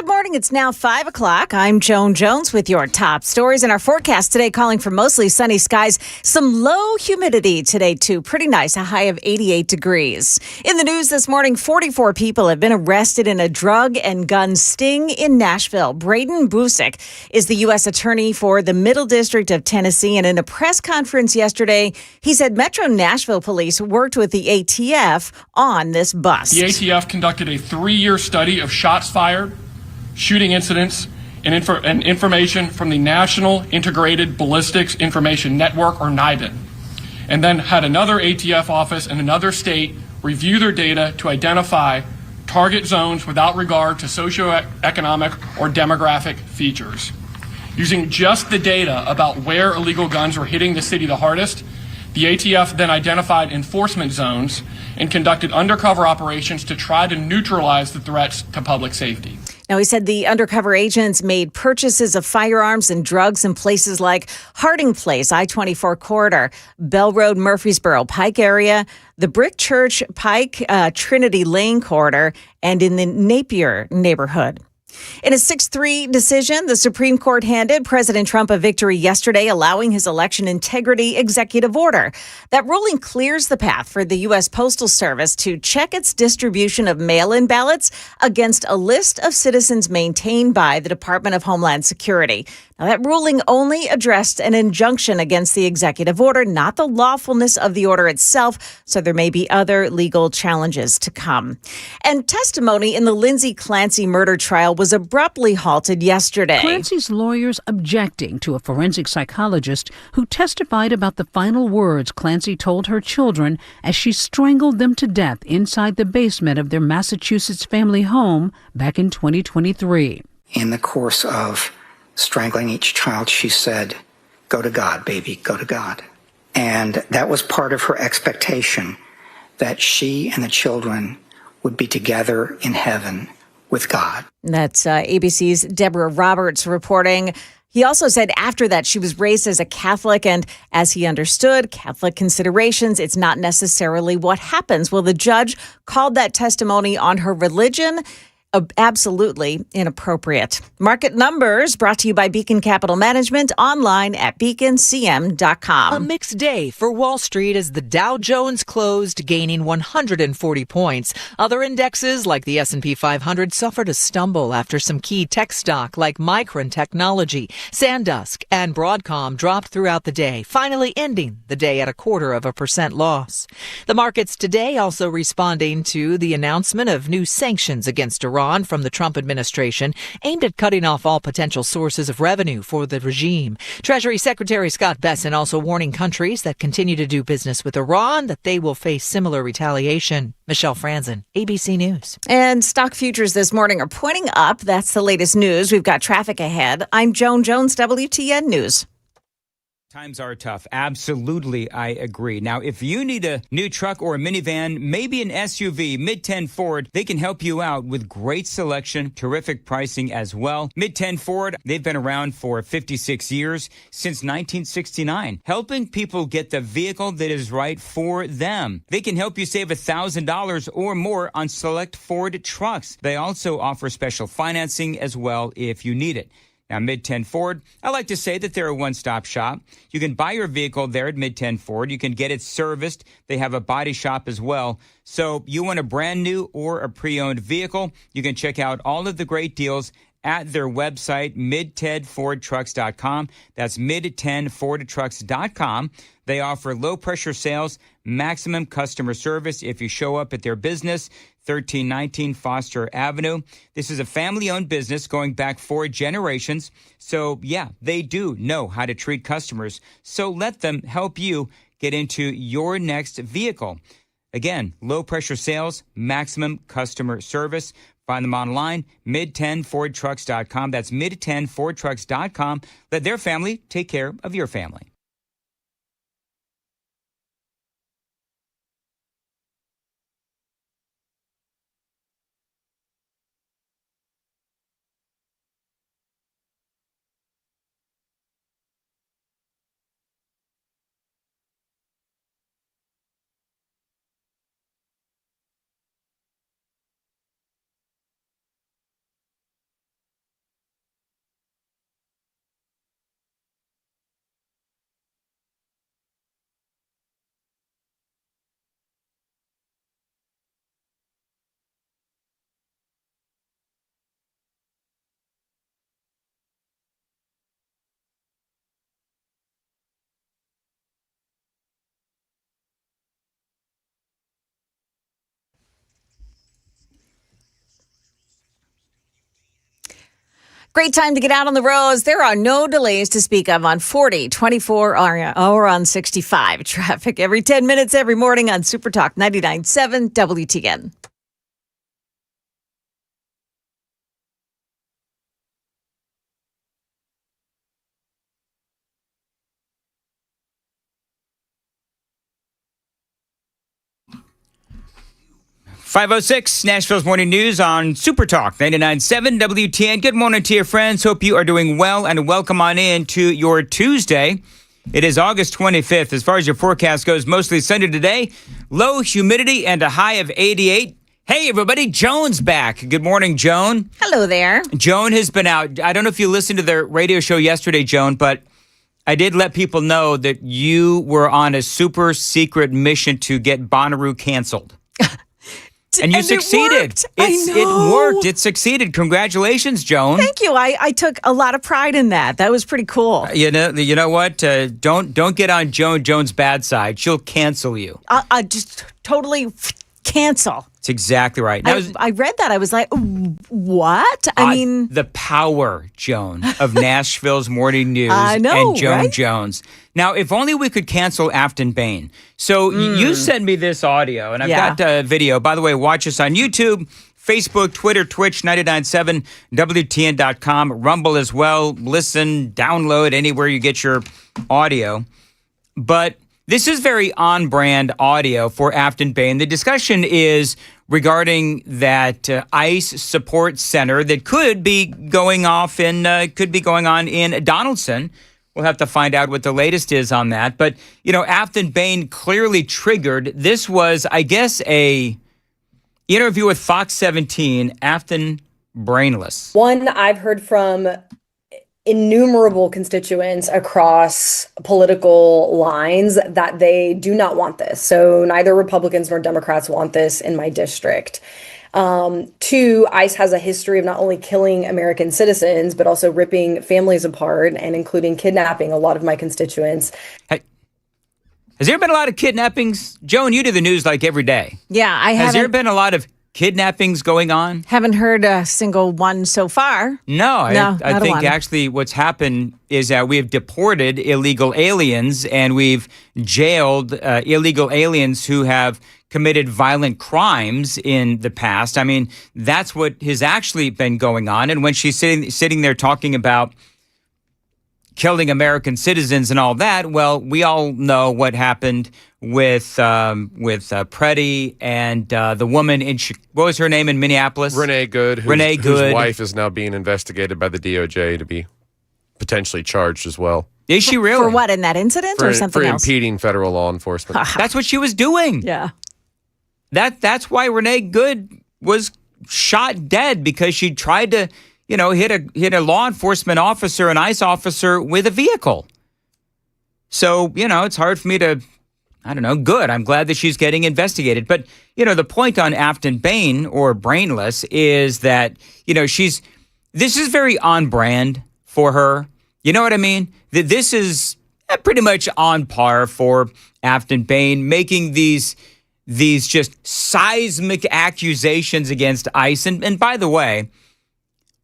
morning. It's now 5 o'clock. I'm Joan Jones with your top stories and our forecast today, calling for mostly sunny skies. Some low humidity today, too. Pretty nice, a high of 88 degrees. In the news this morning, 44 people have been arrested in a drug and gun sting in Nashville. Braden Busick is the U.S. attorney for the Middle District of Tennessee. And in a press conference yesterday, he said Metro Nashville police worked with the ATF on this bust. The ATF conducted a 3-year study of shots fired, shooting incidents, and information from the National Integrated Ballistics Information Network, or NIBIN, and then had another ATF office in another state review their data to identify target zones without regard to socioeconomic or demographic features. Using just the data about where illegal guns were hitting the city the hardest, the ATF then identified enforcement zones and conducted undercover operations to try to neutralize the threats to public safety. Now, he said the undercover agents made purchases of firearms and drugs in places like Harding Place, I-24 corridor, Bell Road, Murfreesboro, Pike area, the Brick Church, Pike, Trinity Lane corridor, and in the Napier neighborhood. In a 6-3 decision, the Supreme Court handed President Trump a victory yesterday, allowing his election integrity executive order. That ruling clears the path for the U.S. Postal Service to check its distribution of mail-in ballots against a list of citizens maintained by the Department of Homeland Security. Now, that ruling only addressed an injunction against the executive order, not the lawfulness of the order itself, so there may be other legal challenges to come. And testimony in the Lindsay Clancy murder trial was abruptly halted yesterday. Clancy's lawyers objecting to a forensic psychologist who testified about the final words Clancy told her children as she strangled them to death inside the basement of their Massachusetts family home back in 2023. In the course of strangling each child, she said, "Go to God, baby, go to God." And that was part of her expectation, that she and the children would be together in heaven with God. That's ABC's Deborah Roberts reporting. He also said after that she was raised as a Catholic, and as he understood Catholic considerations, it's not necessarily what happens. Well, the judge called that testimony on her religion absolutely inappropriate. Market numbers brought to you by Beacon Capital Management, online at beaconcm.com. A mixed day for Wall Street as the Dow Jones closed, gaining 140 points. Other indexes like the S&P 500 suffered a stumble after some key tech stock like Micron Technology, SanDisk, and Broadcom dropped throughout the day, finally ending the day at 0.25% loss. The markets today also responding to the announcement of new sanctions against Iran from the Trump administration, aimed at cutting off all potential sources of revenue for the regime. Treasury Secretary Scott Bessent also warning countries that continue to do business with Iran that they will face similar retaliation. Michelle Franzen, ABC News. And stock futures this morning are pointing up. That's the latest news. We've got traffic ahead. I'm Joan Jones, WTN News. Times are tough. Absolutely, I agree. Now, if you need a new truck or a minivan, maybe an SUV, Mid-10 Ford, they can help you out with great selection, terrific pricing as well. Mid-10 Ford, they've been around for 56 years, since 1969, helping people get the vehicle that is right for them. They can help you save $1,000 or more on select Ford trucks. They also offer special financing as well if you need it. Now, Mid-10 Ford, I like to say that they're a one-stop shop. You can buy your vehicle there at Mid-10 Ford. You can get it serviced. They have a body shop as well. So you want a brand new or a pre-owned vehicle, you can check out all of the great deals at their website, mid10fordtrucks.com. That's mid10fordtrucks.com. They offer low-pressure sales, maximum customer service if you show up at their business, 1319 Foster Avenue. This is a family-owned business going back 4 generations. So, yeah, they do know how to treat customers. So let them help you get into your next vehicle. Again, low-pressure sales, maximum customer service. Find them online, mid10fordtrucks.com. That's mid10fordtrucks.com. Let their family take care of your family. Great time to get out on the roads. There are no delays to speak of on 40, 24, or on 65. Traffic every 10 minutes every morning on Super Talk 99.7 WTN. .506 Nashville's Morning News on Super Talk 99.7 WTN. Good morning to your friends. Hope you are doing well and welcome on in to your Tuesday. It is August 25th. As far as your forecast goes, mostly sunny today. Low humidity and a high of 88. Hey, everybody. Joan's back. Good morning, Joan. Hello there. Joan has been out. I don't know if you listened to the radio show yesterday, Joan, but I did let people know that you were on a super secret mission to get Bonnaroo canceled. And you succeeded. It worked. It succeeded. Congratulations, Joan. Thank you. I took a lot of pride in that. That was pretty cool. You know what? Don't get on Joan's bad side. She'll cancel you. I just totally cancel. That's exactly right. Now, I read that. I was like, what? I mean, the power, Joan, of Nashville's Morning News I know, and Joan right? Jones. Now, if only we could cancel Afton Bain. So you sent me this audio, and I've got a video. By the way, watch us on YouTube, Facebook, Twitter, Twitch, 99.7, WTN.com, Rumble as well. Listen, download anywhere you get your audio. But this is very on-brand audio for Afton Bain. The discussion is regarding that ICE support center that could be going on in Donaldson. We'll have to find out what the latest is on that. But, Afton Bain clearly triggered. This was, I guess, a interview with Fox 17, Afton Brainless. One, I've heard from innumerable constituents across political lines that they do not want this. So neither Republicans nor Democrats want this in my district. Two, ICE has a history of not only killing American citizens, but also ripping families apart and including kidnapping a lot of my constituents. Has there been a lot of kidnappings? Joan, you do the news like every day. yeah, I Has there haven't been a lot of kidnappings going on? heard a single one so far. No, I not think one. actually what's happened is that we have deported illegal aliens and we've jailed illegal aliens who have committed violent crimes in the past. I mean, that's what has actually been going on. And when she's sitting there talking about killing American citizens and all that, well, we all know what happened with Preddy and the woman in what was her name in Minneapolis? Renee Good, whose wife is now being investigated by the DOJ to be potentially charged as well. Is she really? For what, in that incident or something else? For impeding federal law enforcement. That's what she was doing. Yeah. That's why Renee Good was shot dead, because she tried to, hit a law enforcement officer, an ICE officer, with a vehicle. So, it's hard for me to, good. I'm glad that she's getting investigated. But, the point on Afton Bain, or Brainless, is that, this is very on brand for her. You know what I mean? This is pretty much on par for Afton Bain, making these just seismic accusations against ICE. And by the way,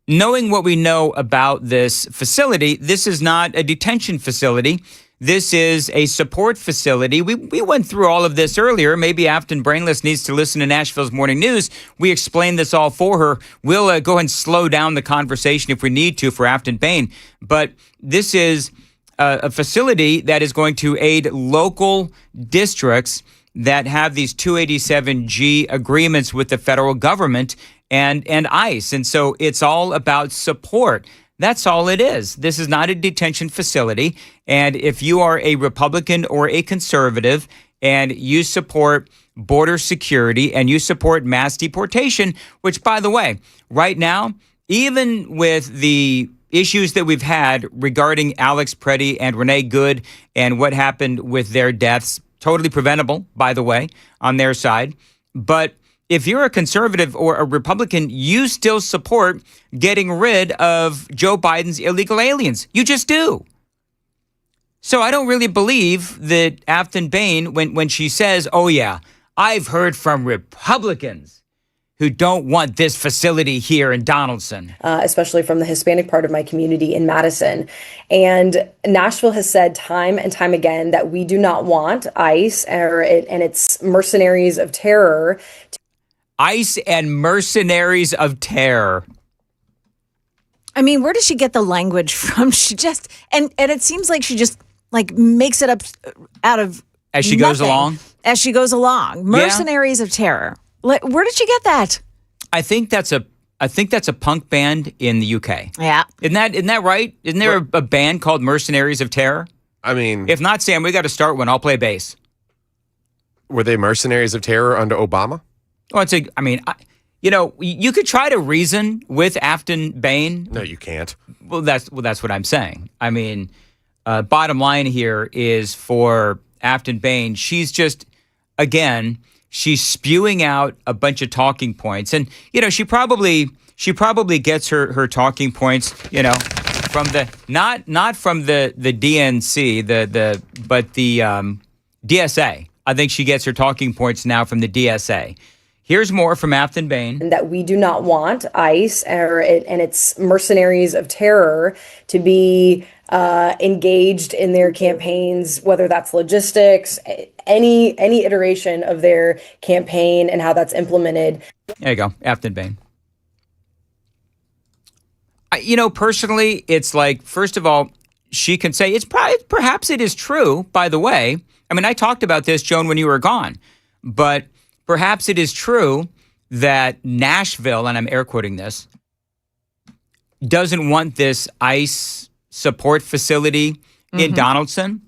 knowing what we know about this facility, this is not a detention facility. This is a support facility. We went through all of this earlier. Maybe Afton Brainless needs to listen to Nashville's Morning News. We explained this all for her. We'll go ahead and slow down the conversation if we need to for Afton Bain. But this is a facility that is going to aid local districts that have these 287G agreements with the federal government and ICE. And so it's all about support. That's all it is. This is not a detention facility. And if you are a Republican or a conservative and you support border security and you support mass deportation, which, by the way, right now, even with the issues that we've had regarding Alex Preddy and Renee Good and what happened with their deaths, totally preventable, by the way, on their side. But if you're a conservative or a Republican, you still support getting rid of Joe Biden's illegal aliens. You just do. So I don't really believe that Afton Bain, when she says, oh, yeah, I've heard from Republicans who don't want this facility here in Donaldson. Especially from the Hispanic part of my community in Madison. And Nashville has said time and time again that we do not want ICE and its mercenaries of terror. ICE and mercenaries of terror. I mean, where does she get the language from? She just, and it seems like she just like makes it up out of As she nothing goes along? As she goes along. Mercenaries of terror. Like, where did she get that? I think that's a punk band in the UK. Yeah. Isn't that right? Isn't there a band called Mercenaries of Terror? I mean, If not, Sam, we got to start one. I'll play bass. were they mercenaries of terror under Obama? Well, you could try to reason with Afton Bain. No, you can't. Well, that's what I'm saying. I mean, bottom line here is for Afton Bain, she's just, again, she's spewing out a bunch of talking points, and she probably gets her talking points, from the not from the DNC, but the DSA. I think she gets her talking points now from the DSA. Here's more from Afton Bain. And that we do not want ICE and its mercenaries of terror to be engaged in their campaigns, whether that's logistics, any iteration of their campaign and how that's implemented. There you go, Afton Bain. Personally, it's like, first of all, she can say perhaps it is true, by the way. I mean, I talked about this, Joan, when you were gone, but perhaps it is true that Nashville, and I'm air quoting this, doesn't want this ICE support facility in Donaldson.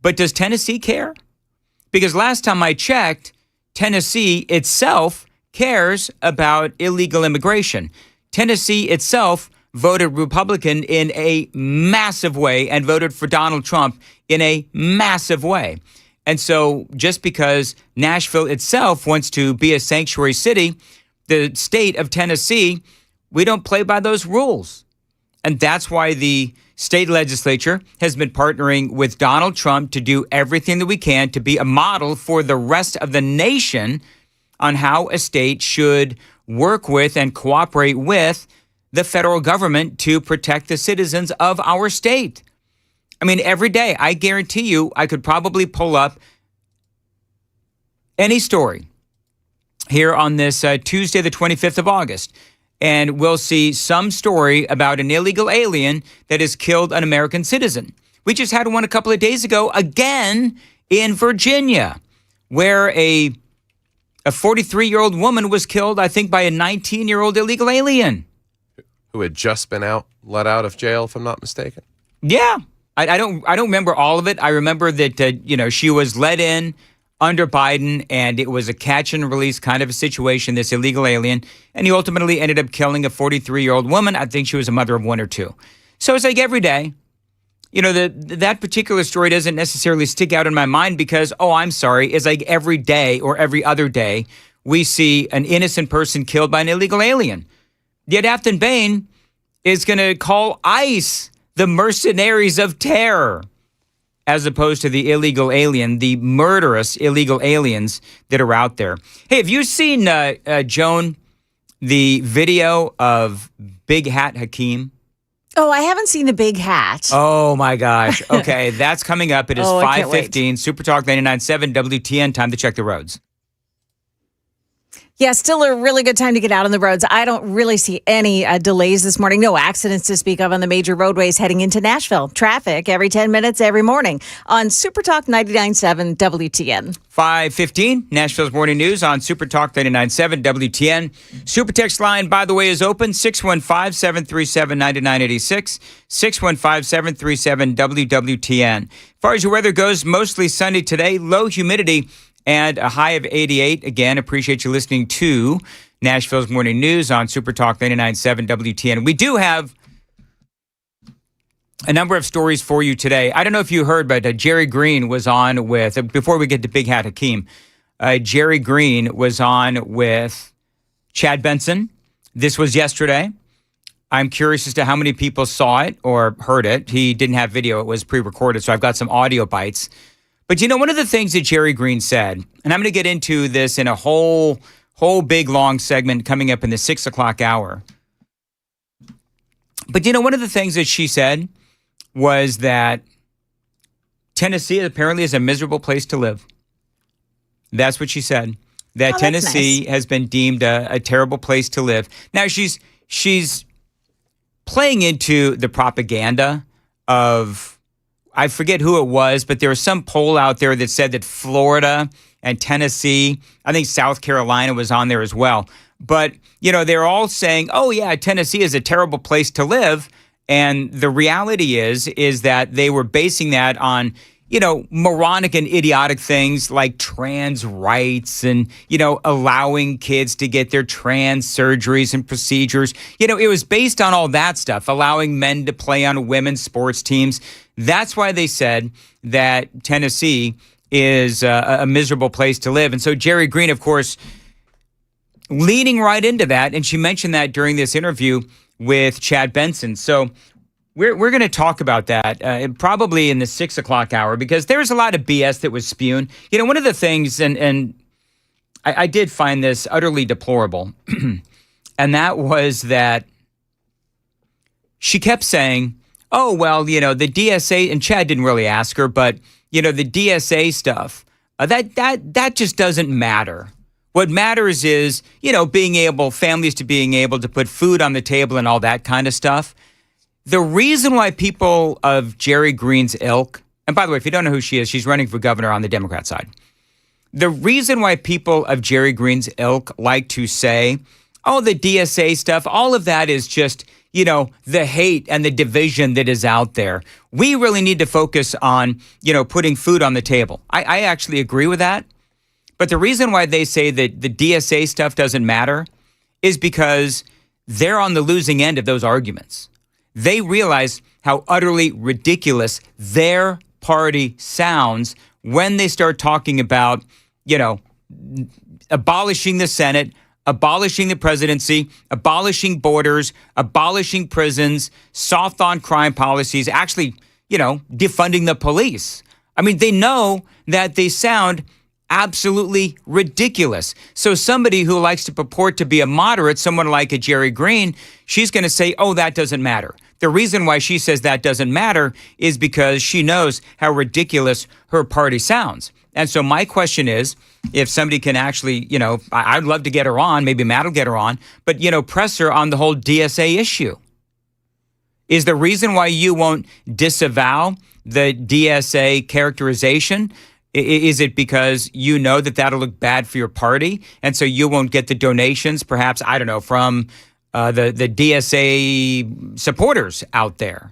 But does Tennessee care? Because last time I checked, Tennessee itself cares about illegal immigration. Tennessee itself voted Republican in a massive way and voted for Donald Trump in a massive way. And so just because Nashville itself wants to be a sanctuary city, the state of Tennessee, we don't play by those rules. And that's why the state legislature has been partnering with Donald Trump to do everything that we can to be a model for the rest of the nation on how a state should work with and cooperate with the federal government to protect the citizens of our state. I mean, every day, I guarantee you, I could probably pull up any story here on this Tuesday, the 25th of August, and we'll see some story about an illegal alien that has killed an American citizen. We just had one a couple of days ago, again in Virginia, where a 43-year-old woman was killed, I think, by a 19-year-old illegal alien. Who had just been let out of jail, if I'm not mistaken. Yeah. I don't remember all of it. I remember that, she was let in under Biden, and it was a catch and release kind of a situation, this illegal alien. And he ultimately ended up killing a 43-year-old woman. I think she was a mother of one or two. So it's like every day, that particular story doesn't necessarily stick out in my mind because, I'm sorry, it's like every day or every other day we see an innocent person killed by an illegal alien. Yet Afton Bain is going to call ICE the mercenaries of terror, as opposed to the illegal alien, the murderous illegal aliens that are out there. Hey, have you seen, Joan, the video of Big Hat Hakeem? Oh, I haven't seen the big hat. Oh, my gosh. Okay, that's coming up. It is I can't wait. 5:15, Super Talk 99.7 WTN, time to check the roads. Yeah, still a really good time to get out on the roads. I don't really see any delays this morning. No accidents to speak of on the major roadways heading into Nashville. Traffic every 10 minutes every morning on Super Talk 99.7 WTN. 5:15, Nashville's Morning News on Super Talk 99.7 WTN. Super text line, by the way, is open, 615-737-9986, 615-737-WWTN. As far as your weather goes, mostly sunny today, low humidity, and a high of 88. Again, appreciate you listening to Nashville's Morning News on Super Talk 99.7 WTN. We do have a number of stories for you today. I don't know if you heard, but Jerry Green was on with, before we get to Big Hat Hakeem, Jerry Green was on with Chad Benson. This was yesterday. I'm curious as to how many people saw it or heard it. He didn't have video. It was pre-recorded, so I've got some audio bites. But one of the things that Jerry Green said, and I'm going to get into this in a whole whole big long segment coming up in the 6 o'clock hour. But, one of the things that she said was that Tennessee apparently is a miserable place to live. That's what she said. That Tennessee has been deemed a terrible place to live. Now, she's playing into the propaganda of, I forget who it was, but there was some poll out there that said that Florida and Tennessee, I think South Carolina was on there as well. But, they're all saying, oh, yeah, Tennessee is a terrible place to live. And the reality is that they were basing that on, moronic and idiotic things like trans rights and, allowing kids to get their trans surgeries and procedures. It was based on all that stuff, allowing men to play on women's sports teams. That's why they said that Tennessee is a miserable place to live. And so Jerry Green, of course, leaning right into that. And she mentioned that during this interview with Chad Benson. So we're going to talk about that probably in the 6 o'clock hour, because there's a lot of BS that was spewed. One of the things, and I did find this utterly deplorable, and that was that she kept saying, oh, well, the DSA, and Chad didn't really ask her, but, the DSA stuff, that just doesn't matter. What matters is, families being able to put food on the table and all that kind of stuff. The reason why people of Jerry Green's ilk, and by the way, if you don't know who she is, she's running for governor on the Democrat side. The reason why people of Jerry Green's ilk like to say, oh, the DSA stuff, all of that is just, the hate and the division that is out there. We really need to focus on, putting food on the table. I actually agree with that. But the reason why they say that the DSA stuff doesn't matter is because they're on the losing end of those arguments. They realize how utterly ridiculous their party sounds when they start talking about, abolishing the Senate, abolishing the presidency, abolishing borders, abolishing prisons, soft on crime policies, actually, defunding the police. I mean, they know that they sound absolutely ridiculous. So somebody who likes to purport to be a moderate, someone like a Jerry Green, she's going to say, oh, that doesn't matter. The reason why she says that doesn't matter is because she knows how ridiculous her party sounds. And so my question is, if somebody can actually, I'd love to get her on, maybe Matt will get her on, but, press her on the whole DSA issue. Is the reason why you won't disavow the DSA characterization, is it because you know that that'll look bad for your party, and so you won't get the donations, perhaps, I don't know, from the DSA supporters out there?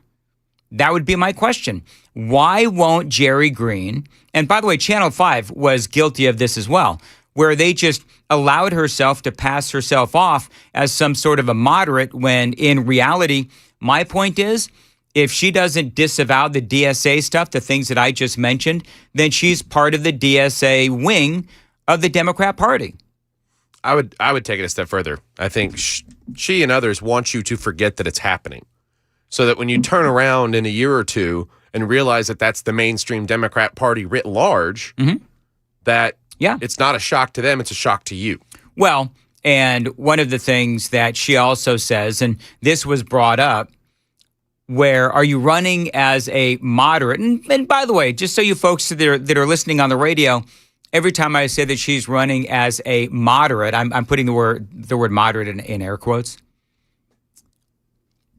That would be my question. Why won't Jerry Green, and by the way, Channel 5 was guilty of this as well, where they just allowed herself to pass herself off as some sort of a moderate when in reality, my point is, if she doesn't disavow the DSA stuff, the things that I just mentioned, then she's part of the DSA wing of the Democrat Party. I would take it a step further. I think she and others want you to forget that it's happening, so that when you turn around in a year or two and realize that that's the mainstream Democrat Party writ large, that it's not a shock to them, it's a shock to you. Well, and one of the things that she also says, and this was brought up, where are you running as a moderate? And by the way, just so you folks that are listening on the radio, every time I say that she's running as a moderate, I'm putting the word moderate in air quotes,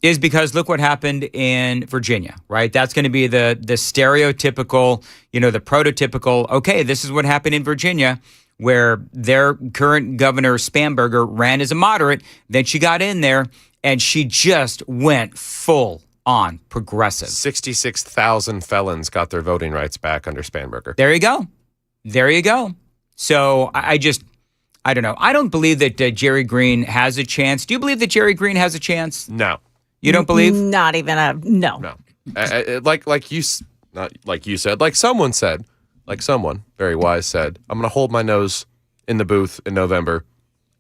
is because look what happened in Virginia, right? That's going to be the stereotypical, the prototypical, okay, this is what happened in Virginia, where their current governor Spanberger ran as a moderate, then she got in there and she just went full on progressive. 66,000 felons got their voting rights back under Spanberger. There you go. So I don't know. I don't believe that Jerry Green has a chance. Do you believe that Jerry Green has a chance? No. You don't believe? Not even no. No. Like someone very wise said, I'm going to hold my nose in the booth in November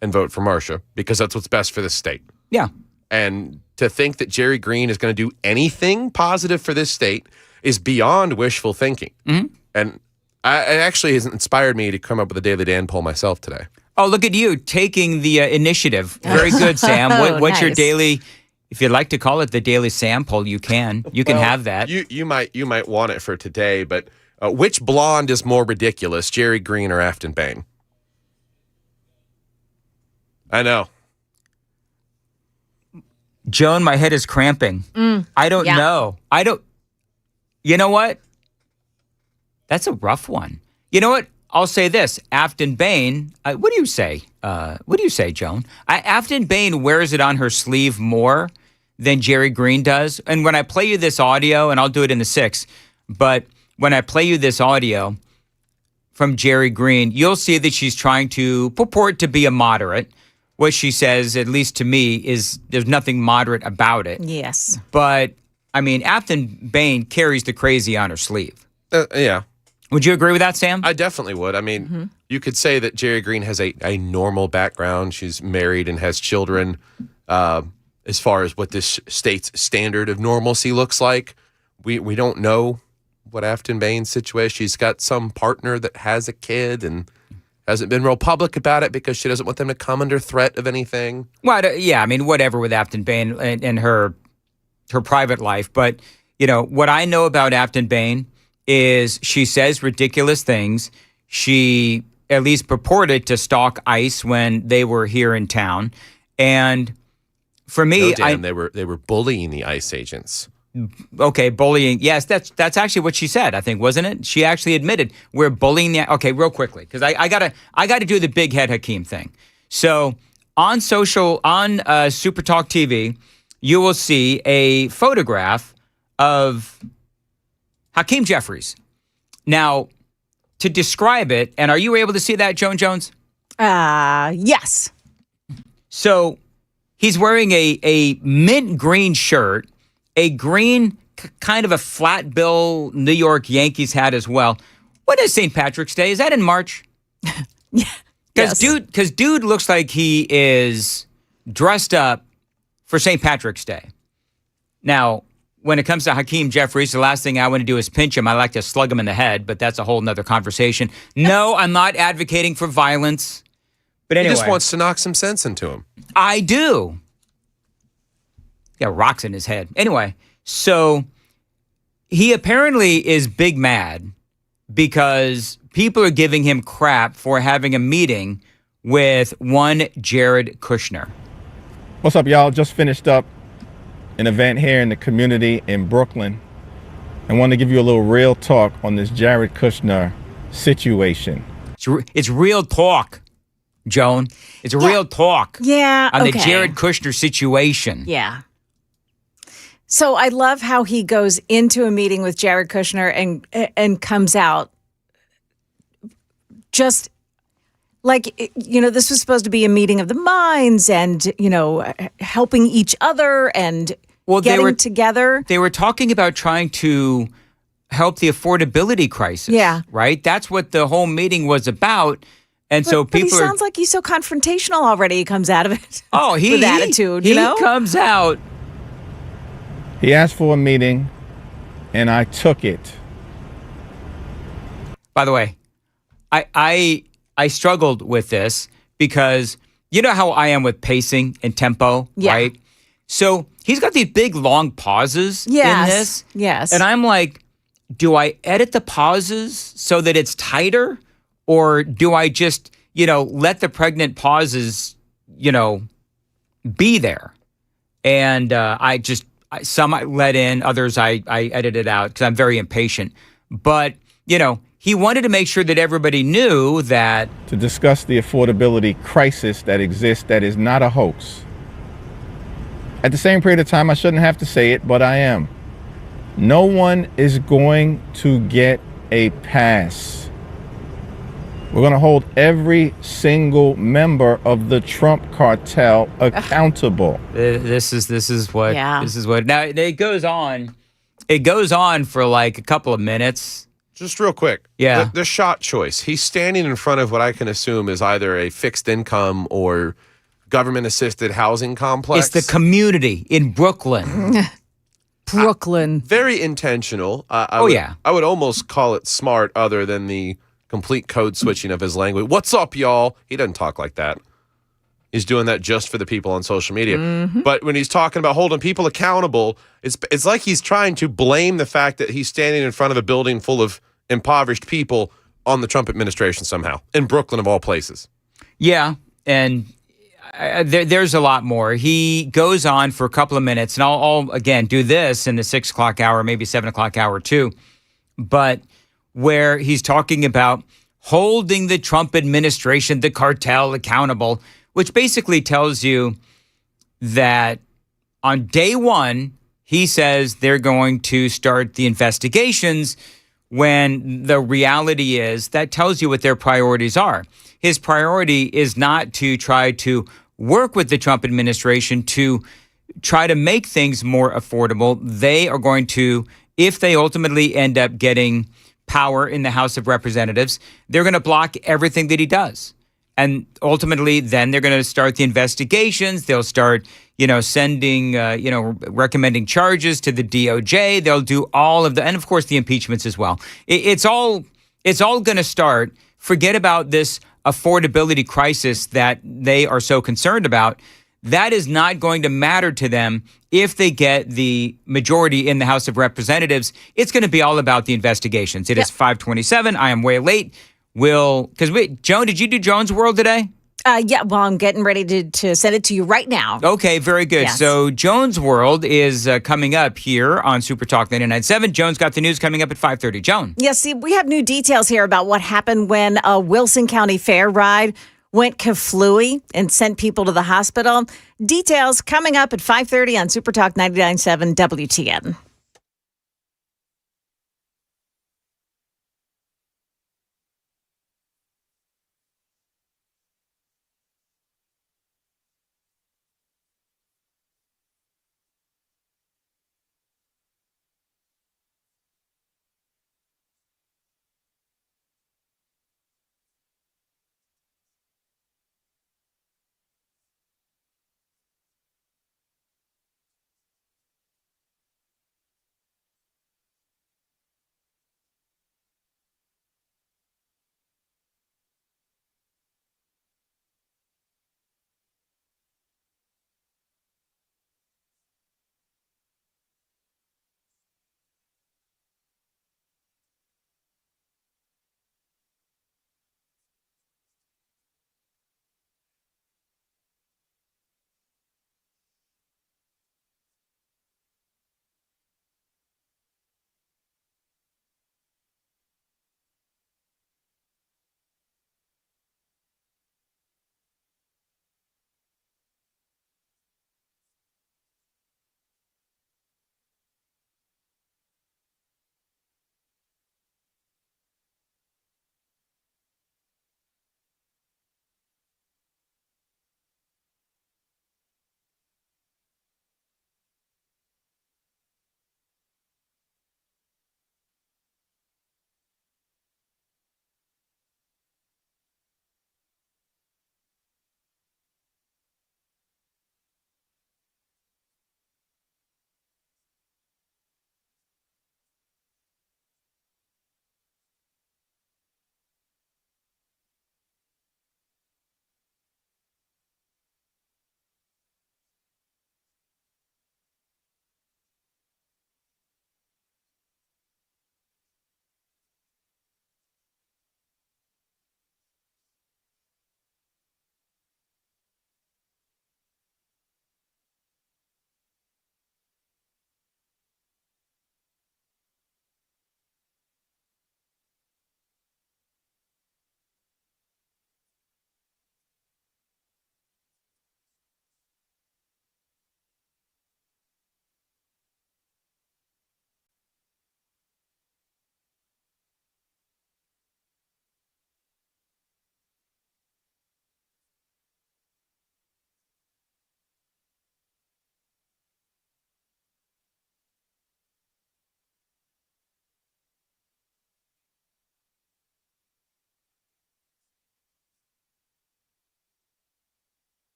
and vote for Marcia because that's what's best for this state. Yeah. And to think that Jerry Green is going to do anything positive for this state is beyond wishful thinking. Mm-hmm. And it actually has inspired me to come up with a Daily Dan poll myself today. Oh, look at you taking the initiative. Very good, Sam. What's your Nice. daily? If you'd like to call it the daily sample, you can. You can Well, have that. You might want it for today, but which blonde is more ridiculous, Jerry Green or Afton Bain? I know. Joan, my head is cramping. I don't yeah. know. I don't. You know what? That's a rough one. You know what? I'll say this. Afton Bain, what do you say? What do you say, Joan? Afton Bain wears it on her sleeve more than Jerry Green does. And when I play you this audio, and I'll do it in the 6, but when I play you this audio from Jerry Green, you'll see that she's trying to purport to be a moderate. What she says, at least to me, is there's nothing moderate about it. Yes. But, I mean, Afton Bain carries the crazy on her sleeve. Yeah. Would you agree with that, Sam? I definitely would. I mean, you could say that Jerry Green has a normal background. She's married and has children. As far as what this state's standard of normalcy looks like, we don't know what Afton Bain's situation. She's got some partner that has a kid and hasn't been real public about it because she doesn't want them to come under threat of anything. Well, yeah, I mean, whatever with Afton Bain and her private life. But, you know, what I know about Afton Bain is she says ridiculous things. She at least purported to stalk ICE when they were here in town. And for me, No, Dan, they were bullying the ICE agents. Okay, bullying. Yes, that's actually what she said, I think, wasn't it? She actually admitted we're bullying the. Okay, real quickly, because I gotta do the big head Hakeem thing. So on Super Talk TV, you will see a photograph of Hakeem Jeffries. Now, to describe it, and are you able to see that, Joan Jones? Yes. So he's wearing a mint green shirt, a green kind of a flat bill New York Yankees hat as well. When is St. Patrick's Day? Is that in March? Yeah. Because dude looks like he is dressed up for St. Patrick's Day. Now, when it comes to Hakeem Jeffries, the last thing I want to do is pinch him. I like to slug him in the head, but that's a whole nother conversation. No, I'm not advocating for violence. But anyway. He just wants to knock some sense into him. I do. He got rocks in his head. Anyway, so he apparently is big mad because people are giving him crap for having a meeting with one Jared Kushner. What's up, y'all? Just finished up an event here in the community in Brooklyn. I want to give you a little real talk on this Jared Kushner situation. It's real talk, Joan. It's real talk. Yeah. On okay. the Jared Kushner situation. Yeah. So I love how he goes into a meeting with Jared Kushner and comes out just like, you know, this was supposed to be a meeting of the minds and, you know, helping each other and getting together. They were talking about trying to help the affordability crisis. Yeah. Right? That's what the whole meeting was about. And so people he sounds like he's so confrontational already. He comes out of it. Oh, with attitude, you know? He comes out. He asked for a meeting, and I took it. By the way, I struggled with this because you know how I am with pacing and tempo, right? So he's got these big long pauses in this. Yes. And I'm like, do I edit the pauses so that it's tighter? Or do I just, you know, let the pregnant pauses, you know, be there? And some I let in, others I edited out because I'm very impatient. But, you know, he wanted to make sure that everybody knew that. To discuss the affordability crisis that exists that is not a hoax. At the same period of time, I shouldn't have to say it, but I am. No one is going to get a pass. We're going to hold every single member of the Trump cartel accountable. This is what. Now it goes on. It goes on for like a couple of minutes. Just real quick. Yeah. The shot choice. He's standing in front of what I can assume is either a fixed income or government assisted housing complex. It's the community in Brooklyn. Brooklyn. Very intentional. I would almost call it smart, other than the complete code switching of his language. What's up, y'all? He doesn't talk like that. He's doing that just for the people on social media. But when he's talking about holding people accountable, it's like he's trying to blame the fact that he's standing in front of a building full of impoverished people on the Trump administration somehow, in Brooklyn of all places. Yeah, and there's a lot more. He goes on for a couple of minutes, and I'll again do this in the 6 o'clock hour, maybe 7 o'clock hour too, but where he's talking about holding the Trump administration, the cartel, accountable, which basically tells you that on day one, he says they're going to start the investigations, when the reality is that tells you what their priorities are. His priority is not to try to work with the Trump administration to try to make things more affordable. They are going to, if they ultimately end up getting power in the House of Representatives, they're going to block everything that he does. And ultimately, then they're going to start the investigations. They'll start, sending, recommending charges to the DOJ. They'll do all of and of course, the impeachments as well. It's all going to start. Forget about this affordability crisis that they are so concerned about. That is not going to matter to them if they get the majority in the House of Representatives. It's going to be all about the investigations. It is 5:27. I am way late. Joan, did you do Joan's World today? Yeah, well, I'm getting ready to send it to you right now. Okay, very good. Yes. So Joan's World is coming up here on Super Talk 99.7. Joan's got the news coming up at 5:30. Joan. Yes, see, we have new details here about what happened when a Wilson County Fair ride went kaflooey and sent people to the hospital. Details coming up at 5:30 on Super Talk 99.7 WTN.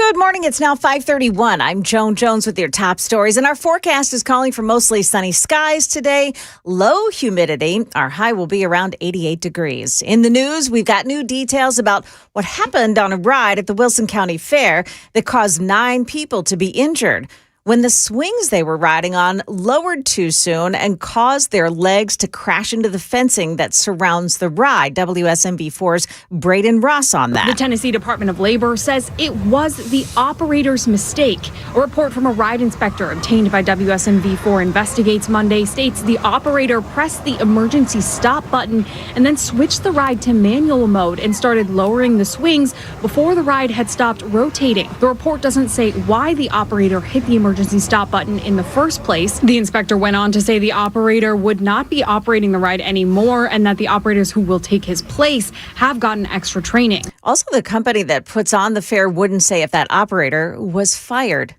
Good morning. It's now 5:31. I'm Joan Jones with your top stories, and our forecast is calling for mostly sunny skies today. Low humidity. Our high will be around 88 degrees. In the news, we've got new details about what happened on a ride at the Wilson County Fair that caused 9 people to be injured when the swings they were riding on lowered too soon and caused their legs to crash into the fencing that surrounds the ride. WSMV4's Braden Ross on that. The Tennessee Department of Labor says it was the operator's mistake. A report from a ride inspector obtained by WSMV4 Investigates Monday states the operator pressed the emergency stop button and then switched the ride to manual mode and started lowering the swings before the ride had stopped rotating. The report doesn't say why the operator hit the emergency stop button in the first place. The inspector went on to say the operator would not be operating the ride anymore and that the operators who will take his place have gotten extra training. Also, the company that puts on the fair wouldn't say if that operator was fired.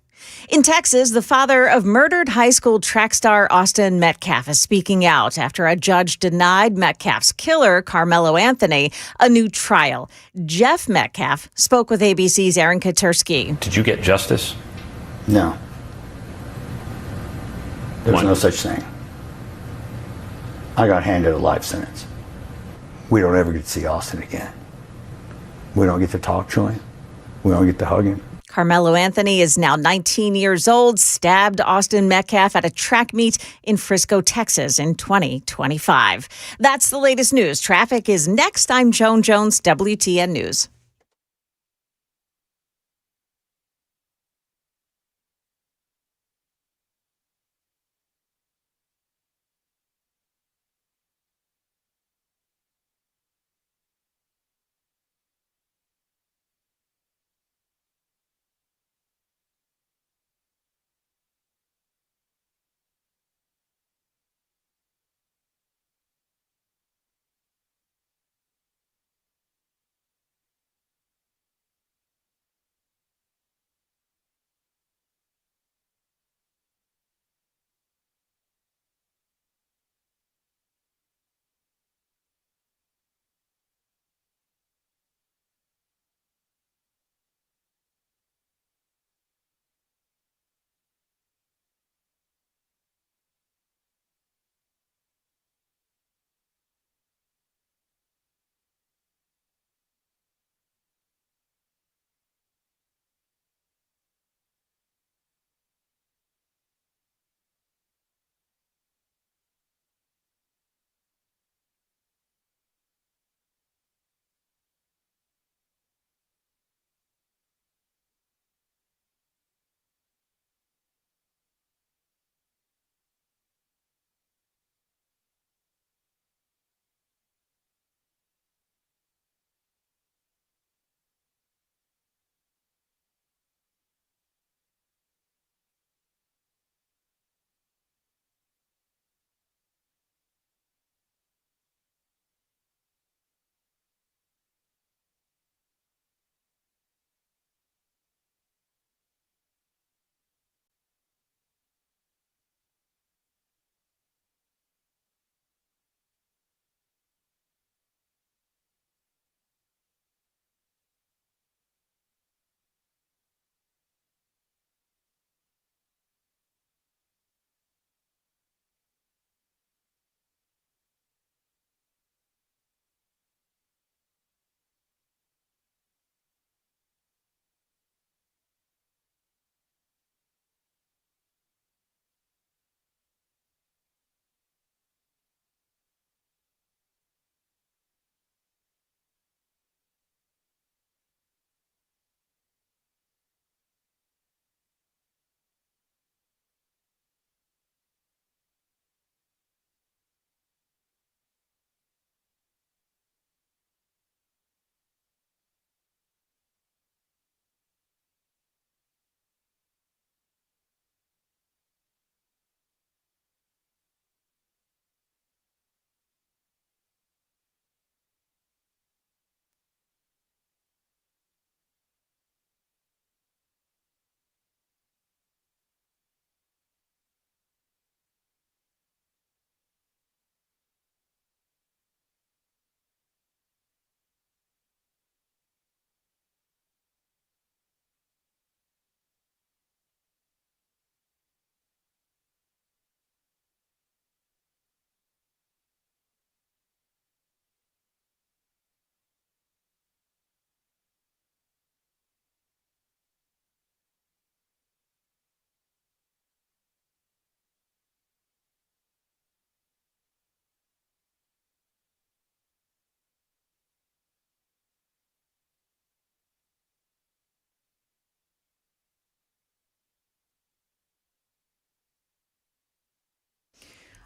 In Texas, the father of murdered high school track star Austin Metcalf is speaking out after a judge denied Metcalf's killer, Carmelo Anthony, a new trial. Jeff Metcalf spoke with ABC's Aaron Katursky. Did you get justice? No. There's no such thing. I got handed a life sentence. We don't ever get to see Austin again. We don't get to talk to him. We don't get to hug him. Carmelo Anthony is now 19 years old, stabbed Austin Metcalf at a track meet in Frisco, Texas in 2025. That's the latest news. Traffic is next. I'm Joan Jones, WTN News.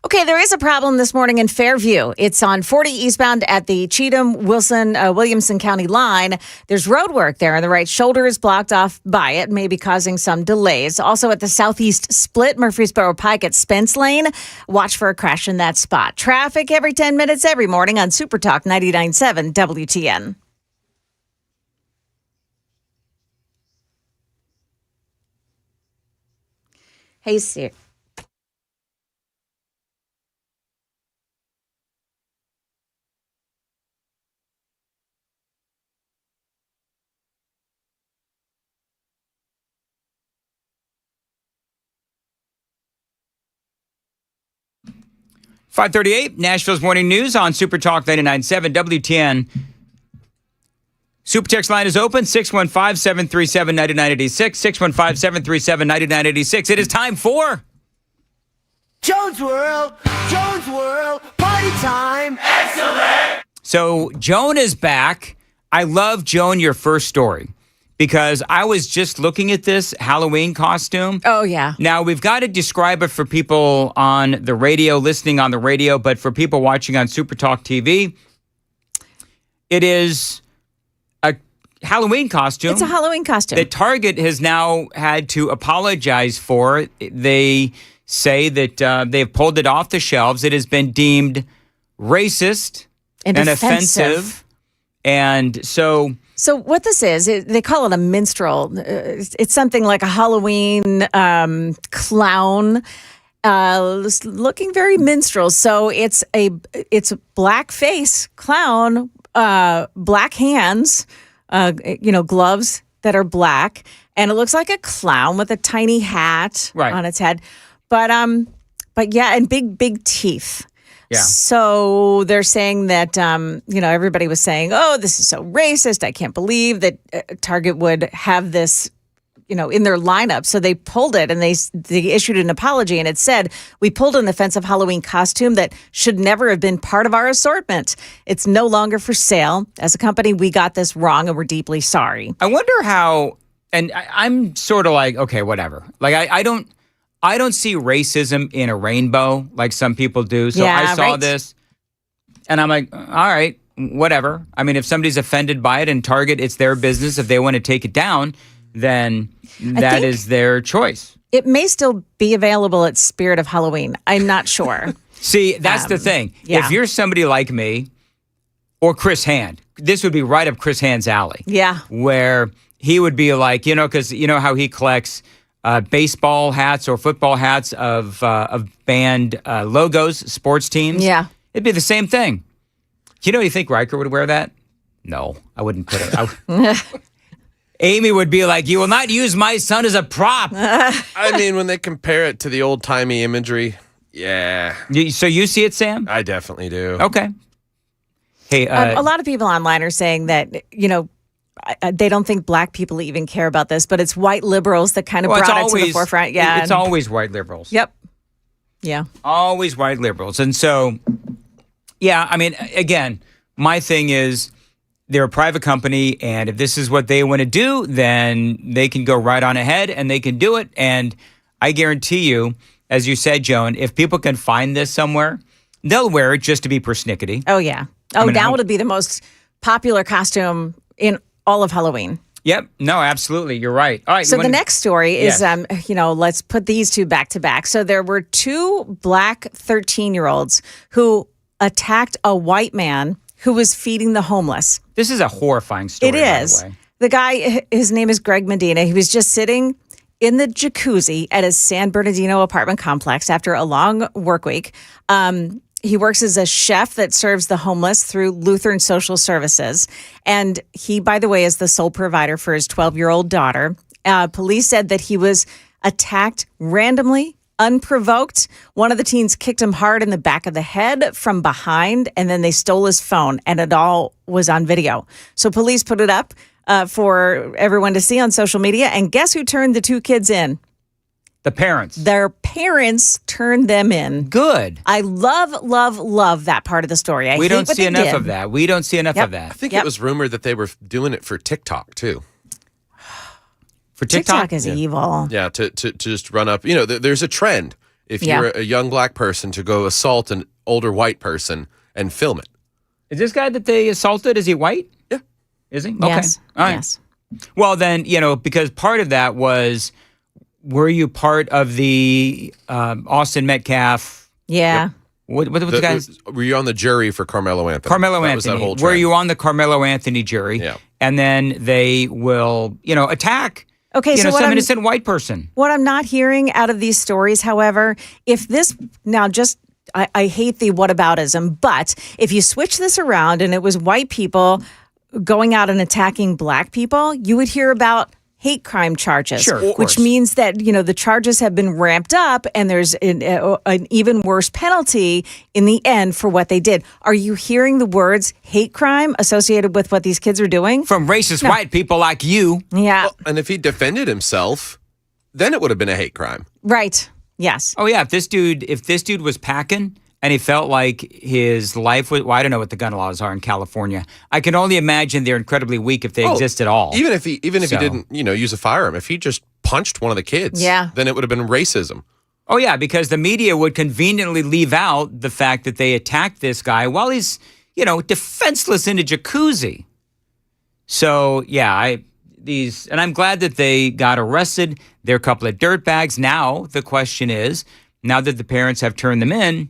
Okay, there is a problem this morning in Fairview. It's on 40 eastbound at the Williamson County line. There's road work there, and the right shoulder is blocked off by it, maybe causing some delays. Also at the southeast split, Murfreesboro Pike at Spence Lane. Watch for a crash in that spot. Traffic every 10 minutes every morning on Super Talk 99.7 WTN. Hey, Siri. .538, Nashville's Morning News on Super Talk 99.7 WTN. Super Text line is open, 615-737-9986, 615-737-9986. It is time for... Jones World, party time. Excellent. So Joan is back. I love, Joan, your first story, because I was just looking at this Halloween costume. Oh, yeah. Now, we've got to describe it for people on the radio, listening on the radio, but for people watching on Super Talk TV, it is a Halloween costume. It's a Halloween costume. That Target has now had to apologize for. They say that they've pulled it off the shelves. It has been deemed racist and offensive. And so what this is, they call it a minstrel. It's something like a Halloween clown, looking very minstrel. So it's a black face clown, black hands, gloves that are black, and it looks like a clown with a tiny hat on its head. But yeah, and big teeth. Yeah. So they're saying that, everybody was saying, oh, this is so racist. I can't believe that Target would have this, in their lineup. So they pulled it and they issued an apology, and it said, we pulled an offensive Halloween costume that should never have been part of our assortment. It's no longer for sale. As a company, we got this wrong and we're deeply sorry. I wonder how, and I'm sort of like, okay, whatever. Like, I don't see racism in a rainbow like some people do. So yeah, I saw this and I'm like, all right, whatever. I mean, if somebody's offended by it in Target, it's their business. If they want to take it down, then that is their choice. It may still be available at Spirit of Halloween. I'm not sure. See, that's the thing. Yeah. If you're somebody like me or Chris Hand, this would be right up Chris Hand's alley. Yeah. Where he would be like, because you know how he collects baseball hats or football hats of band logos, sports teams. Yeah. It'd be the same thing. You think Riker would wear that? No, I wouldn't put it. Amy would be like, you will not use my son as a prop. I mean, when they compare it to the old-timey imagery, yeah. So you see it, Sam? I definitely do. Okay. Hey, a lot of people online are saying that, they don't think black people even care about this, but it's white liberals that kind of brought it to the forefront. Yeah, it's always white liberals. Yep. Yeah. Always white liberals. And so, yeah, I mean, again, my thing is they're a private company, and if this is what they want to do, then they can go right on ahead and they can do it. And I guarantee you, as you said, Joan, if people can find this somewhere, they'll wear it just to be persnickety. Oh, yeah. Now it'll be the most popular costume in all of Halloween. Yep. No, absolutely. You're right. All right. So the next story is, let's put these two back to back. So there were two black 13-year-olds who attacked a white man who was feeding the homeless. This is a horrifying story. It is. By the way. The guy, his name is Greg Medina. He was just sitting in the jacuzzi at his San Bernardino apartment complex after a long work week. He works as a chef that serves the homeless through Lutheran Social Services. And he, by the way, is the sole provider for his 12-year-old daughter. Police said that he was attacked randomly, unprovoked. One of the teens kicked him hard in the back of the head from behind, and then they stole his phone, and it all was on video. So police put it up for everyone to see on social media. And guess who turned the two kids in? The parents. Their parents turned them in. Good. I love that part of the story. We don't see enough of that. We don't see enough of that. I think it was rumored that they were doing it for TikTok, too. For TikTok? TikTok is evil. Yeah, to just run up. There's a trend. if you're a young black person to go assault an older white person and film it. Is this guy that they assaulted, is he white? Yeah. Is he? Okay. Yes. All right. Yes. Well, then, because part of that was, were you part of the Austin Metcalf? Yeah. What the guys? Were you on the jury for Carmelo Anthony? Carmelo That was Anthony. that whole Were trend. you on the Carmelo Anthony jury? Yeah. And then they will, attack Okay, so some innocent white person. What I'm not hearing out of these stories, however, if this now just I hate the whataboutism, but if you switch this around and it was white people going out and attacking black people, you would hear about hate crime charges, Sure, of which course. means that, the charges have been ramped up and there's an even worse penalty in the end for what they did. Are you hearing the words hate crime associated with what these kids are doing? From racist white people like you. Yeah. Well, and if he defended himself, then it would have been a hate crime. Right. Yes. Oh, yeah. If this dude was packing and he felt like his life was, well, I don't know what the gun laws are in California. I can only imagine they're incredibly weak if they exist at all. Even if he didn't, use a firearm, if he just punched one of the kids, then it would have been racism. Oh, yeah, because the media would conveniently leave out the fact that they attacked this guy while he's, defenseless in a jacuzzi. So, yeah, and I'm glad that they got arrested. They're a couple of dirtbags. Now, the question is, now that the parents have turned them in,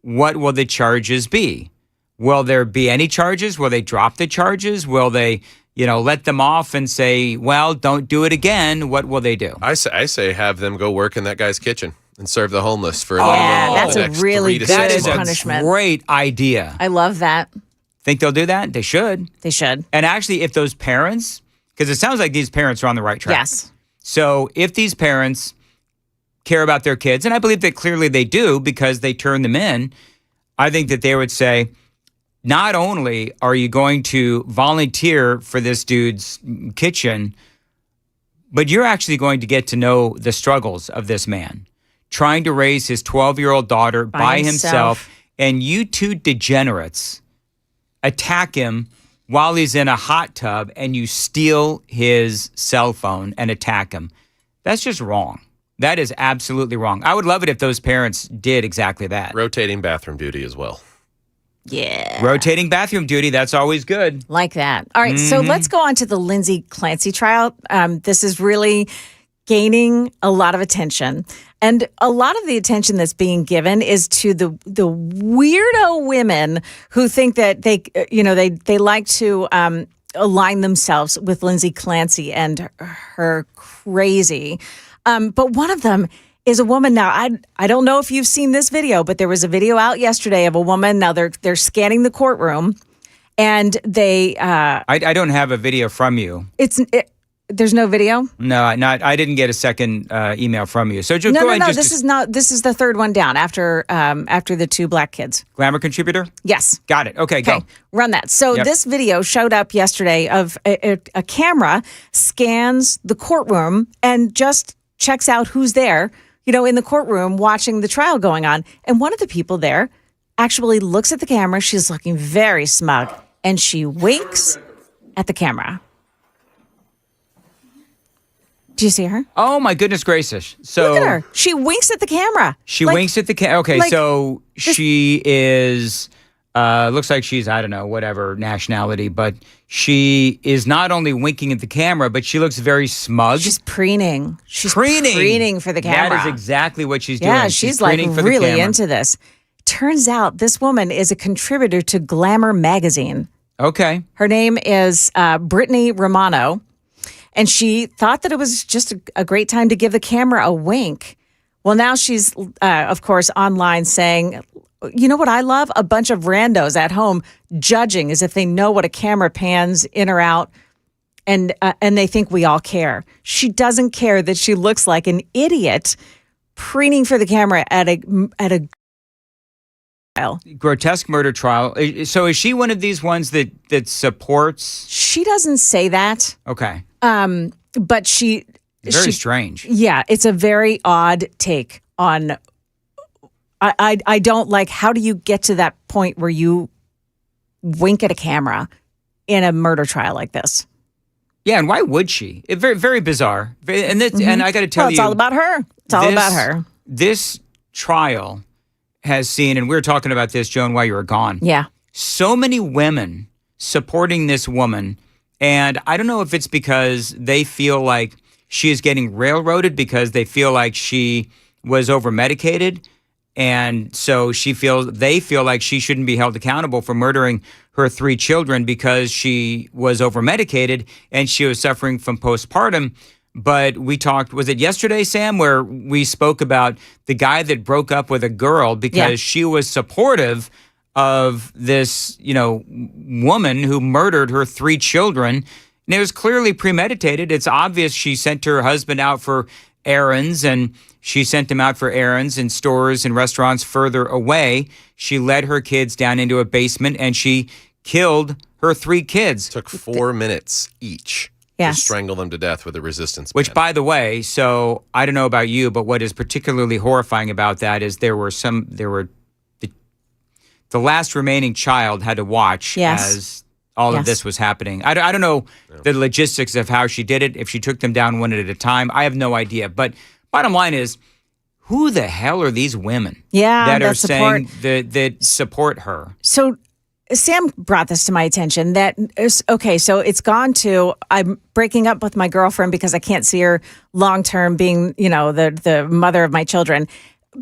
what will the charges be? Will there be any charges? Will they drop the charges? Will they, let them off and say, well, don't do it again? What will they do? I say have them go work in that guy's kitchen and serve the homeless for that's the a next really 3 to good 6 That is months. punishment. a great idea. I love that. Think they'll do that? They should. They should. And actually, if those parents, because it sounds like these parents are on the right track. Yes. So if these parents care about their kids, and I believe that clearly they do because they turn them in, I think that they would say, not only are you going to volunteer for this dude's kitchen, but you're actually going to get to know the struggles of this man, trying to raise his 12-year-old daughter by himself, and you two degenerates attack him while he's in a hot tub and you steal his cell phone and attack him. That's just wrong. That is absolutely wrong. I would love it if those parents did exactly that. Rotating bathroom duty as well. Yeah. Rotating bathroom duty, that's always good. Like that. All right, so let's go on to the Lindsay Clancy trial. This is really gaining a lot of attention. And a lot of the attention that's being given is to the weirdo women who think that they like to align themselves with Lindsay Clancy and her crazy. But one of them is a woman. Now, I don't know if you've seen this video, but there was a video out yesterday of a woman. Now they're scanning the courtroom, and they. I don't have a video from you. There's no video. No, I didn't get a second email from you. So just No, go no, ahead. no. This is the third one down after the two black kids. Glamour contributor. Yes. Got it. Okay, go. Run that. So Yep. this video showed up yesterday of a camera scans the courtroom and just checks out who's there, in the courtroom watching the trial going on. And one of the people there actually looks at the camera. She's looking very smug and she winks at the camera. Do you see her? Oh my goodness gracious! So look at her. She winks at the camera. She winks at the camera. Okay, like so she is. Looks like she's, I don't know, whatever nationality, but she is not only winking at the camera, but she looks very smug. She's preening. She's preening for the camera. That is exactly what she's doing. Yeah, she's like preening for the really camera. into this. Turns out this woman is a contributor to Glamour magazine. Okay. Her name is Brittany Romano, and she thought that it was just a great time to give the camera a wink. Well, now she's, of course, online saying, you know what I love? A bunch of randos at home judging as if they know what a camera pans in or out, and they think we all care. She doesn't care that she looks like an idiot preening for the camera at a grotesque murder trial. So is she one of these ones that supports? She doesn't say that. Okay. But she Very strange. Yeah, it's a very odd take on. I don't like. How do you get to that point where you wink at a camera in a murder trial like this? Yeah, and why would she? Very, very bizarre. And I got to tell you, it's all about her. It's all about her. This trial has seen, and we were talking about this, Joan, while you were gone. Yeah. So many women supporting this woman. And I don't know if it's because they feel like she is getting railroaded because they feel like she was over medicated. And so they feel like she shouldn't be held accountable for murdering her 3 children because she was over medicated and she was suffering from postpartum. But we talked, was it yesterday, Sam, where we spoke about the guy that broke up with a girl because she was supportive of this, woman who murdered her 3 children. And it was clearly premeditated. It's obvious she sent her husband out for errands, and she sent him out for errands in stores and restaurants further away. She led her kids down into a basement, and she killed her 3 kids. Took 4 minutes each. Yes. To strangle them to death with a resistance Which, band. by the way, so I don't know about you, but what is particularly horrifying about that is the last remaining child had to watch as all of this was happening. I don't know the logistics of how she did it, if she took them down one at a time. I have no idea. But bottom line is, who the hell are these women that are saying that support her? So Sam brought this to my attention that, okay, so it's gone to, I'm breaking up with my girlfriend because I can't see her long-term being, the mother of my children.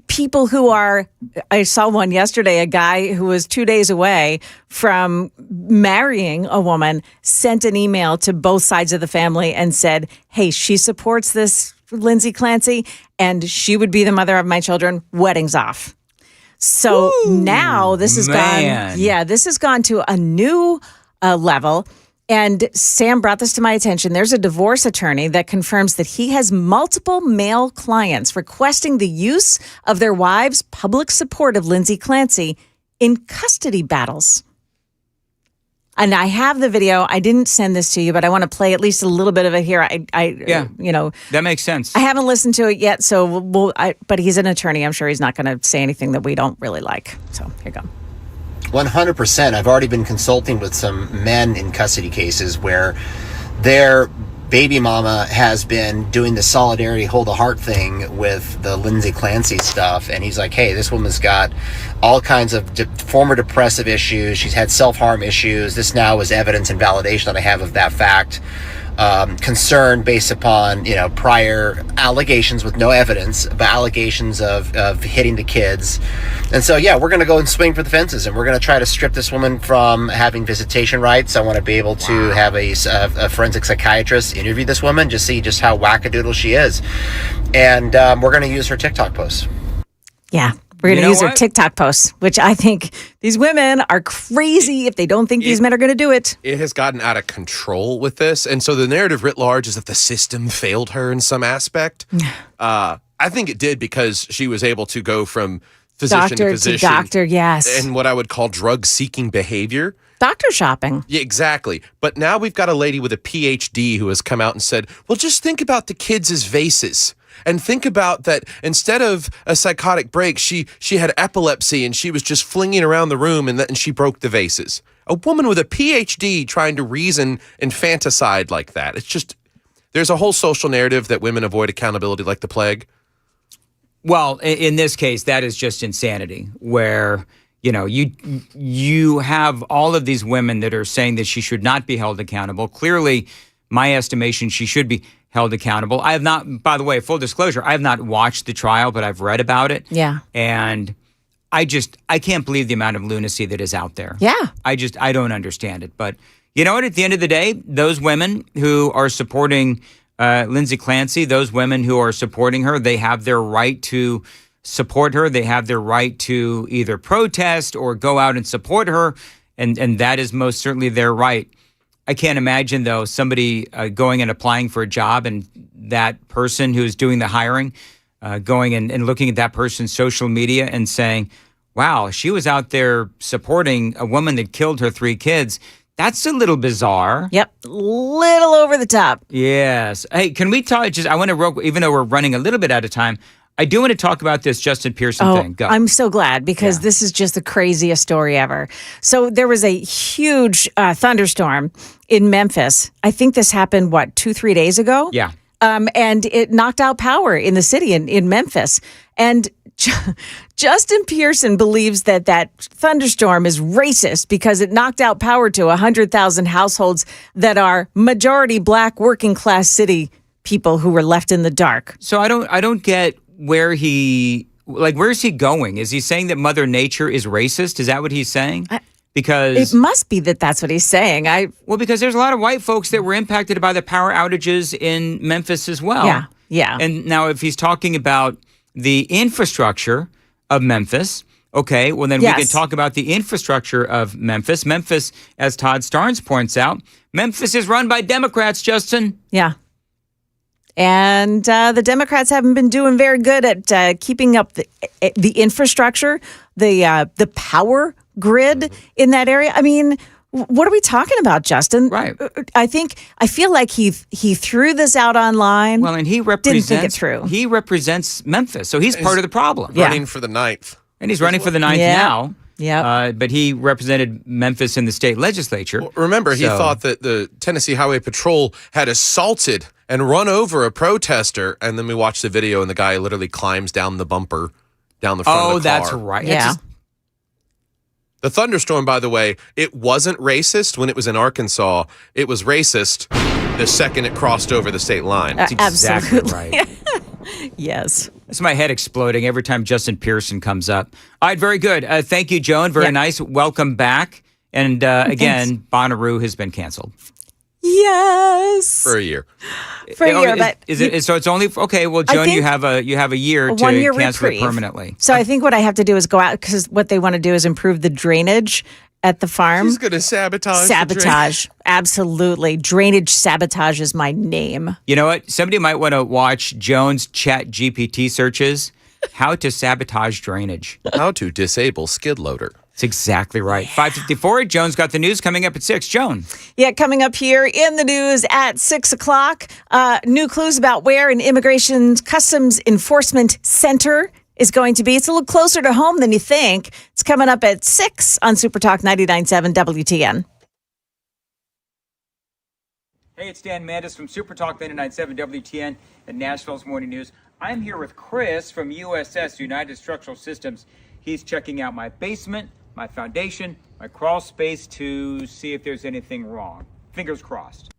People who are, I saw one yesterday, a guy who was 2 days away from marrying a woman, sent an email to both sides of the family and said, hey, she supports this Lindsay Clancy and she would be the mother of my children. Wedding's off. So now this has gone to a new level. And Sam brought this to my attention. There's a divorce attorney that confirms that he has multiple male clients requesting the use of their wives' public support of Lindsay Clancy in custody battles. And I have the video. I didn't send this to you, but I want to play at least a little bit of it here. That makes sense. I haven't listened to it yet, so but he's an attorney. I'm sure he's not going to say anything that we don't really like. So here you go. 100%. I've already been consulting with some men in custody cases where their baby mama has been doing the solidarity hold a heart thing with the Lindsay Clancy stuff, and he's like, hey, this woman's got all kinds of former depressive issues, she's had self-harm issues, this now is evidence and validation that I have of that fact. Concern based upon prior allegations with no evidence, but allegations of hitting the kids. And so we're going to go and swing for the fences, and we're going to try to strip this woman from having visitation rights. I want to be able to have a forensic psychiatrist interview this woman, just see just how wackadoodle she is. And we're going to use her TikTok posts. Yeah. We're going to use her TikTok posts, which I think these women are crazy if they don't think these men are going to do it. It has gotten out of control with this. And so the narrative writ large is that the system failed her in some aspect. I think it did because she was able to go from physician to physician. Doctor, yes. And what I would call drug-seeking behavior. Doctor shopping. Yeah, exactly. But now we've got a lady with a PhD who has come out and said, well, just think about the kids as vases. And think about that instead of a psychotic break, she had epilepsy and she was just flinging around the room and she broke the vases. A woman with a PhD trying to reason infanticide like that. It's just, there's a whole social narrative that women avoid accountability like the plague. Well, in this case, that is just insanity where, you have all of these women that are saying that she should not be held accountable. Clearly, my estimation, she should be held accountable. I have not, by the way, full disclosure, I have not watched the trial, but I've read about it. Yeah. And I can't believe the amount of lunacy that is out there. Yeah. I don't understand it. But you know what? At the end of the day, those women who are supporting Lindsay Clancy, those women who are supporting her, they have their right to support her. They have their right to either protest or go out and support her. And that is most certainly their right. I can't imagine, though, somebody going and applying for a job and that person who's doing the hiring going and looking at that person's social media and saying, wow, she was out there supporting a woman that killed her 3 kids. That's a little bizarre. Yep. Little over the top. Yes. Hey, can we talk? I want to, even though we're running a little bit out of time, I do want to talk about this Justin Pearson thing. Go. I'm so glad because this is just the craziest story ever. So there was a huge thunderstorm in Memphis. I think this happened, 2-3 days ago? Yeah. And it knocked out power in the city in Memphis. And Justin Pearson believes that thunderstorm is racist because it knocked out power to 100,000 households that are majority black working class city people who were left in the dark. So I don't get where's he going? Is he saying that Mother Nature is racist? Is that what he's saying? Because it must be that's what he's saying. Because there's a lot of white folks that were impacted by the power outages in Memphis as well. Yeah. And now if he's talking about the infrastructure of Memphis, okay, well then we can talk about the infrastructure of Memphis. Memphis, as Todd Starnes points out, Memphis is run by Democrats, Justin. Yeah. And the Democrats haven't been doing very good at keeping up the infrastructure, the power grid in that area. I mean, what are we talking about, Justin? Right. I feel like he threw this out online. Well, and he didn't think it through. He represents Memphis, so he's part of the problem. Running for the 9th. And he's running for the 9th now. Yeah. But he represented Memphis in the state legislature. Well, remember, he thought that the Tennessee Highway Patrol had assaulted and run over a protester. And then we watched the video and the guy literally climbs down the bumper, down the front of the car. Oh, that's right. Yeah. The thunderstorm, by the way, it wasn't racist when it was in Arkansas. It was racist the second it crossed over the state line. That's exactly right. Yes. That's my head exploding every time Justin Pearson comes up. All right, very good. Thank you, Joan. Very nice. Welcome back. And again, Bonnaroo has been canceled. Yes. For a year. For a year, but so it's only okay. Well, Joan, you have a year to cancel it permanently. So I think what I have to do is go out because what they want to do is improve the drainage at the farm. She's going to sabotage. Sabotage, absolutely. Drainage sabotage is my name. You know what? Somebody might want to watch Joan's Chat GPT searches. How to sabotage drainage. How to disable skid loader. That's exactly right. 5:54. Joan's got the news coming up at 6. Joan. Yeah, coming up here in the news at 6 o'clock. New clues about where an Immigration Customs Enforcement Center is going to be. It's a little closer to home than you think. It's coming up at 6 on Super Talk 99.7 WTN. Hey, it's Dan Mandis from Super Talk 99.7 WTN and Nashville's Morning News. I'm here with Chris from USS, United Structural Systems. He's checking out my basement, my foundation, my crawl space to see if there's anything wrong. Fingers crossed.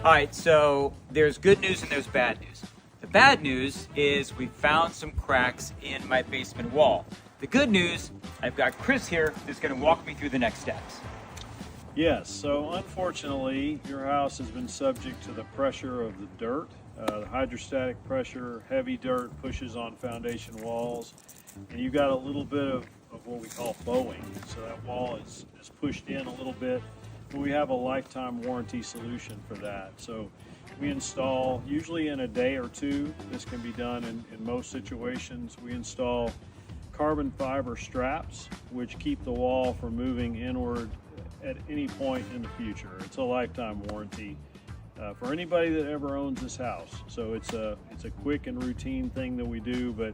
All right, so there's good news and there's bad news. The bad news is we found some cracks in my basement wall. The good news, I've got Chris here who's going to walk me through the next steps. Yes, so unfortunately, your house has been subject to the pressure of the dirt. The hydrostatic pressure, heavy dirt pushes on foundation walls, and you've got a little bit of what we call bowing. So that wall is pushed in a little bit. We have a lifetime warranty solution for that. So we install, usually in a day or two, this can be done in most situations. We install carbon fiber straps, which keep the wall from moving inward at any point in the future. It's a lifetime warranty for anybody that ever owns this house. So it's a quick and routine thing that we do, but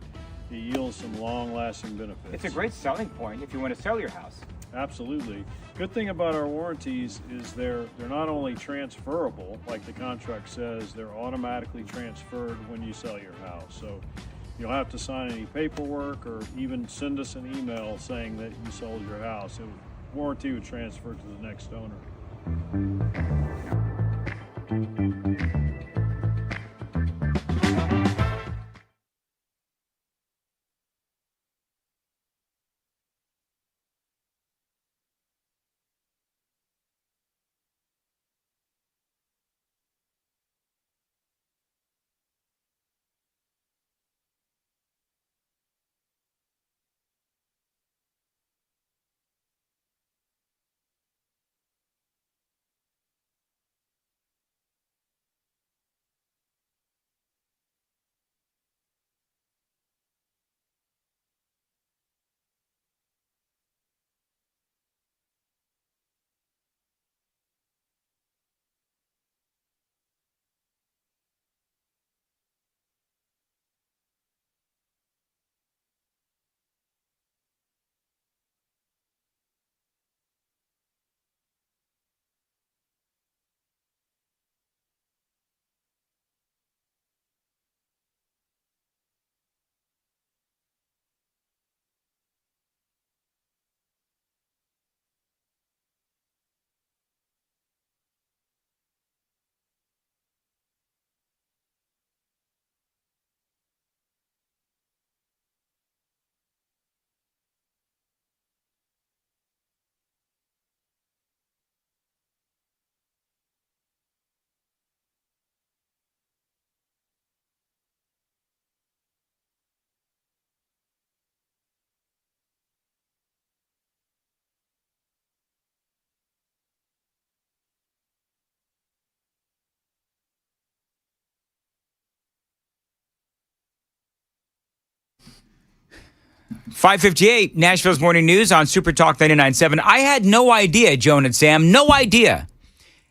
it yields some long-lasting benefits. It's a great selling point if you want to sell your house. Absolutely. Good thing about our warranties is they're not only transferable, like the contract says, they're automatically transferred when you sell your house. So you don't have to sign any paperwork or even send us an email saying that you sold your house. Warranty would transfer to the next owner. 5:58, Nashville's Morning News on Super Talk 99.7. I had no idea, Joan and Sam, no idea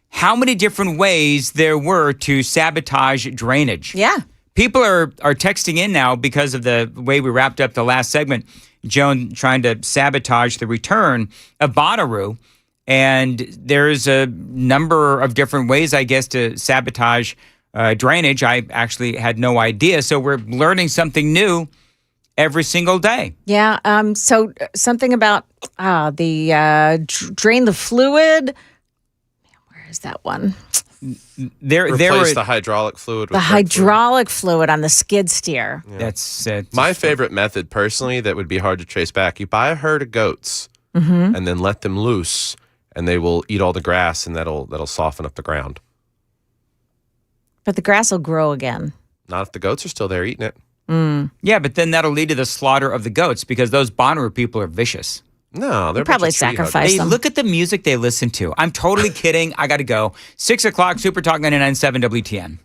how many different ways there were to sabotage drainage. Yeah. People are texting in now because of the way we wrapped up the last segment. Joan trying to sabotage the return of Bonnaroo. And there's a number of different ways, I guess, to sabotage drainage. I actually had no idea. So we're learning something new every single day. Yeah. So something about drain the fluid. Where is that one? Replace the hydraulic fluid with the hydraulic fluid on the skid steer. Yeah. That's my favorite method personally that would be hard to trace back. You buy a herd of goats and then let them loose, and they will eat all the grass, and that'll soften up the ground. But the grass will grow again. Not if the goats are still there eating it. Yeah, but then that'll lead to the slaughter of the goats because those Bonnaroo people are vicious. No, they're probably sacrifice them. Look at the music they listen to. I'm totally kidding. I got to go. 6 o'clock, Super Talk 99.7 WTN.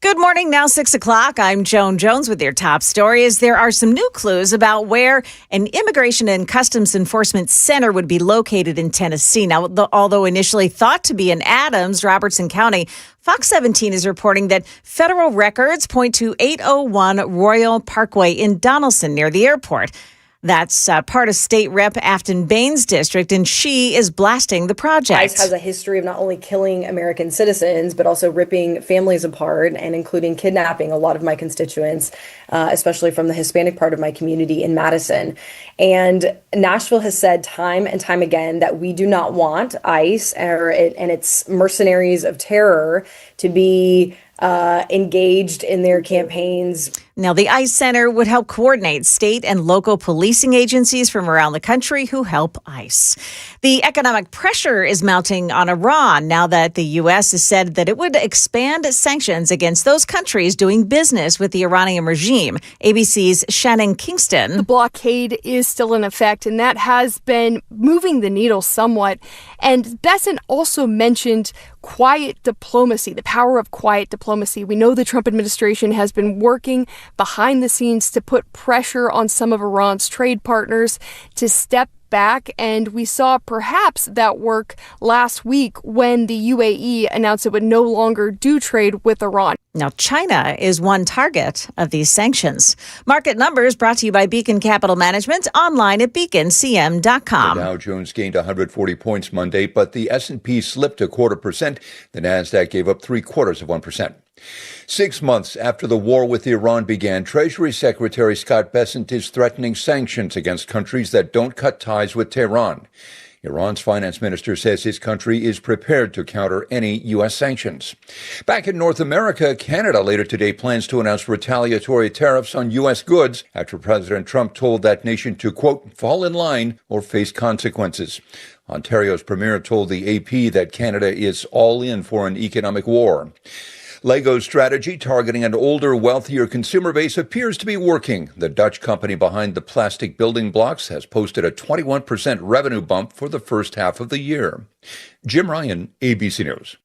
Good morning. Now 6 o'clock. I'm Joan Jones with your top stories. There are some new clues about where an Immigration and Customs Enforcement Center would be located in Tennessee. Now, although initially thought to be in Adams, Robertson County, Fox 17 is reporting that federal records point to 801 Royal Parkway in Donaldson near the airport. That's part of State Rep Afton Baines' district, and she is blasting the project. ICE has a history of not only killing American citizens, but also ripping families apart and including kidnapping a lot of my constituents, especially from the Hispanic part of my community in Madison. And Nashville has said time and time again that we do not want ICE and its mercenaries of terror to be engaged in their campaigns. Now, the ICE Center would help coordinate state and local policing agencies from around the country who help ICE. The economic pressure is mounting on Iran now that the U.S. has said that it would expand sanctions against those countries doing business with the Iranian regime. ABC's Shannon Kingston. The blockade is still in effect, and that has been moving the needle somewhat. And Besson also mentioned quiet diplomacy, the power of quiet diplomacy. We know the Trump administration has been working behind the scenes to put pressure on some of Iran's trade partners to step back, and we saw perhaps that work last week when the UAE announced it would no longer do trade with Iran. Now, China is one target of these sanctions. Market numbers brought to you by Beacon Capital Management, online at beaconcm.com. The Dow Jones gained 140 points Monday, but the S&P slipped 0.25%. The Nasdaq gave up 0.75%. 6 months after the war with Iran began, Treasury Secretary Scott Bessent is threatening sanctions against countries that don't cut ties with Tehran. Iran's finance minister says his country is prepared to counter any U.S. sanctions. Back in North America, Canada later today plans to announce retaliatory tariffs on U.S. goods after President Trump told that nation to, quote, fall in line or face consequences. Ontario's premier told the AP that Canada is all in for an economic war. Lego's strategy targeting an older, wealthier consumer base appears to be working. The Dutch company behind the plastic building blocks has posted a 21% revenue bump for the first half of the year. Jim Ryan, ABC News.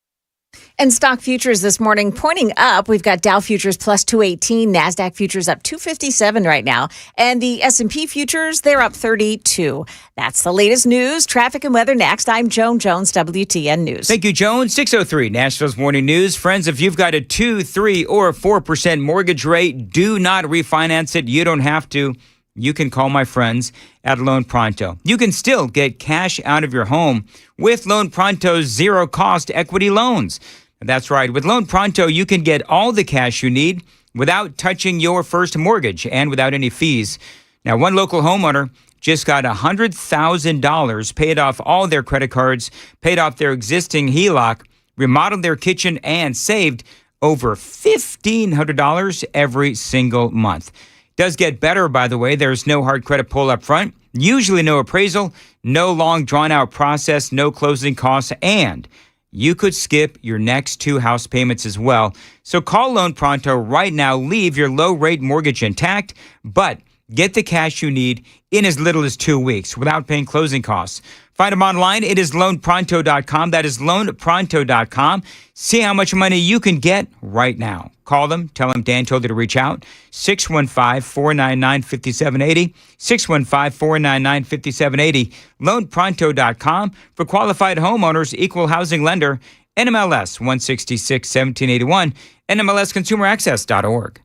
And stock futures this morning pointing up. We've got Dow futures plus 218, NASDAQ futures up 257 right now. And the S&P futures, they're up 32. That's the latest news, traffic and weather next. I'm Joan Jones, WTN News. Thank you, Joan. 6:03, Nashville's Morning News. Friends, if you've got a 2, 3, or 4% mortgage rate, do not refinance it. You don't have to. You can call my friends at Loan Pronto. You can still get cash out of your home with Loan Pronto's zero-cost equity loans. That's right. With Loan Pronto, you can get all the cash you need without touching your first mortgage and without any fees. Now, one local homeowner just got $100,000, paid off all their credit cards, paid off their existing HELOC, remodeled their kitchen, and saved over $1,500 every single month. Does get better, by the way. There's no hard credit pull up front, usually no appraisal, no long drawn-out process, no closing costs, and you could skip your next 2 house payments as well. So call Loan Pronto right now. Leave your low-rate mortgage intact, but get the cash you need in as little as 2 weeks without paying closing costs. Find them online. It is loanpronto.com. That is loanpronto.com. See how much money you can get right now. Call them. Tell them Dan told you to reach out. 615-499-5780. 615-499-5780. Loanpronto.com. For qualified homeowners, equal housing lender, NMLS 166-1781, NMLSconsumeraccess.org.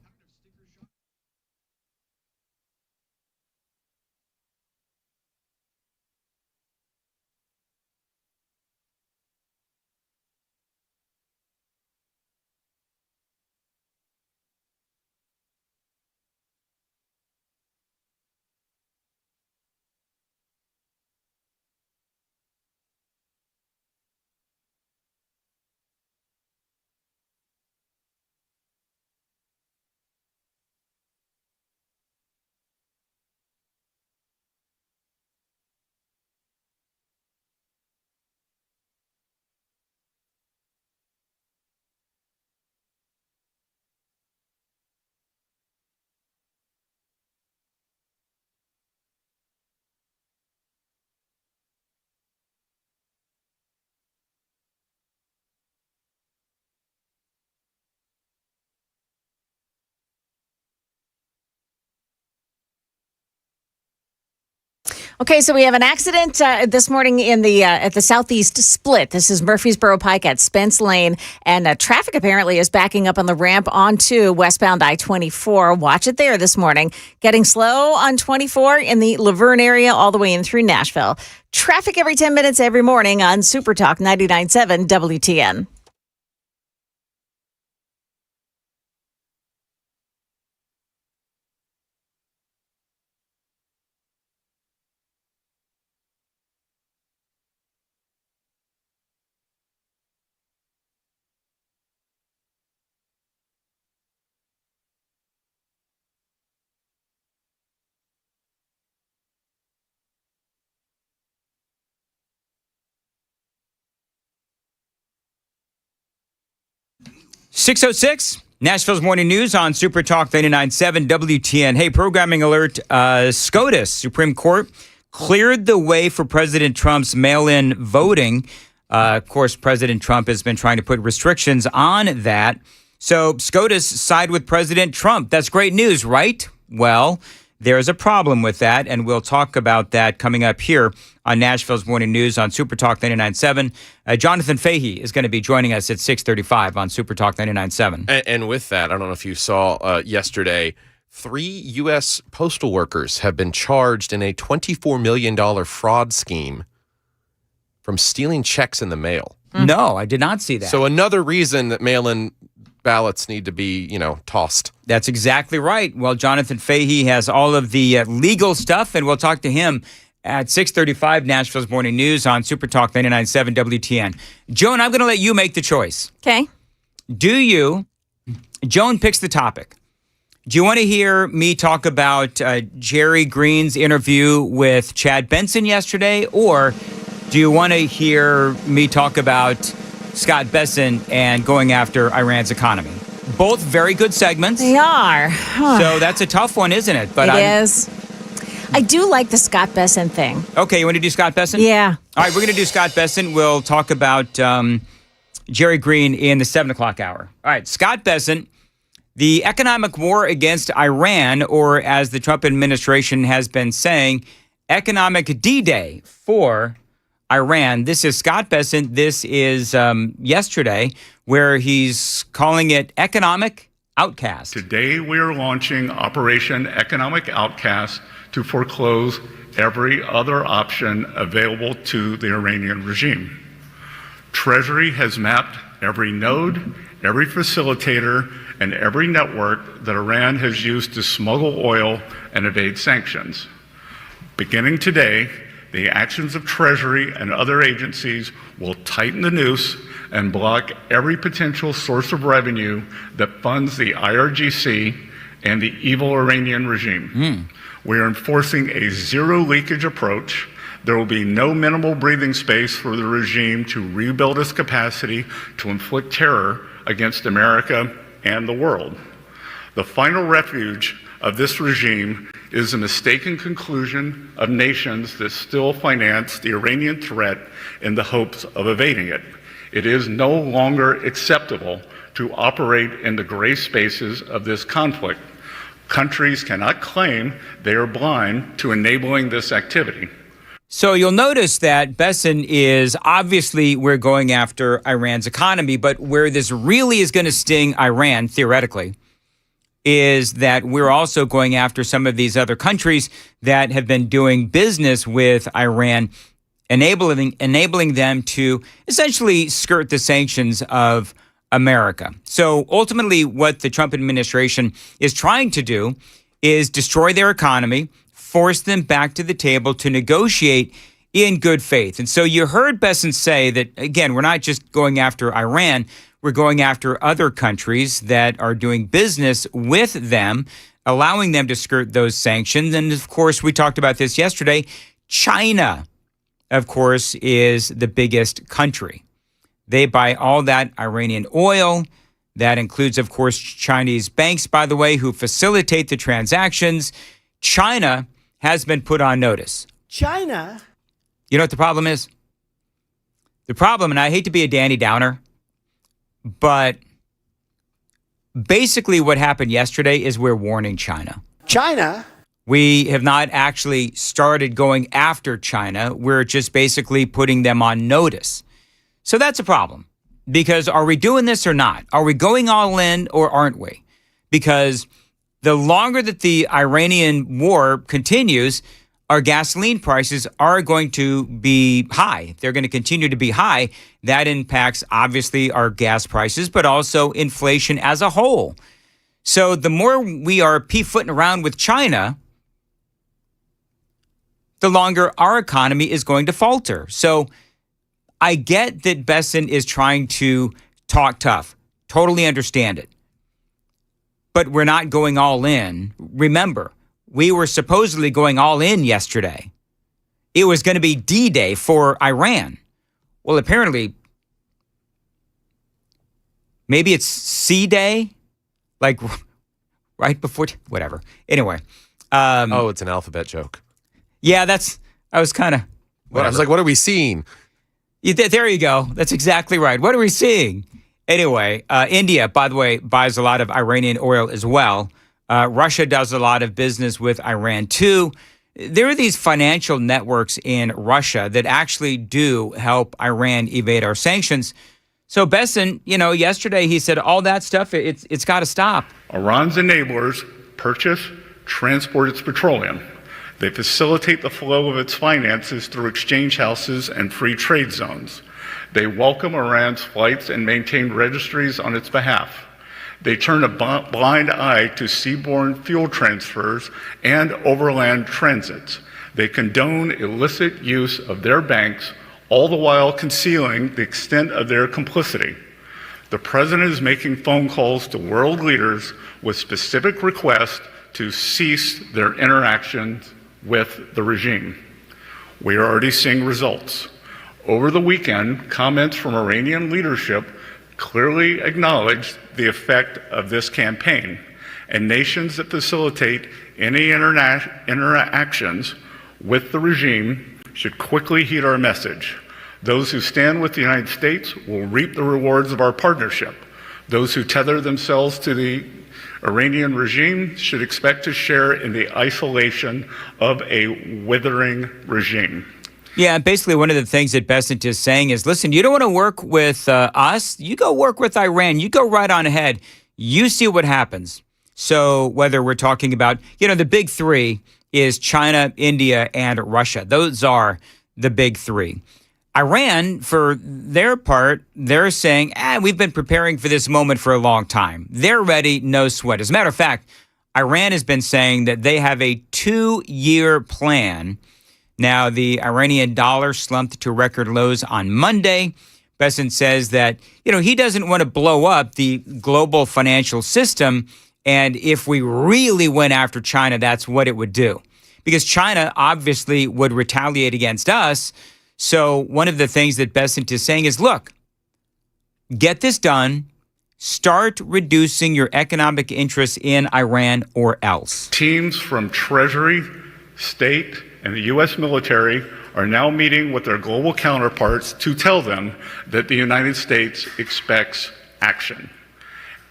Okay, so we have an accident this morning in the at the southeast split. This is Murfreesboro Pike at Spence Lane, and traffic apparently is backing up on the ramp onto westbound I-24. Watch it there this morning. Getting slow on 24 in the Laverne area all the way in through Nashville. Traffic every 10 minutes every morning on Super Talk 99.7 WTN. .606, Nashville's Morning News on Super Talk 99.7 WTN. Hey, programming alert. SCOTUS, Supreme Court, cleared the way for President Trump's mail-in voting. Of course, President Trump has been trying to put restrictions on that. So SCOTUS side with President Trump. That's great news, right? Well, there's a problem with that, and we'll talk about that coming up here on Nashville's Morning News on Super Talk 99.7. Jonathan Fahey is going to be joining us at 6:35 on Super Talk 99.7. And with that, I don't know if you saw yesterday, 3 U.S. postal workers have been charged in a $24 million fraud scheme from stealing checks in the mail. No, I did not see that. So another reason that mail-in ballots need to be, tossed. That's exactly right. Well, Jonathan Fahey has all of the legal stuff, and we'll talk to him at 6:35 Nashville's Morning News on Super Talk 99.7 WTN. Joan, I'm going to let you make the choice. Okay. Joan picks the topic. Do you want to hear me talk about Jerry Green's interview with Chad Benson yesterday, or do you want to hear me talk about Scott Bessent and going after Iran's economy? Both very good segments. They are. So that's a tough one, isn't it? But it is. I do like the Scott Bessent thing. Okay, you want to do Scott Bessent? Yeah. All right, we're going to do Scott Bessent. We'll talk about Jerry Green in the 7 o'clock hour. All right, Scott Bessent, the economic war against Iran, or as the Trump administration has been saying, economic D-Day for Iran. This is Scott Bessent. This is yesterday, where he's calling it Economic Outcast. Today we are launching Operation Economic Outcast to foreclose every other option available to the Iranian regime. Treasury has mapped every node, every facilitator, and every network that Iran has used to smuggle oil and evade sanctions. Beginning today, the actions of Treasury and other agencies will tighten the noose and block every potential source of revenue that funds the IRGC and the evil Iranian regime. We are enforcing a zero leakage approach There will be no minimal breathing space for the regime to rebuild its capacity to inflict terror against America and the world. The final refuge of this regime is a mistaken conclusion of nations that still finance the Iranian threat in the hopes of evading it. It is no longer acceptable to operate in the gray spaces of this conflict. Countries cannot claim they are blind to enabling this activity. So you'll notice that Besson is obviously we're going after Iran's economy, but where this really is going to sting Iran, theoretically, is that we're also going after some of these other countries that have been doing business with Iran, enabling them to essentially skirt the sanctions of America. So ultimately, what the Trump administration is trying to do is destroy their economy, force them back to the table to negotiate in good faith. And so you heard Besson say that, again, we're not just going after Iran, we're going after other countries that are doing business with them, allowing them to skirt those sanctions. And of course, we talked about this yesterday. China, of course, is the biggest country. They buy all that Iranian oil. That includes, of course, Chinese banks, by the way, who facilitate the transactions. China has been put on notice. China? You know what the problem is? The problem, and I hate to be a Danny Downer, but basically what happened yesterday is we're warning China. China? We have not actually started going after China. We're just basically putting them on notice. So that's a problem. Because are we doing this or not? Are we going all in or aren't we? Because the longer that the Iranian war continues, our gasoline prices are going to be high. They're going to continue to be high. That impacts, obviously, our gas prices, but also inflation as a whole. So the more we are p-footing around with China, the longer our economy is going to falter. So I get that Besson is trying to talk tough. Totally understand it. But we're not going all in. Remember, we were supposedly going all in yesterday. It was going to be D-Day for Iran. Well, apparently, maybe it's C-Day, like right before, whatever. Anyway. It's an alphabet joke. Yeah, I was kind of. I was like, what are we seeing? There you go. That's exactly right. What are we seeing? Anyway, India, by the way, buys a lot of Iranian oil as well. Russia does a lot of business with Iran, too. There are these financial networks in Russia that actually do help Iran evade our sanctions. So Besson, yesterday he said all that stuff, it's got to stop. Iran's enablers purchase, transport its petroleum. They facilitate the flow of its finances through exchange houses and free trade zones. They welcome Iran's flights and maintain registries on its behalf. They turn a blind eye to seaborne fuel transfers and overland transits. They condone illicit use of their banks, all the while concealing the extent of their complicity. The president is making phone calls to world leaders with specific requests to cease their interactions with the regime. We are already seeing results. Over the weekend, comments from Iranian leadership clearly acknowledged the effect of this campaign, and nations that facilitate any interactions with the regime should quickly heed our message. Those who stand with the United States will reap the rewards of our partnership. Those who tether themselves to the Iranian regime should expect to share in the isolation of a withering regime. Yeah, basically one of the things that Besant is saying is, listen, you don't want to work with us, you go work with Iran, you go right on ahead, you see what happens. So whether we're talking about, the big three is China, India, and Russia. Those are the big three. Iran, for their part, they're saying, we've been preparing for this moment for a long time. They're ready, no sweat. As a matter of fact, Iran has been saying that they have a 2-year plan. Now, the Iranian dollar slumped to record lows on Monday. Besant says that, he doesn't want to blow up the global financial system. And if we really went after China, that's what it would do. because China obviously would retaliate against us. So one of the things that Bessent is saying is, look, get this done. Start reducing your economic interests in Iran or else. Teams from Treasury, State, and the U.S. military are now meeting with their global counterparts to tell them that the United States expects action.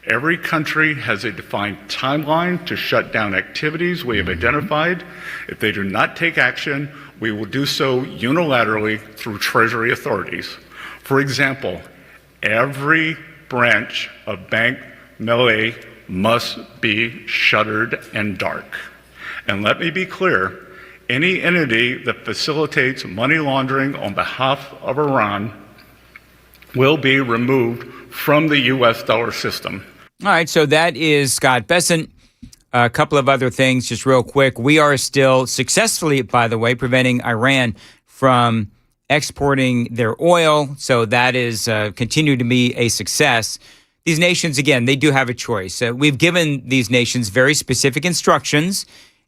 Every country has a defined timeline to shut down activities we have identified. If they do not take action, we will do so unilaterally through Treasury authorities. For example, every branch of Bank Melay must be shuttered and dark. And let me be clear, any entity that facilitates money laundering on behalf of Iran will be removed from the U.S. dollar system. All right, so that is Scott Bessent. A couple of other things, just real quick. We are still successfully, by the way, preventing Iran from exporting their oil. So that is continued to be a success. These nations, again, they do have a choice. We've given these nations very specific instructions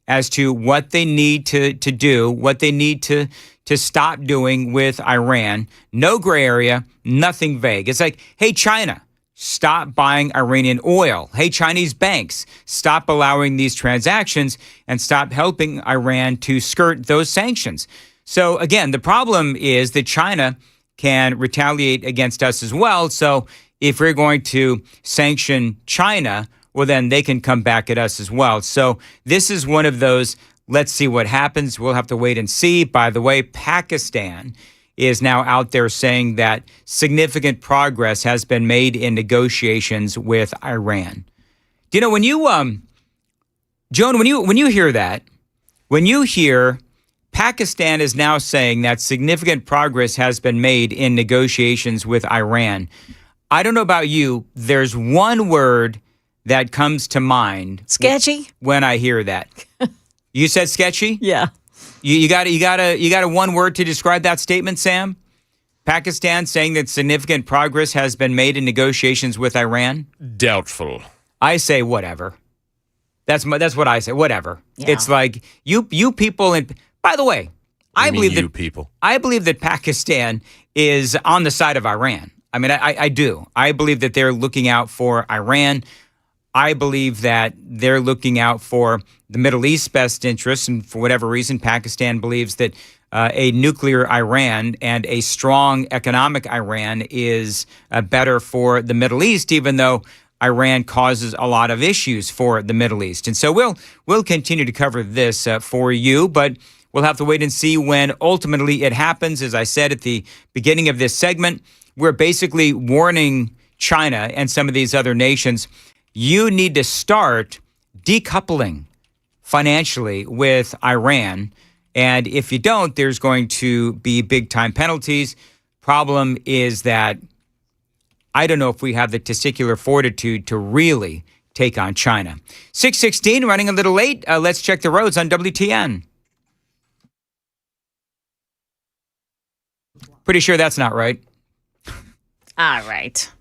as to what they need to do, what they need to stop doing with Iran. No gray area, nothing vague. It's like, hey, China, stop buying Iranian oil. Hey, Chinese banks, stop allowing these transactions and stop helping Iran to skirt those sanctions. So again, the problem is that China can retaliate against us as well. So if we're going to sanction China, well, then they can come back at us as well. So this is one of those, let's see what happens. We'll have to wait and see. By the way, Pakistan is now out there saying that significant progress has been made in negotiations with Iran. Do you know, when you, Joan, when you hear that, when you hear Pakistan is now saying that significant progress has been made in negotiations with Iran, I don't know about you, there's one word that comes to mind. Sketchy? When I hear that. You said sketchy? Yeah. You got a one word to describe that statement, Sam? Pakistan saying that significant progress has been made in negotiations with Iran? Doubtful. I say whatever. That's what I say. Whatever. Yeah. It's like you people. And by the way, I believe that Pakistan is on the side of Iran. I mean, I do. I believe that they're looking out for Iran. I believe that they're looking out for the Middle East's best interests, and for whatever reason, Pakistan believes that a nuclear Iran and a strong economic Iran is better for the Middle East, even though Iran causes a lot of issues for the Middle East. And so we'll continue to cover this for you, but we'll have to wait and see when ultimately it happens. As I said at the beginning of this segment, we're basically warning China and some of these other nations, you need to start decoupling financially with Iran. And if you don't, there's going to be big time penalties. Problem is that I don't know if we have the testicular fortitude to really take on China. 6:16, running a little late. Let's check the roads on WTN. Pretty sure that's not right. All right.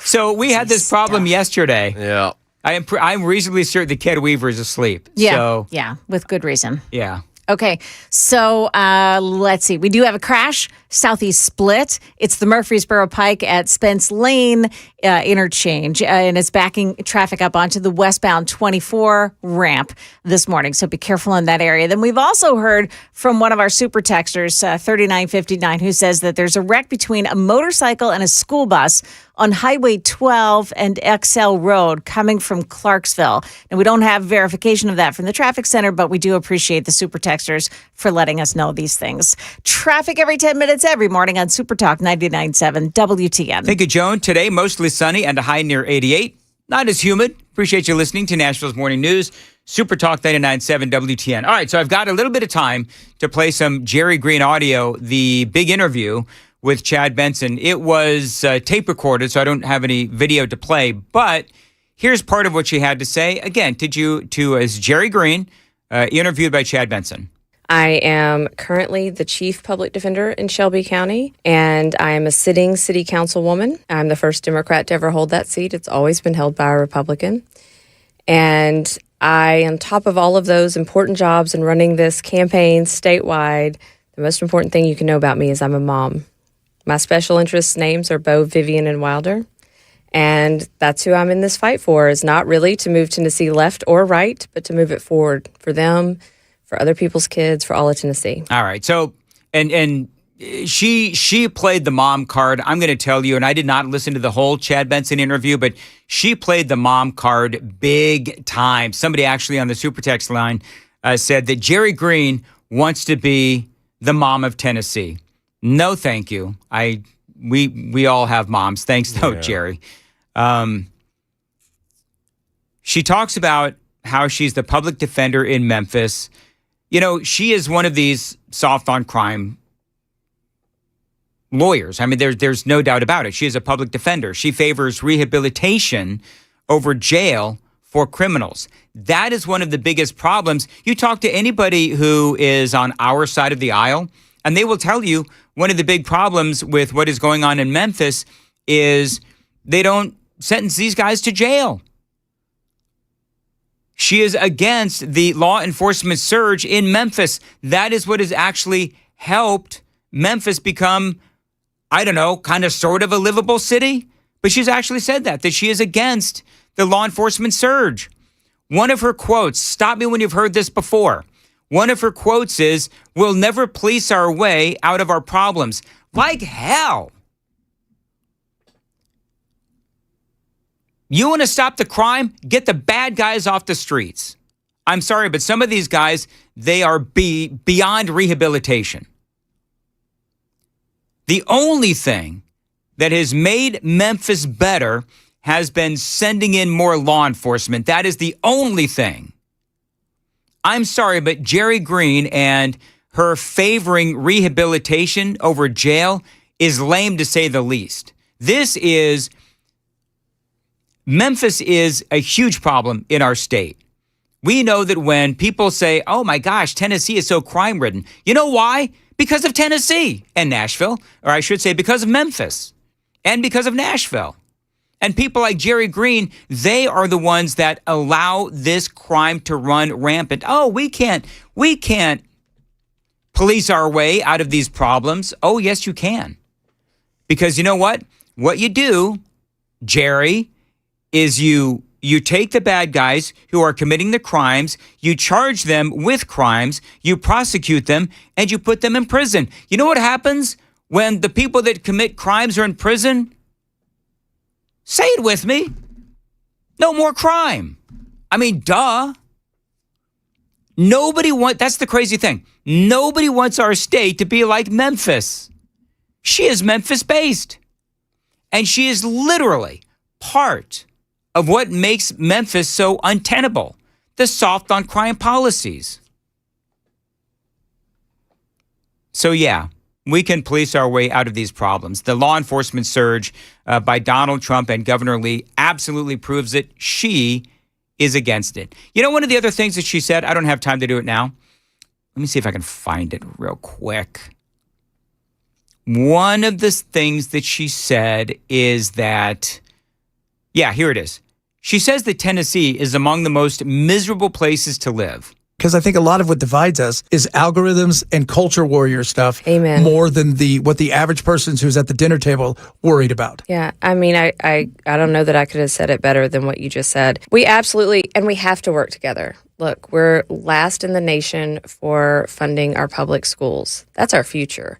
So we had this problem yesterday. Yeah. I'm reasonably certain that Ked Weaver is asleep. Yeah. So, yeah, with good reason. Yeah. Okay, so let's see. We do have a crash, Southeast Split. It's the Murfreesboro Pike at Spence Lane interchange, and it's backing traffic up onto the westbound 24 ramp this morning, so be careful in that area. Then we've also heard from one of our super texters, 3959, who says that there's a wreck between a motorcycle and a school bus on Highway 12 and XL Road coming from Clarksville. And we don't have verification of that from the traffic center, but we do appreciate the super texters for letting us know these things. Traffic every 10 minutes every morning on Super Talk 99.7 WTN. Thank you, Joan. Today, mostly sunny and a high near 88. Not as humid. Appreciate you listening to Nashville's Morning News. Super Talk 99.7 WTN. All right, so I've got a little bit of time to play some Jerry Green audio, the big interview with Chad Benson. It was tape recorded, so I don't have any video to play, but here's part of what she had to say. Again, as Jerry Green, interviewed by Chad Benson. I am currently the chief public defender in Shelby County, and I am a sitting city councilwoman. I'm the first Democrat to ever hold that seat. It's always been held by a Republican. And on top of all of those important jobs and running this campaign statewide, the most important thing you can know about me is I'm a mom. My special interest names are Bo, Vivian, and Wilder. And that's who I'm in this fight for, is not really to move Tennessee left or right, but to move it forward for them, for other people's kids, for all of Tennessee. All right. So, and she played the mom card. I'm going to tell you, and I did not listen to the whole Chad Benson interview, but she played the mom card big time. Somebody actually on the super text line said that Jerry Green wants to be the mom of Tennessee. No, thank you. We all have moms. Thanks, though, Jerry. She talks about how she's the public defender in Memphis. You know, she is one of these soft on crime lawyers. I mean, there's no doubt about it. She is a public defender. She favors rehabilitation over jail for criminals. That is one of the biggest problems. You talk to anybody who is on our side of the aisle, and they will tell you one of the big problems with what is going on in Memphis is they don't sentence these guys to jail. She is against the law enforcement surge in Memphis. That is what has actually helped Memphis become, I don't know, kind of sort of a livable city. But she's actually said that she is against the law enforcement surge. One of her quotes, stop me when you've heard this before. One of her quotes is, we'll never police our way out of our problems. Like hell. You want to stop the crime? Get the bad guys off the streets. I'm sorry, but some of these guys, they are beyond rehabilitation. The only thing that has made Memphis better has been sending in more law enforcement. That is the only thing. I'm sorry, but Jerry Green and her favoring rehabilitation over jail is lame, to say the least. Memphis is a huge problem in our state. We know that when people say, oh my gosh, Tennessee is so crime-ridden. You know why? Because of Tennessee and Nashville, or I should say because of Memphis and because of Nashville. And people like Jerry Green, they are the ones that allow this crime to run rampant. Oh, we can't police our way out of these problems. Oh, yes, you can. Because you know what? What you do, Jerry, is you take the bad guys who are committing the crimes, you charge them with crimes, you prosecute them, and you put them in prison. You know what happens when the people that commit crimes are in prison? Say it with me. No more crime. I mean, duh. That's the crazy thing. Nobody wants our state to be like Memphis. She is Memphis-based. And she is literally part of what makes Memphis so untenable, the soft on crime policies. So yeah, we can police our way out of these problems. The law enforcement surge by Donald Trump and Governor Lee absolutely proves it. She is against it. You know, one of the other things that she said, I don't have time to do it now. Let me see if I can find it real quick. One of the things that she said is that, yeah, here it is. She says that Tennessee is among the most miserable places to live. Because I think a lot of what divides us is algorithms and culture warrior stuff. Amen. More than what the average person who's at the dinner table worried about. Yeah, I mean, I don't know that I could have said it better than what you just said. We absolutely, and we have to work together. Look, we're last in the nation for funding our public schools. That's our future.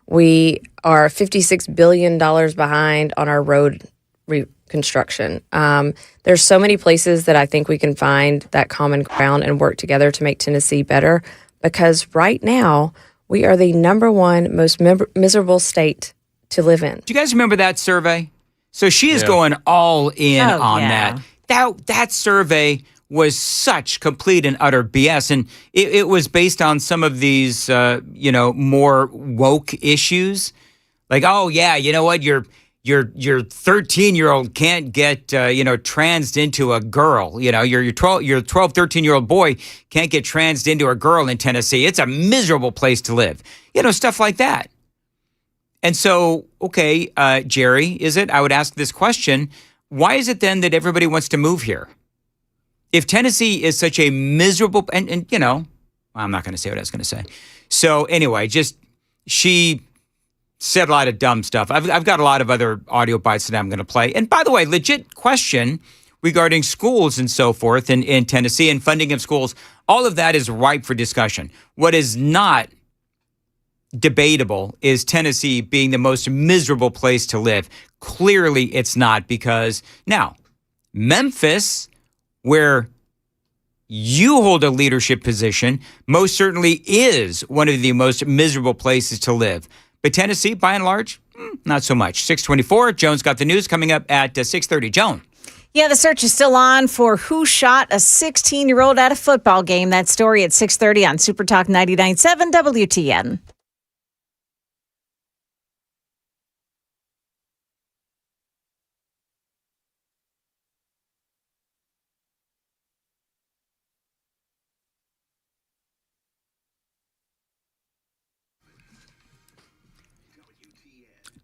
We are $56 billion behind on our road reconstruction. There's so many places that I think we can find that common ground and work together to make Tennessee better, because right now we are the number one most miserable state to live in. Do you guys remember that survey? So she is going all in on that. That survey was such complete and utter BS. And it was based on some of these, more woke issues. Like, oh, yeah, you know what? Your 13-year-old can't get, transed into a girl. You know, your 12, 13-year-old boy can't get transed into a girl in Tennessee. It's a miserable place to live. You know, stuff like that. And so, okay, Jerry, I would ask this question. Why is it then that everybody wants to move here? if Tennessee is such a miserable, and you know, I'm not going to say what I was going to say. So anyway, she said a lot of dumb stuff. I've got a lot of other audio bites that I'm going to play. And by the way, legit question regarding schools and so forth in Tennessee and funding of schools. All of that is ripe for discussion. What is not debatable is Tennessee being the most miserable place to live. Clearly it's not, because now Memphis, where you hold a leadership position, most certainly is one of the most miserable places to live. But Tennessee, by and large, not so much. 624, Joan's got the news coming up at 6:30. Joan. Yeah, the search is still on for who shot a 16-year-old at a football game. That story at 6:30 on Super Talk 99.7 WTN.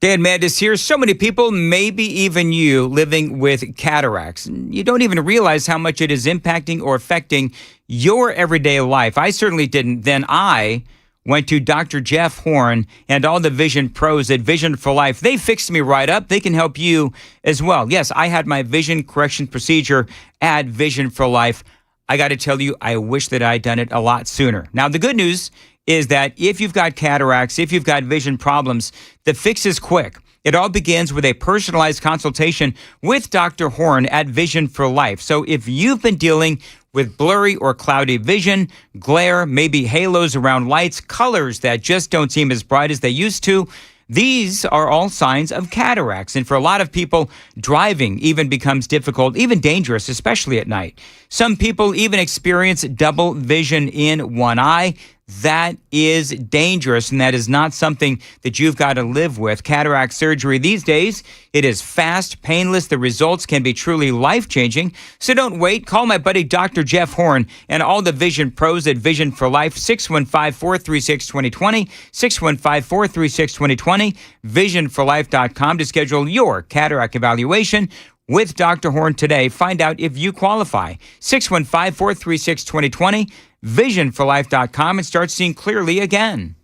Dan Mandis here. So many people, maybe even you, living with cataracts. You don't even realize how much it is impacting or affecting your everyday life. I certainly didn't. Then I went to Dr. Jeff Horn and all the vision pros at Vision for Life. They fixed me right up. They can help you as well. Yes, I had my vision correction procedure at Vision for Life. I got to tell you, I wish that I'd done it a lot sooner. Now, the good news is that if you've got cataracts, if you've got vision problems, the fix is quick. It all begins with a personalized consultation with Dr. Horn at Vision for Life. So if you've been dealing with blurry or cloudy vision, glare, maybe halos around lights, colors that just don't seem as bright as they used to, these are all signs of cataracts. And for a lot of people, driving even becomes difficult, even dangerous, especially at night. Some people even experience double vision in one eye. That is dangerous, and that is not something that you've got to live with. Cataract surgery these days, it is fast, painless. The results can be truly life-changing. So don't wait. Call my buddy Dr. Jeff Horn and all the vision pros at Vision for Life, 615-436-2020, 615-436-2020, visionforlife.com to schedule your cataract evaluation with Dr. Horn today. Find out if you qualify. 615-436-2020, visionforlife.com, and start seeing clearly again.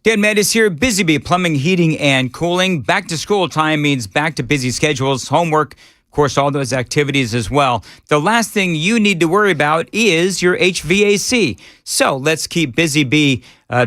Dan Mandis here. Busy Bee Plumbing, Heating, and Cooling. Back to school time means back to busy schedules, homework, of course, all those activities as well. The last thing you need to worry about is your HVAC. So let's keep Busy Bee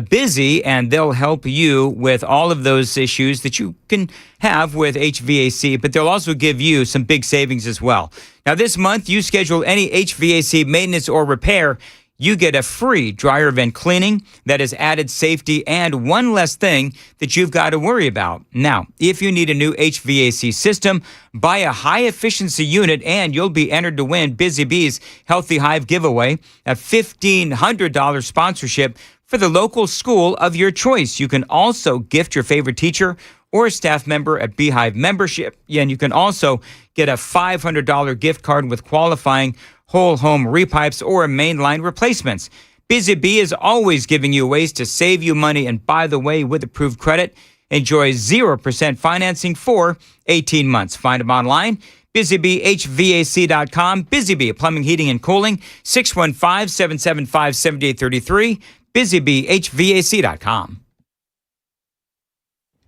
busy, and they'll help you with all of those issues that you can have with HVAC, but they'll also give you some big savings as well. Now, this month, you schedule any HVAC maintenance or repair, you get a free dryer vent cleaning that is added safety and one less thing that you've got to worry about. Now, if you need a new HVAC system, buy a high-efficiency unit and you'll be entered to win Busy Bee's Healthy Hive giveaway, a $1,500 sponsorship for the local school of your choice. You can also gift your favorite teacher or staff member a Beehive membership, and you can also get a $500 gift card with qualifying whole home repipes or mainline replacements. Busy Bee is always giving you ways to save you money, and by the way, with approved credit, enjoy 0% financing for 18 months. Find them online, busybeehvac.com. Busy Bee Plumbing, Heating, and Cooling, 615-775-7833, busybeehvac.com.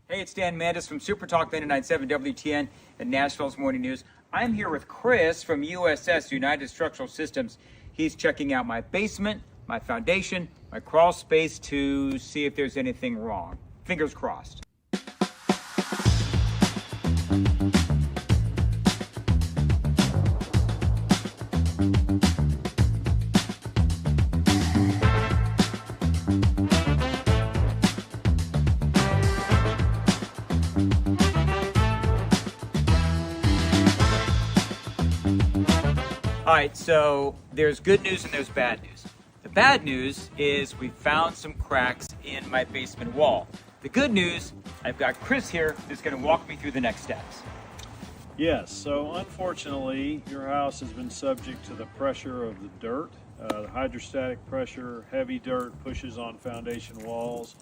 Hey, it's Dan Mandis from Super Talk 99.7 WTN and Nashville's Morning News. I'm here with Chris from USS, United Structural Systems. He's checking out my basement, my foundation, my crawl space to see if there's anything wrong. Fingers crossed. All right, so there's good news and there's bad news. The bad news is we found some cracks in my basement wall. The good news, I've got Chris here who's going to walk me through the next steps. Yes, so unfortunately, your house has been subject to the pressure of the dirt. The hydrostatic pressure, heavy dirt pushes on foundation walls,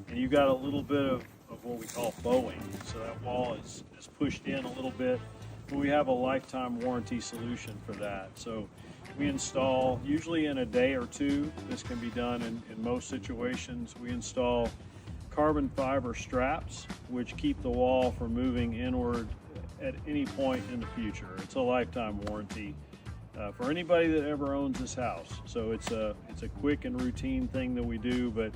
and you've got a little bit of what we call bowing. So that wall is pushed in a little bit. We have a lifetime warranty solution for that. So we install, usually in a day or two, this can be done in most situations. We install carbon fiber straps, which keep the wall from moving inward at any point in the future. It's a lifetime warranty for anybody that ever owns this house. So it's a quick and routine thing that we do, but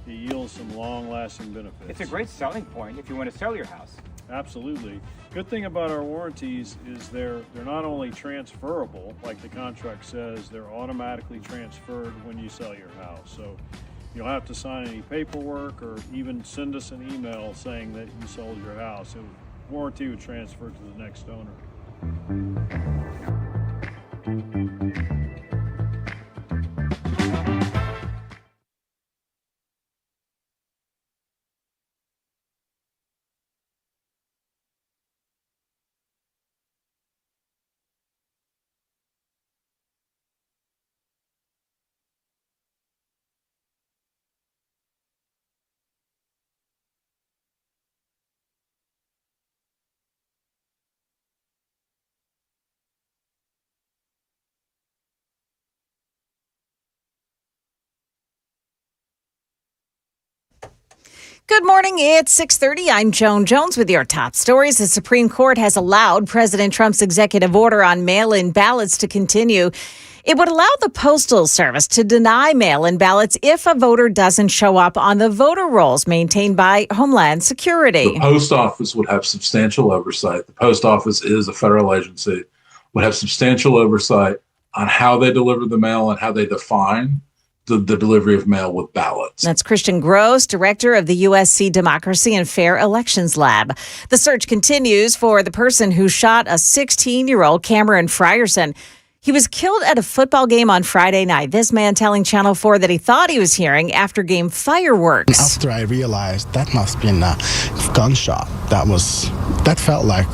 it yields some long-lasting benefits. It's a great selling point if you want to sell your house. Absolutely. Good thing about our warranties is they're not only transferable, like the contract says, they're automatically transferred when you sell your house. So you don't have to sign any paperwork or even send us an email saying that you sold your house. Warranty would transfer to the next owner. Good morning. It's 6:30. I'm Joan Jones with your top stories. The Supreme Court has allowed President Trump's executive order on mail-in ballots to continue. It would allow the Postal Service to deny mail-in ballots if a voter doesn't show up on the voter rolls maintained by Homeland Security. The post office would have substantial oversight. The post office is a federal agency, would have substantial oversight on how they deliver the mail and how they define the delivery of mail with ballots. That's Christian Gross, director of the USC Democracy and Fair Elections Lab. The search continues for the person who shot a 16-year-old Cameron Frierson. He was killed at a football game on Friday night. This man telling Channel 4 that he thought he was hearing after-game fireworks. After I realized that must have been a gunshot, that felt like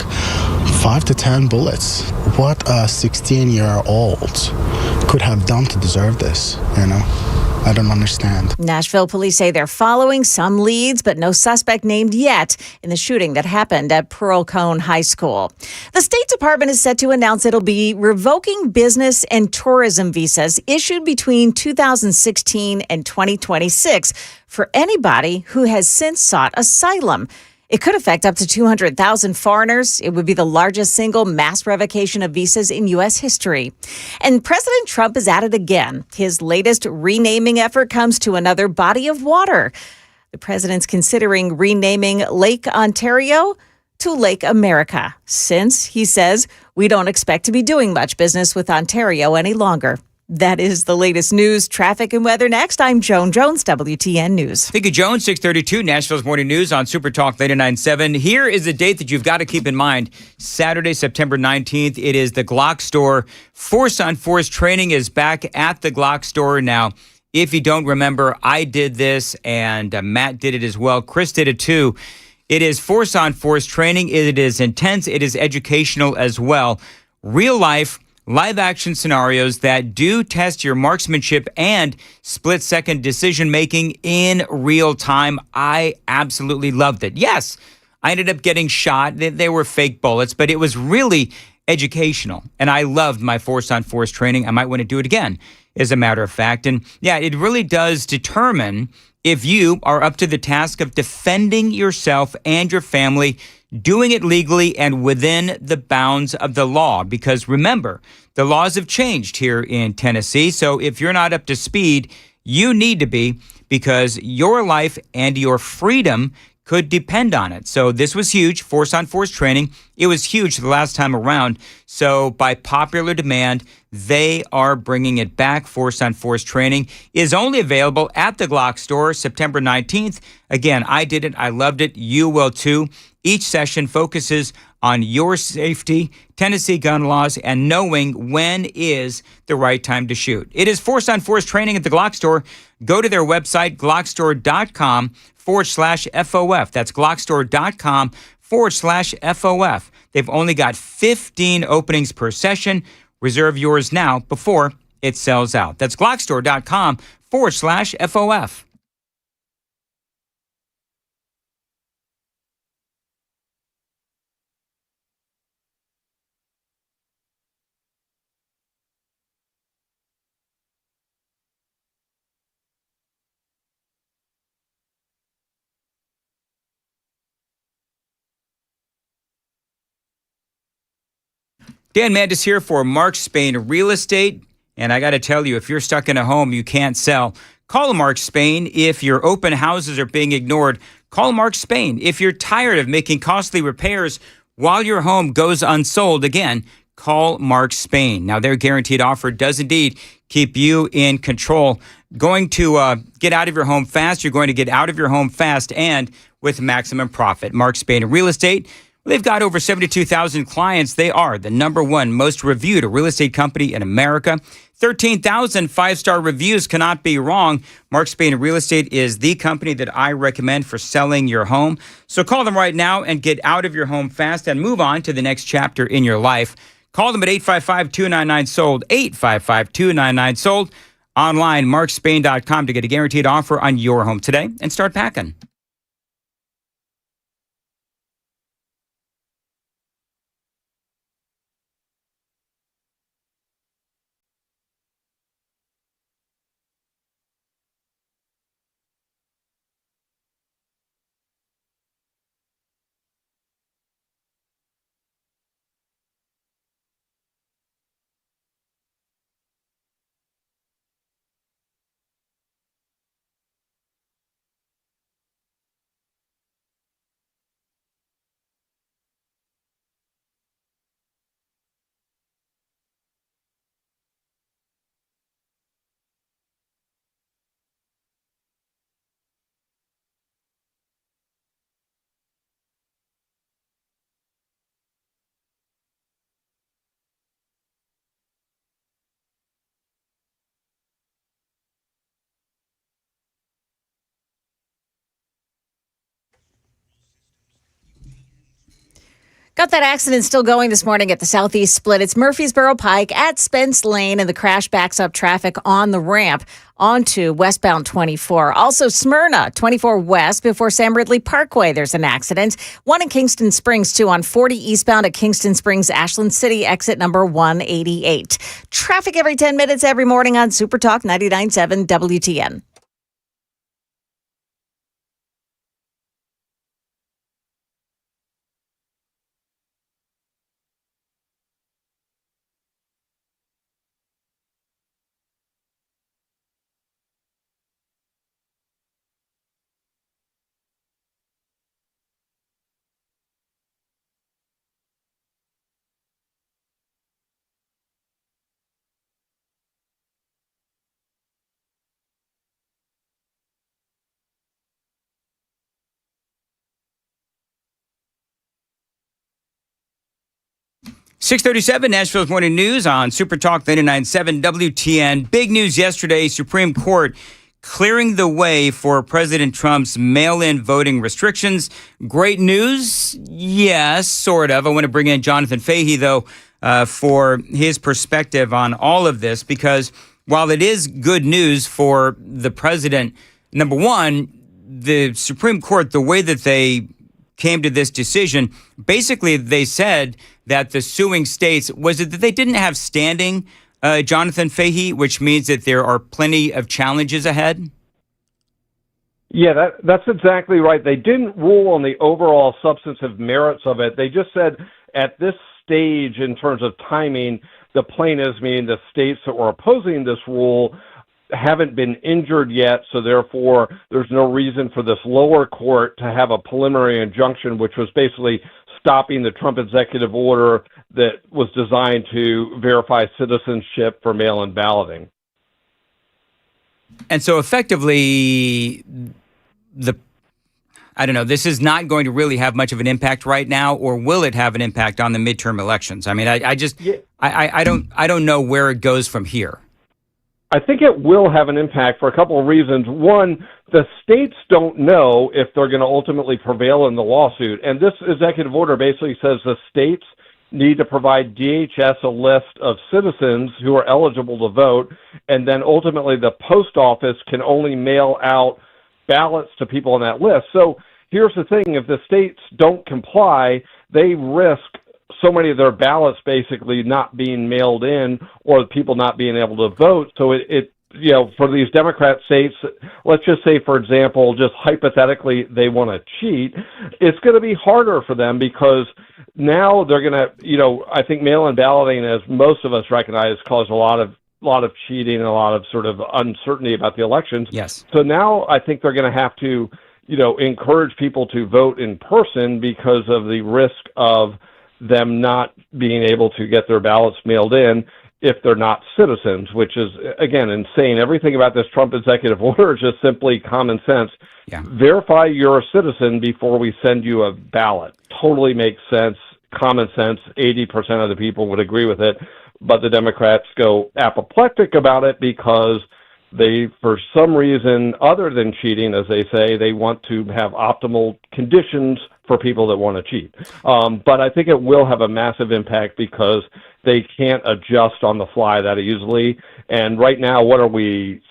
5 to 10 bullets. What a 16-year-old could have done to deserve this, you know? I don't understand. Nashville police say they're following some leads, but no suspect named yet in the shooting that happened at Pearl Cone High School. The State Department is set to announce it'll be revoking business and tourism visas issued between 2016 and 2026 for anybody who has since sought asylum. It could affect up to 200,000 foreigners. It would be the largest single mass revocation of visas in U.S. history. And President Trump is at it again. His latest renaming effort comes to another body of water. The president's considering renaming Lake Ontario to Lake America, since, he says, we don't expect to be doing much business with Ontario any longer. That is the latest news, traffic, and weather. Next, I'm Joan Jones, WTN News. Thank you, Joan. 6:32, Nashville's Morning News on Super Talk 99.7. Here is a date that you've got to keep in mind. Saturday, September 19th. It is the Glock store. Force on Force training is back at the Glock store. Now, if you don't remember, I did this, and Matt did it as well. Chris did it too. It is Force on Force training. It is intense. It is educational as well. Real life, live action scenarios that do test your marksmanship and split-second decision-making in real time. I absolutely loved it. Yes, I ended up getting shot. They were fake bullets, but it was really educational. And I loved my Force on Force training. I might want to do it again, as a matter of fact. And yeah, it really does determine if you are up to the task of defending yourself and your family, doing it legally and within the bounds of the law. Because remember, the laws have changed here in Tennessee. So if you're not up to speed, you need to be, because your life and your freedom could depend on it. So this was huge, Force on Force training. It was huge the last time around. So by popular demand, they are bringing it back. Force on Force training is only available at the Glock store September 19th. Again, I did it. I loved it. You will too. Each session focuses on your safety, Tennessee gun laws, and knowing when is the right time to shoot. It is Force on Force training at the Glock store. Go to their website, glockstore.com/FOF. That's glockstore.com/FOF. They've only got 15 openings per session. Reserve yours now before it sells out. That's glockstore.com/FOF. Dan Mandis here for Mark Spain Real Estate. And I got to tell you, if you're stuck in a home you can't sell, call Mark Spain. If your open houses are being ignored, call Mark Spain. If you're tired of making costly repairs while your home goes unsold, again, call Mark Spain. Now, their guaranteed offer does indeed keep you in control. Going to get out of your home fast. You're going to get out of your home fast and with maximum profit. Mark Spain Real Estate. They've got over 72,000 clients. They are the #1 most reviewed real estate company in America. 13,000 five-star reviews cannot be wrong. Mark Spain Real Estate is the company that I recommend for selling your home. So call them right now and get out of your home fast and move on to the next chapter in your life. Call them at 855-299-SOLD, 855-299-SOLD. Online, markspain.com to get a guaranteed offer on your home today and start packing. Got that accident still going this morning at the Southeast Split. It's Murfreesboro Pike at Spence Lane, and the crash backs up traffic on the ramp onto westbound 24. Also, Smyrna, 24 west before Sam Ridley Parkway. There's an accident. One in Kingston Springs, too, on 40 eastbound at Kingston Springs, Ashland City, exit number 188. Traffic every 10 minutes every morning on Super Talk 99.7 WTN. .637 Nashville's Morning News on Super Talk 99.7 WTN. Big news yesterday, Supreme Court clearing the way for President Trump's mail-in voting restrictions. Great news? Yes, sort of. I want to bring in Jonathan Fahey, though, for his perspective on all of this, because while it is good news for the president, number one, the Supreme Court, the way that they came to this decision. Basically, they said that the suing states, was it that they didn't have standing, Jonathan Fahey, which means that there are plenty of challenges ahead? Yeah, that's exactly right. They didn't rule on the overall substantive merits of it. They just said at this stage, in terms of timing, the plaintiffs, meaning the states that were opposing this rule, haven't been injured yet, so therefore there's no reason for this lower court to have a preliminary injunction, which was basically stopping the Trump executive order that was designed to verify citizenship for mail-in balloting. And so effectively, this is not going to really have much of an impact right now, or will it have an impact on the midterm elections? I mean, I don't know where it goes from here. I think it will have an impact for a couple of reasons. One, the states don't know if they're going to ultimately prevail in the lawsuit. And this executive order basically says the states need to provide DHS a list of citizens who are eligible to vote, and then ultimately the post office can only mail out ballots to people on that list. So here's the thing, if the states don't comply, they risk so many of their ballots basically not being mailed in, or people not being able to vote. So it for these Democrat states, let's just say, for example, just hypothetically, they want to cheat, it's going to be harder for them because now they're going to, I think mail-in balloting, as most of us recognize, caused a lot of cheating and a lot of sort of uncertainty about the elections. Yes. So now I think they're going to have to, encourage people to vote in person because of the risk of them not being able to get their ballots mailed in if they're not citizens, which is, again, insane. Everything about this Trump executive order is just simply common sense. Yeah. Verify you're a citizen before we send you a ballot. Totally makes sense, common sense. 80% of the people would agree with it, but the Democrats go apoplectic about it because they, for some reason other than cheating, as they say, they want to have optimal conditions for people that want to cheat. But I think it will have a massive impact because they can't adjust on the fly that easily. And right now, what are we,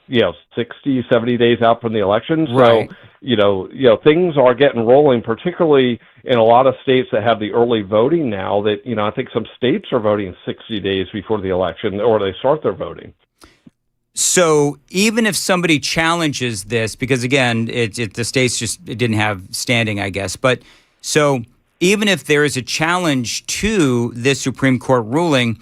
60, 70 days out from the election? Right. So, things are getting rolling, particularly in a lot of states that have the early voting now that, I think some states are voting 60 days before the election, or they start their voting. So even if somebody challenges this, because again, the states it didn't have standing, I guess. But so even if there is a challenge to this Supreme Court ruling,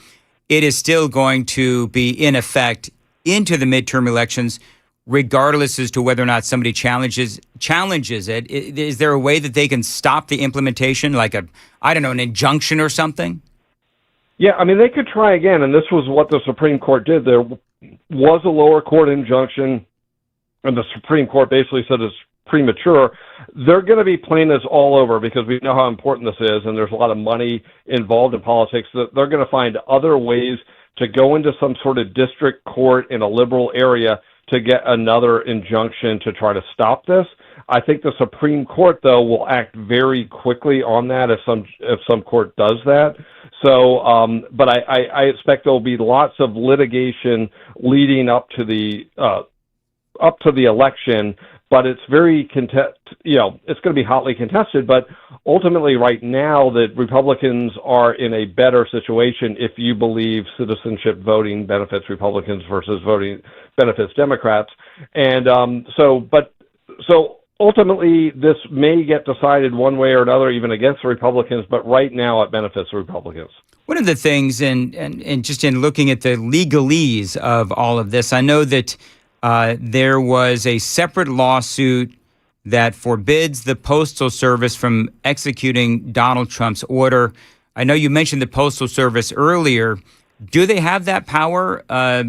it is still going to be in effect into the midterm elections, regardless as to whether or not somebody challenges it. Is there a way that they can stop the implementation, like an injunction or something? Yeah, I mean, they could try again, and this was what the Supreme Court did. There was a lower court injunction, and the Supreme Court basically said it's premature. They're going to be plaintiffs all over because we know how important this is, and there's a lot of money involved in politics. They're going to find other ways to go into some sort of district court in a liberal area to get another injunction to try to stop this. I think the Supreme Court, though, will act very quickly on that if some court does that. So, but I expect there will be lots of litigation leading up to the election. But it's very it's going to be hotly contested. But ultimately, right now, the Republicans are in a better situation if you believe citizenship voting benefits Republicans versus voting benefits Democrats. And so ultimately, this may get decided one way or another, even against the Republicans. But right now, it benefits the Republicans. One of the things, and just in looking at the legalese of all of this, I know that there was a separate lawsuit that forbids the Postal Service from executing Donald Trump's order. I know you mentioned the Postal Service earlier. Do they have that power,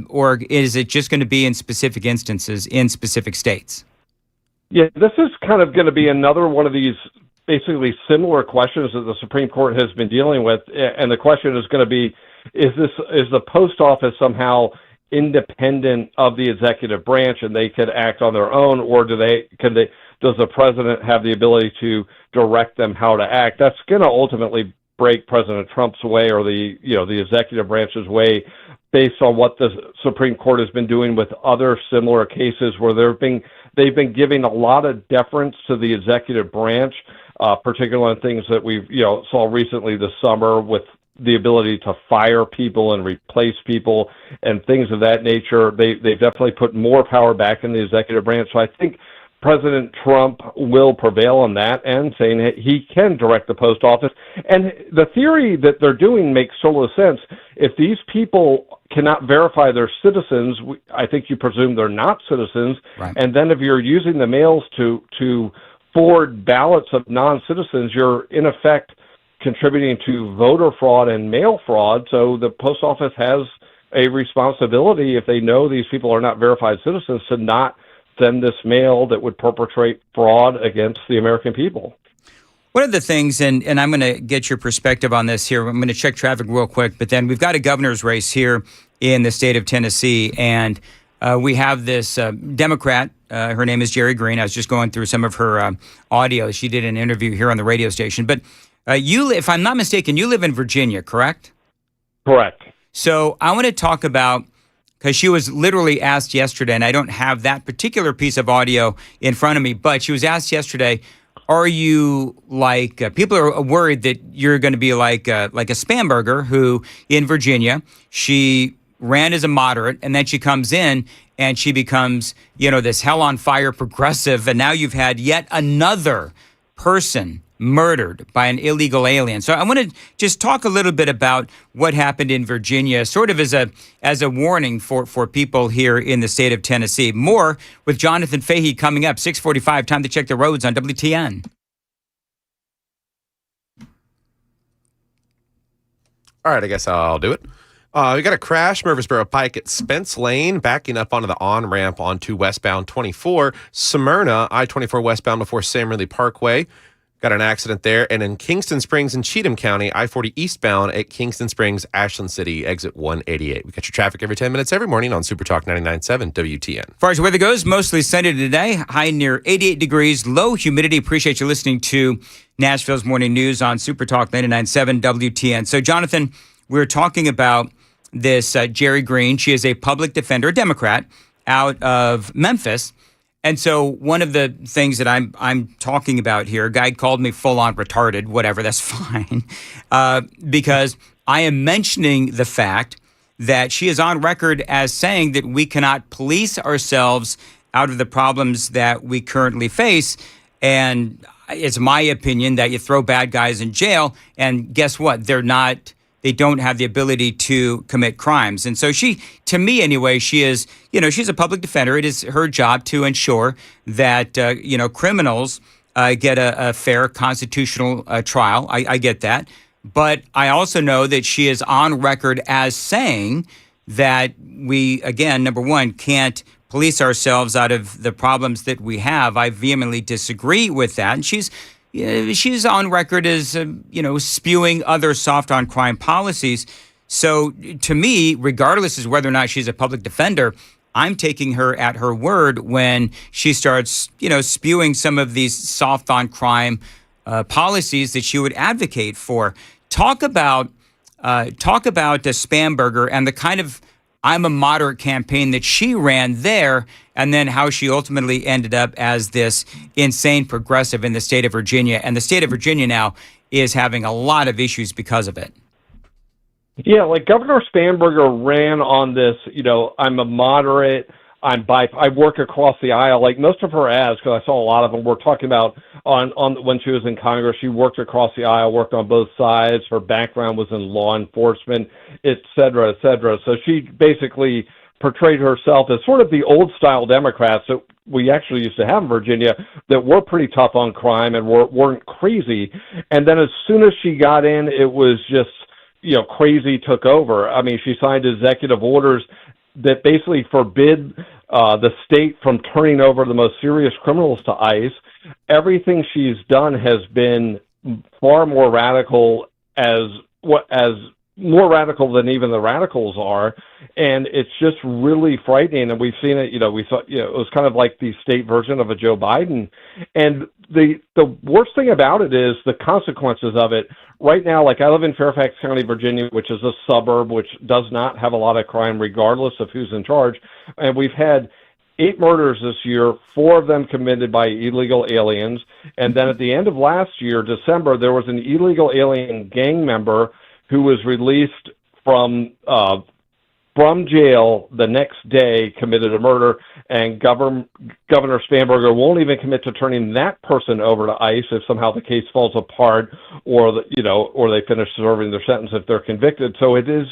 or is it just going to be in specific instances in specific states? Yeah, this is kind of going to be another one of these basically similar questions that the Supreme Court has been dealing with. And the question is going to be, is the post office somehow independent of the executive branch and they could act on their own, or does the president have the ability to direct them how to act? That's going to ultimately break President Trump's way, or the executive branch's way, based on what the Supreme Court has been doing with other similar cases where there have been they've been giving a lot of deference to the executive branch, particularly on things that we've saw recently this summer with the ability to fire people and replace people and things of that nature. They've definitely put more power back in the executive branch. So I think President Trump will prevail on that end, saying that he can direct the post office. And the theory that they're doing makes total sense. If these people cannot verify they're citizens, I think you presume they're not citizens. Right. And then if you're using the mails to forward ballots of non-citizens, you're in effect contributing to voter fraud and mail fraud. So the post office has a responsibility, if they know these people are not verified citizens, to not send this mail that would perpetrate fraud against the American people. One of the things, and I'm going to get your perspective on this here. I'm going to check traffic real quick, but then we've got a governor's race here in the state of Tennessee, and we have this Democrat. Her name is Jerry Green. I was just going through some of her audio. She did an interview here on the radio station. But if I'm not mistaken, you live in Virginia, correct? Correct. So I want to talk about, because she was literally asked yesterday, and I don't have that particular piece of audio in front of me, but she was asked yesterday, are you like, people are worried that you're going to be like a Spamberger who in Virginia, she ran as a moderate, and then she comes in and she becomes, this hell on fire progressive, and now you've had yet another person murdered by an illegal alien. So I want to just talk a little bit about what happened in Virginia, sort of as a warning for people here in the state of Tennessee. More with Jonathan Fahey coming up, 6:45, time to check the roads on WTN. All right, I guess I'll do it. We got a crash, Murfreesboro Pike at Spence Lane, backing up onto the on-ramp onto westbound 24. Smyrna, I-24 westbound before Sam Ridley Parkway. Got an accident there. And in Kingston Springs in Cheatham County, I-40 eastbound at Kingston Springs, Ashland City, exit 188. We got your traffic every 10 minutes every morning on Super Talk 99.7 WTN. As far as weather goes, mostly sunny today, high near 88 degrees, low humidity. Appreciate you listening to Nashville's Morning News on Super Talk 99.7 WTN. So, Jonathan, we're talking about this Jerry Green. She is a public defender, a Democrat, out of Memphis. And so one of the things that I'm talking about here, a guy called me full on retarded, whatever, that's fine, because I am mentioning the fact that she is on record as saying that we cannot police ourselves out of the problems that we currently face. And it's my opinion that you throw bad guys in jail, and guess what? They don't have the ability to commit crimes. And so she, to me anyway, she is, she's a public defender. It is her job to ensure that, criminals get a fair constitutional trial. I get that. But I also know that she is on record as saying that we, again, number one, can't police ourselves out of the problems that we have. I vehemently disagree with that. And she's on record as, spewing other soft on crime policies. So to me, regardless of whether or not she's a public defender, I'm taking her at her word when she starts, spewing some of these soft on crime policies that she would advocate for. Talk about the Spamberger and the kind of I'm a moderate campaign that she ran there, and then how she ultimately ended up as this insane progressive in the state of Virginia. And the state of Virginia now is having a lot of issues because of it. Yeah, like Governor Spamberger ran on this, I'm a moderate, I work across the aisle. Like most of her ads, because I saw a lot of them, were talking about on when she was in Congress, she worked across the aisle, worked on both sides. Her background was in law enforcement, et cetera, et cetera. So she basically portrayed herself as sort of the old-style Democrats that we actually used to have in Virginia that were pretty tough on crime and weren't crazy. And then as soon as she got in, it was just, crazy took over. I mean, she signed executive orders that basically forbid the state from turning over the most serious criminals to ICE. Everything she's done has been far more radical, as more radical than even the radicals are, and it's just really frightening. And we've seen it. We thought it was kind of like the state version of a Joe Biden. And the worst thing about it is the consequences of it. Right now, like I live in Fairfax County, Virginia, which is a suburb which does not have a lot of crime regardless of who's in charge. And we've had 8 murders this year, 4 of them committed by illegal aliens. And then at the end of last year, December, there was an illegal alien gang member who was released from jail the next day, committed a murder, and Governor Spanberger won't even commit to turning that person over to ICE if somehow the case falls apart, or they finish serving their sentence if they're convicted. So it is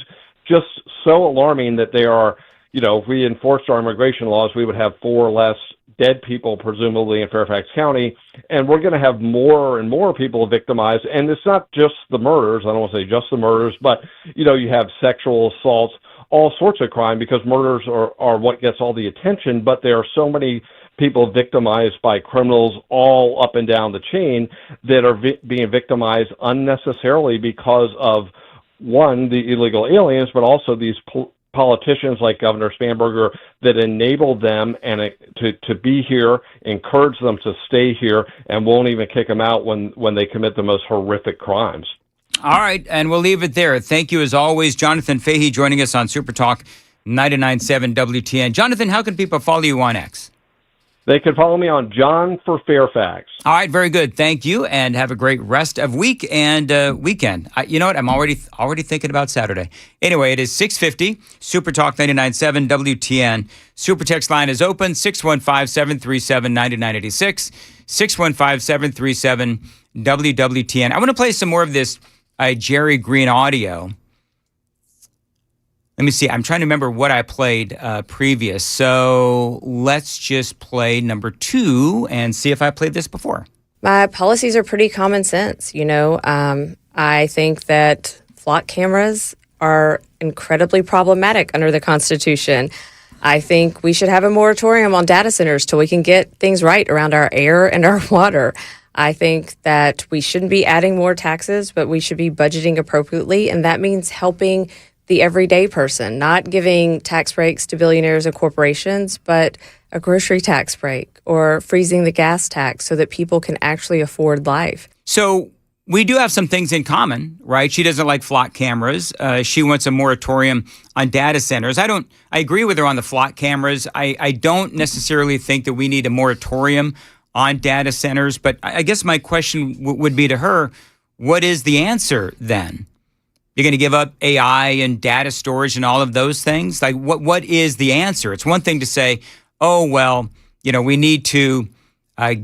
just so alarming that they are, if we enforced our immigration laws, we would have 4 less dead people, presumably, in Fairfax County, and we're going to have more and more people victimized. And it's not just the murders. I don't want to say just the murders, but, you have sexual assaults, all sorts of crime, because murders are what gets all the attention, but there are so many people victimized by criminals all up and down the chain that are being victimized unnecessarily because of, one, the illegal aliens, but also these politicians like Governor Spanberger that enable them to be here, encourage them to stay here, and won't even kick them out when they commit the most horrific crimes. All right, and we'll leave it there. Thank you, as always, Jonathan Fahey, joining us on Super Talk 99.7 WTN. Jonathan, how can people follow you on X? They can follow me on John for Fairfax. All right, very good. Thank you, and have a great rest of week and weekend. You know what? I'm already thinking about Saturday. Anyway, it is 6:50, Super Talk 99.7 WTN. Super text line is open, 615-737-9986, 615-737-WWTN. I want to play some more of this Jerry Green audio. Let me see. I'm trying to remember what I played previous. So let's just play number 2 and see if I played this before. My policies are pretty common sense. I think that flock cameras are incredibly problematic under the Constitution. I think we should have a moratorium on data centers till we can get things right around our air and our water. I think that we shouldn't be adding more taxes, but we should be budgeting appropriately, and that means helping the everyday person, not giving tax breaks to billionaires and corporations, but a grocery tax break or freezing the gas tax so that people can actually afford life. So we do have some things in common, right? She doesn't like flock cameras. She wants a moratorium on data centers. I agree with her on the flock cameras. I don't necessarily think that we need a moratorium on data centers, but I guess my question would be to her, what is the answer then? You're going to give up AI and data storage and all of those things? Like, what is the answer? It's one thing to say, oh, well, we need to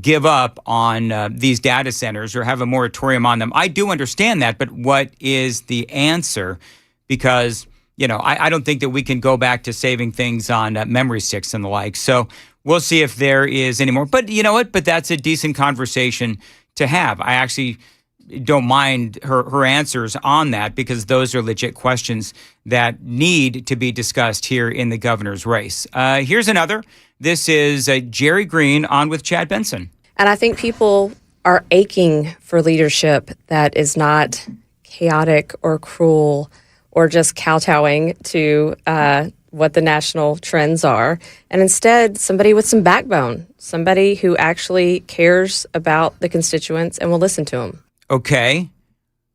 give up on these data centers or have a moratorium on them. I do understand that, but what is the answer? Because, I don't think that we can go back to saving things on memory sticks and the like. So we'll see if there is any more. But you know what? But that's a decent conversation to have. I actually don't mind her answers on that, because those are legit questions that need to be discussed here in the governor's race. Here's another. This is Jerry Green on with Chad Benson. And I think people are aching for leadership that is not chaotic or cruel or just kowtowing to what the national trends are, and instead somebody with some backbone, somebody who actually cares about the constituents and will listen to them. Okay,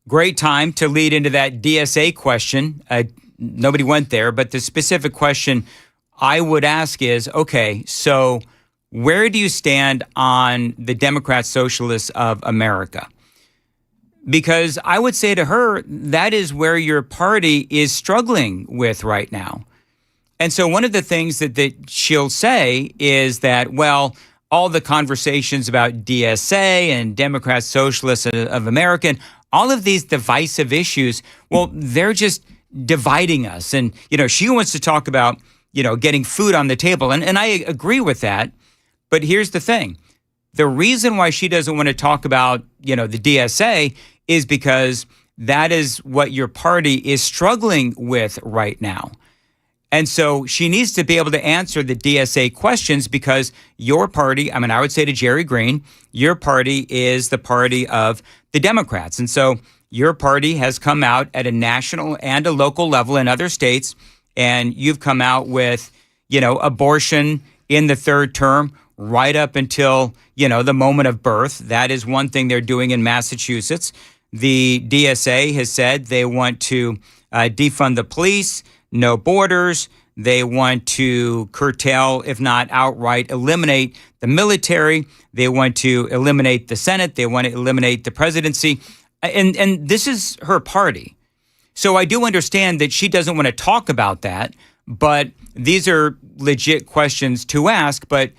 great time to lead into that DSA question. Nobody went there, but the specific question I would ask is, okay, so where do you stand on the Democrat Socialists of America? Because I would say to her, that is where your party is struggling with right now. And so one of the things that she'll say is that, well, all the conversations about DSA and Democrat Socialists of America, all of these divisive issues, well, they're just dividing us. And, she wants to talk about, getting food on the table. And I agree with that. But here's the thing. The reason why she doesn't want to talk about, the DSA is because that is what your party is struggling with right now. And so she needs to be able to answer the DSA questions, because your party, I would say to Jerry Green, your party is the party of the Democrats. And so your party has come out at a national and a local level in other states, and you've come out with, abortion in the third term right up until, the moment of birth. That is one thing they're doing in Massachusetts. The DSA has said they want to defund the police, no borders. They want to curtail, if not outright eliminate the military. They want to eliminate the Senate. They want to eliminate the presidency. And this is her party. So I do understand that she doesn't want to talk about that, but these are legit questions to ask. But,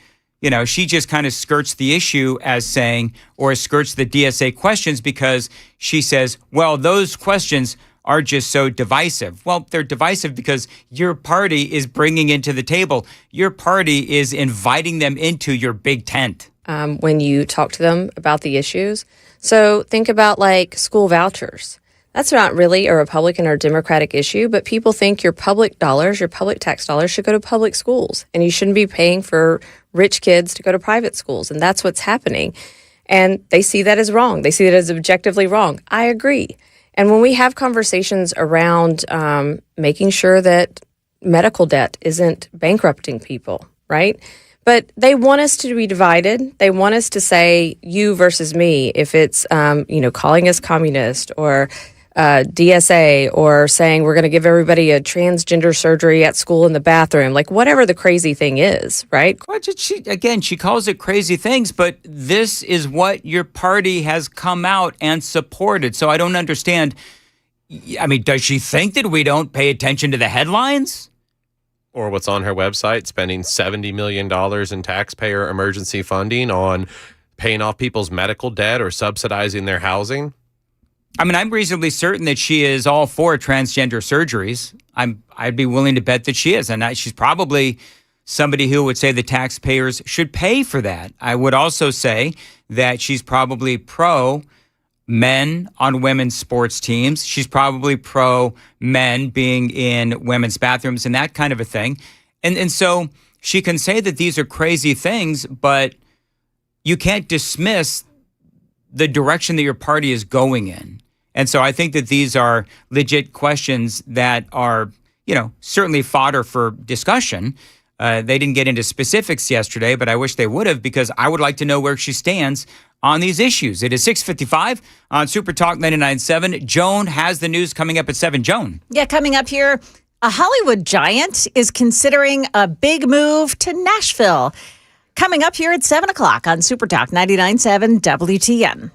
she just kind of skirts the issue as saying, or skirts the DSA questions because she says, well, those questions are just so divisive. Well, they're divisive because your party is bringing it to the table. Your party is inviting them into your big tent. When you talk to them about the issues. So think about like school vouchers. That's not really a Republican or Democratic issue, but people think your public dollars, your public tax dollars should go to public schools, and you shouldn't be paying for rich kids to go to private schools. And that's what's happening. And they see that as wrong. They see that as objectively wrong. I agree. And when we have conversations around making sure that medical debt isn't bankrupting people, right? But they want us to be divided. They want us to say you versus me. If it's, calling us communist or DSA or saying we're going to give everybody a transgender surgery at school in the bathroom, like whatever the crazy thing is, right? Well, she calls it crazy things, but this is what your party has come out and supported. So I don't understand. I mean, does she think that we don't pay attention to the headlines? Or what's on her website, spending $70 million in taxpayer emergency funding on paying off people's medical debt or subsidizing their housing? I mean, I'm reasonably certain that she is all for transgender surgeries. I'd be willing to bet that she is. And she's probably somebody who would say the taxpayers should pay for that. I would also say that she's probably pro men on women's sports teams. She's probably pro men being in women's bathrooms and that kind of a thing. And so she can say that these are crazy things, but you can't dismiss the direction that your party is going in. And so I think that these are legit questions that are, certainly fodder for discussion. They didn't get into specifics yesterday, but I wish they would have, because I would like to know where she stands on these issues. It is 6:55 on Super Talk 99.7. Joan has the news coming up at 7. Joan. Yeah, coming up here, a Hollywood giant is considering a big move to Nashville. Coming up here at 7 o'clock on Super Talk 99.7 WTN.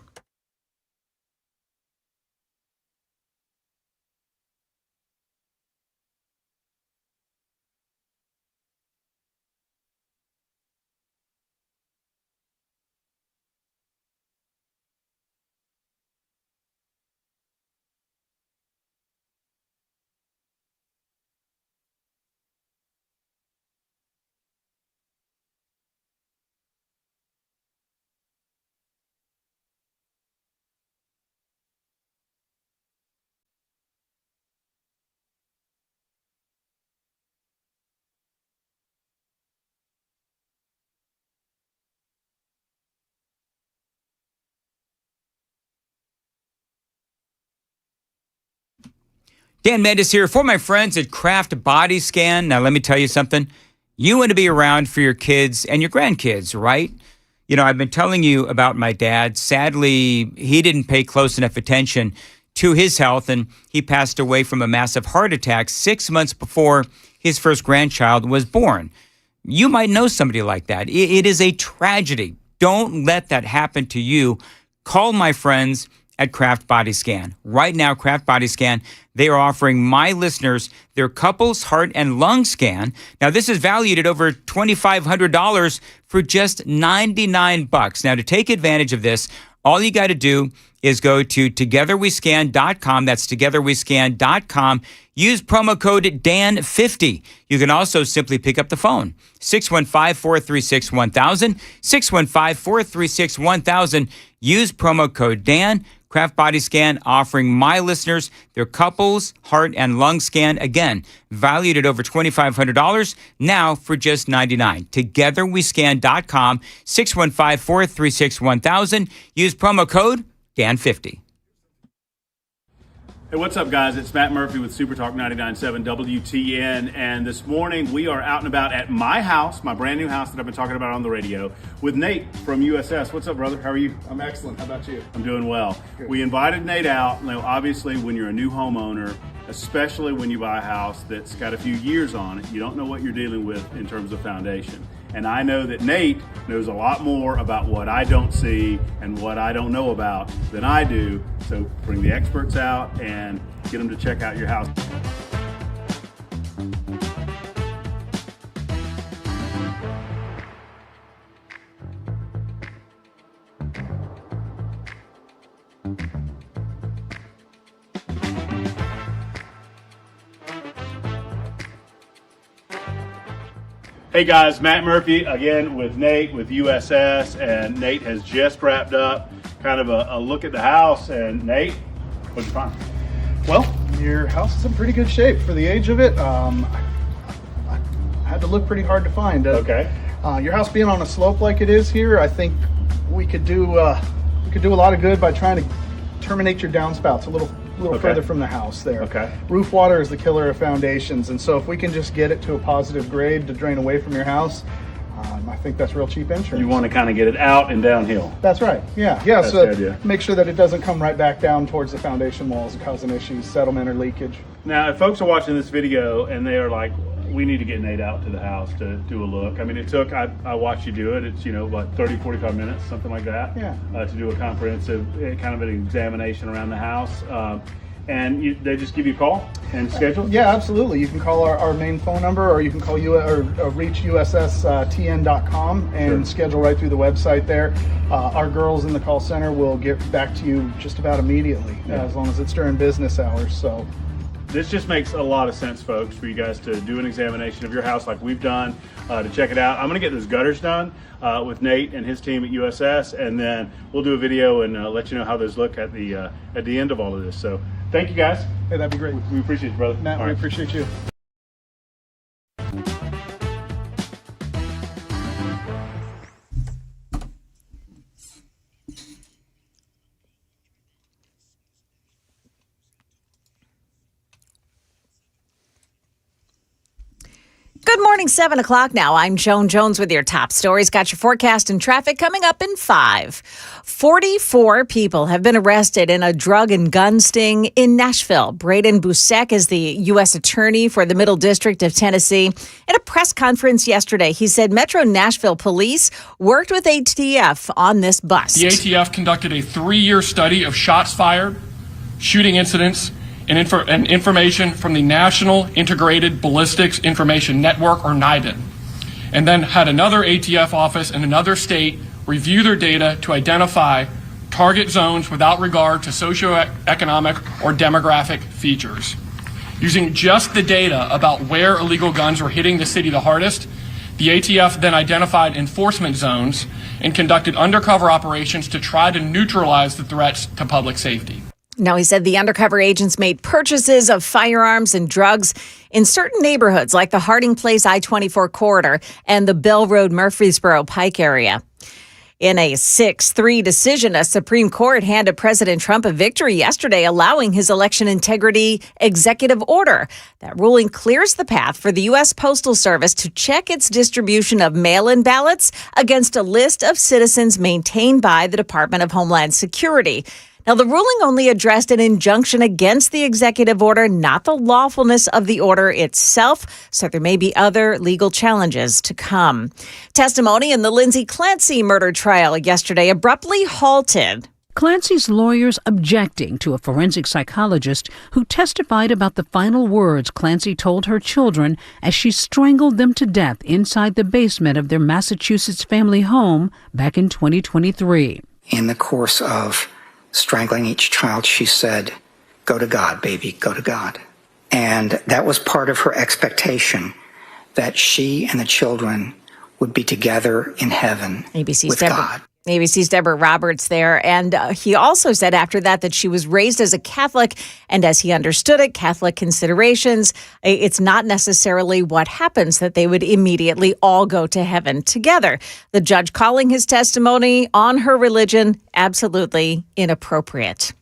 Dan Mendes here for my friends at Kraft Body Scan. Now, let me tell you something. You want to be around for your kids and your grandkids, right? I've been telling you about my dad. Sadly, he didn't pay close enough attention to his health, and he passed away from a massive heart attack 6 months before his first grandchild was born. You might know somebody like that. It is a tragedy. Don't let that happen to you. Call my friends at Kraft Body Scan. Right now, Kraft Body Scan, they are offering my listeners their couples heart and lung scan. Now, this is valued at over $2,500 for just $99. Now, to take advantage of this, all you got to do is go to togetherwescan.com. That's togetherwescan.com. Use promo code DAN50. You can also simply pick up the phone. 615-436-1000. 615-436-1000. Use promo code DAN. Kraft Body Scan offering my listeners their couples, heart, and lung scan. Again, valued at over $2,500, now for just $99. TogetherWeScan.com, 615-436-1000. Use promo code DAN50. Hey, what's up, guys? It's Matt Murphy with Super Talk 99.7 WTN, and this morning we are out and about at my house, my brand new house that I've been talking about on the radio, with Nate from USS. What's up, brother? How are you? I'm excellent. How about you? I'm doing well. Good. We invited Nate out. Now, obviously, when you're a new homeowner, especially when you buy a house that's got a few years on it, you don't know what you're dealing with in terms of foundation. And I know that Nate knows a lot more about what I don't see and what I don't know about than I do. So bring the experts out and get them to check out your house. Hey guys, Matt Murphy again with Nate with USS, and Nate has just wrapped up kind of a look at the house. And Nate, what'd you find? Well, your house is in pretty good shape for the age of it. I had to look pretty hard to find it. Okay. Your house being on a slope like it is here, I think we could do a lot of good by trying to terminate your downspouts a little Okay. further from the house there. Okay. Roof water is the killer of foundations, and so if we can just get it to a positive grade to drain away from your house, I think that's real cheap insurance. You want to kind of get it out and downhill. That's right. Yeah. That's So the idea. make sure that it doesn't come right back down towards the foundation walls, causing issues, settlement, or leakage. Now, if folks are watching this video and they are like, we need to get Nate out to the house to do a look. I mean, I watched you do it. It's, about 30, 45 minutes, something like that. Yeah. To do a comprehensive kind of an examination around the house. And they just give you a call and schedule? Yeah, absolutely. You can call our main phone number, or you can call reach USSTN.com and schedule right through the website there. Our girls in the call center will get back to you just about immediately, as long as it's during business hours. So this just makes a lot of sense, folks, for you guys to do an examination of your house like we've done, to check it out. I'm going to get those gutters done with Nate and his team at USS, and then we'll do a video and let you know how those look at the end of all of this. So thank you, guys. Hey, that'd be great. We appreciate you, brother. Matt, we appreciate you. Good morning, 7 o'clock now. I'm Joan Jones with your top stories. Got your forecast and traffic coming up in 5. 44 people have been arrested in a drug and gun sting in Nashville. Braden Busek is the U.S. attorney for the Middle District of Tennessee. In a press conference yesterday, he said Metro Nashville police worked with ATF on this bust. The ATF conducted a 3-year study of shots fired, shooting incidents, and information from the National Integrated Ballistics Information Network, or NIDIN, and then had another ATF office in another state review their data to identify target zones without regard to socioeconomic or demographic features. Using just the data about where illegal guns were hitting the city the hardest, the ATF then identified enforcement zones and conducted undercover operations to try to neutralize the threats to public safety. Now, he said the undercover agents made purchases of firearms and drugs in certain neighborhoods like the Harding Place I-24 corridor and the Bell Road Murfreesboro Pike area. In a 6-3 decision, a Supreme Court handed President Trump a victory yesterday, allowing his election integrity executive order. That ruling clears the path for the U.S. Postal Service to check its distribution of mail-in ballots against a list of citizens maintained by the Department of Homeland Security. Now, the ruling only addressed an injunction against the executive order, not the lawfulness of the order itself, so there may be other legal challenges to come. Testimony in the Lindsay Clancy murder trial yesterday abruptly halted. Clancy's lawyers objecting to a forensic psychologist who testified about the final words Clancy told her children as she strangled them to death inside the basement of their Massachusetts family home back in 2023. In the course of strangling each child, she said, "Go to God, baby, go to God." And that was part of her expectation, that she and the children would be together in heaven with God. ABC's Deborah Roberts there. And he also said after that she was raised as a Catholic, and as he understood it, Catholic considerations, it's not necessarily what happens that they would immediately all go to heaven together. The judge calling his testimony on her religion absolutely inappropriate.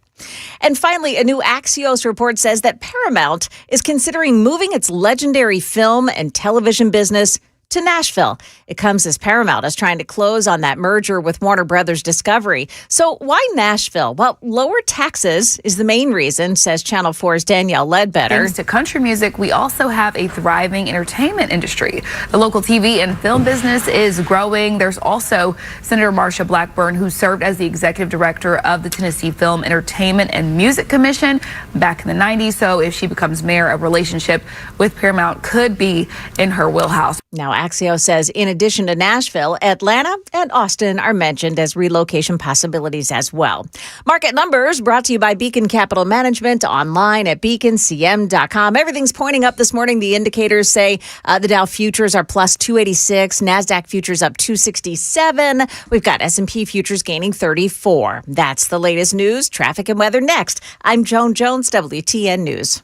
And finally, a new Axios report says that Paramount is considering moving its legendary film and television business to Nashville. It comes as Paramount is trying to close on that merger with Warner Brothers Discovery. So why Nashville? Well, lower taxes is the main reason, says Channel 4's Danielle Ledbetter. Thanks to country music, we also have a thriving entertainment industry. The local TV and film business is growing. There's also Senator Marsha Blackburn, who served as the executive director of the Tennessee Film, Entertainment, and Music Commission back in the 90s. So if she becomes mayor, a relationship with Paramount could be in her wheelhouse. Now, Axios says in addition to Nashville, Atlanta and Austin are mentioned as relocation possibilities as well. Market numbers brought to you by Beacon Capital Management, online at beaconcm.com. Everything's pointing up this morning. The indicators say the Dow futures are plus 286, NASDAQ futures up 267. We've got S&P futures gaining 34. That's the latest news, traffic, and weather next. I'm Joan Jones, WTN News.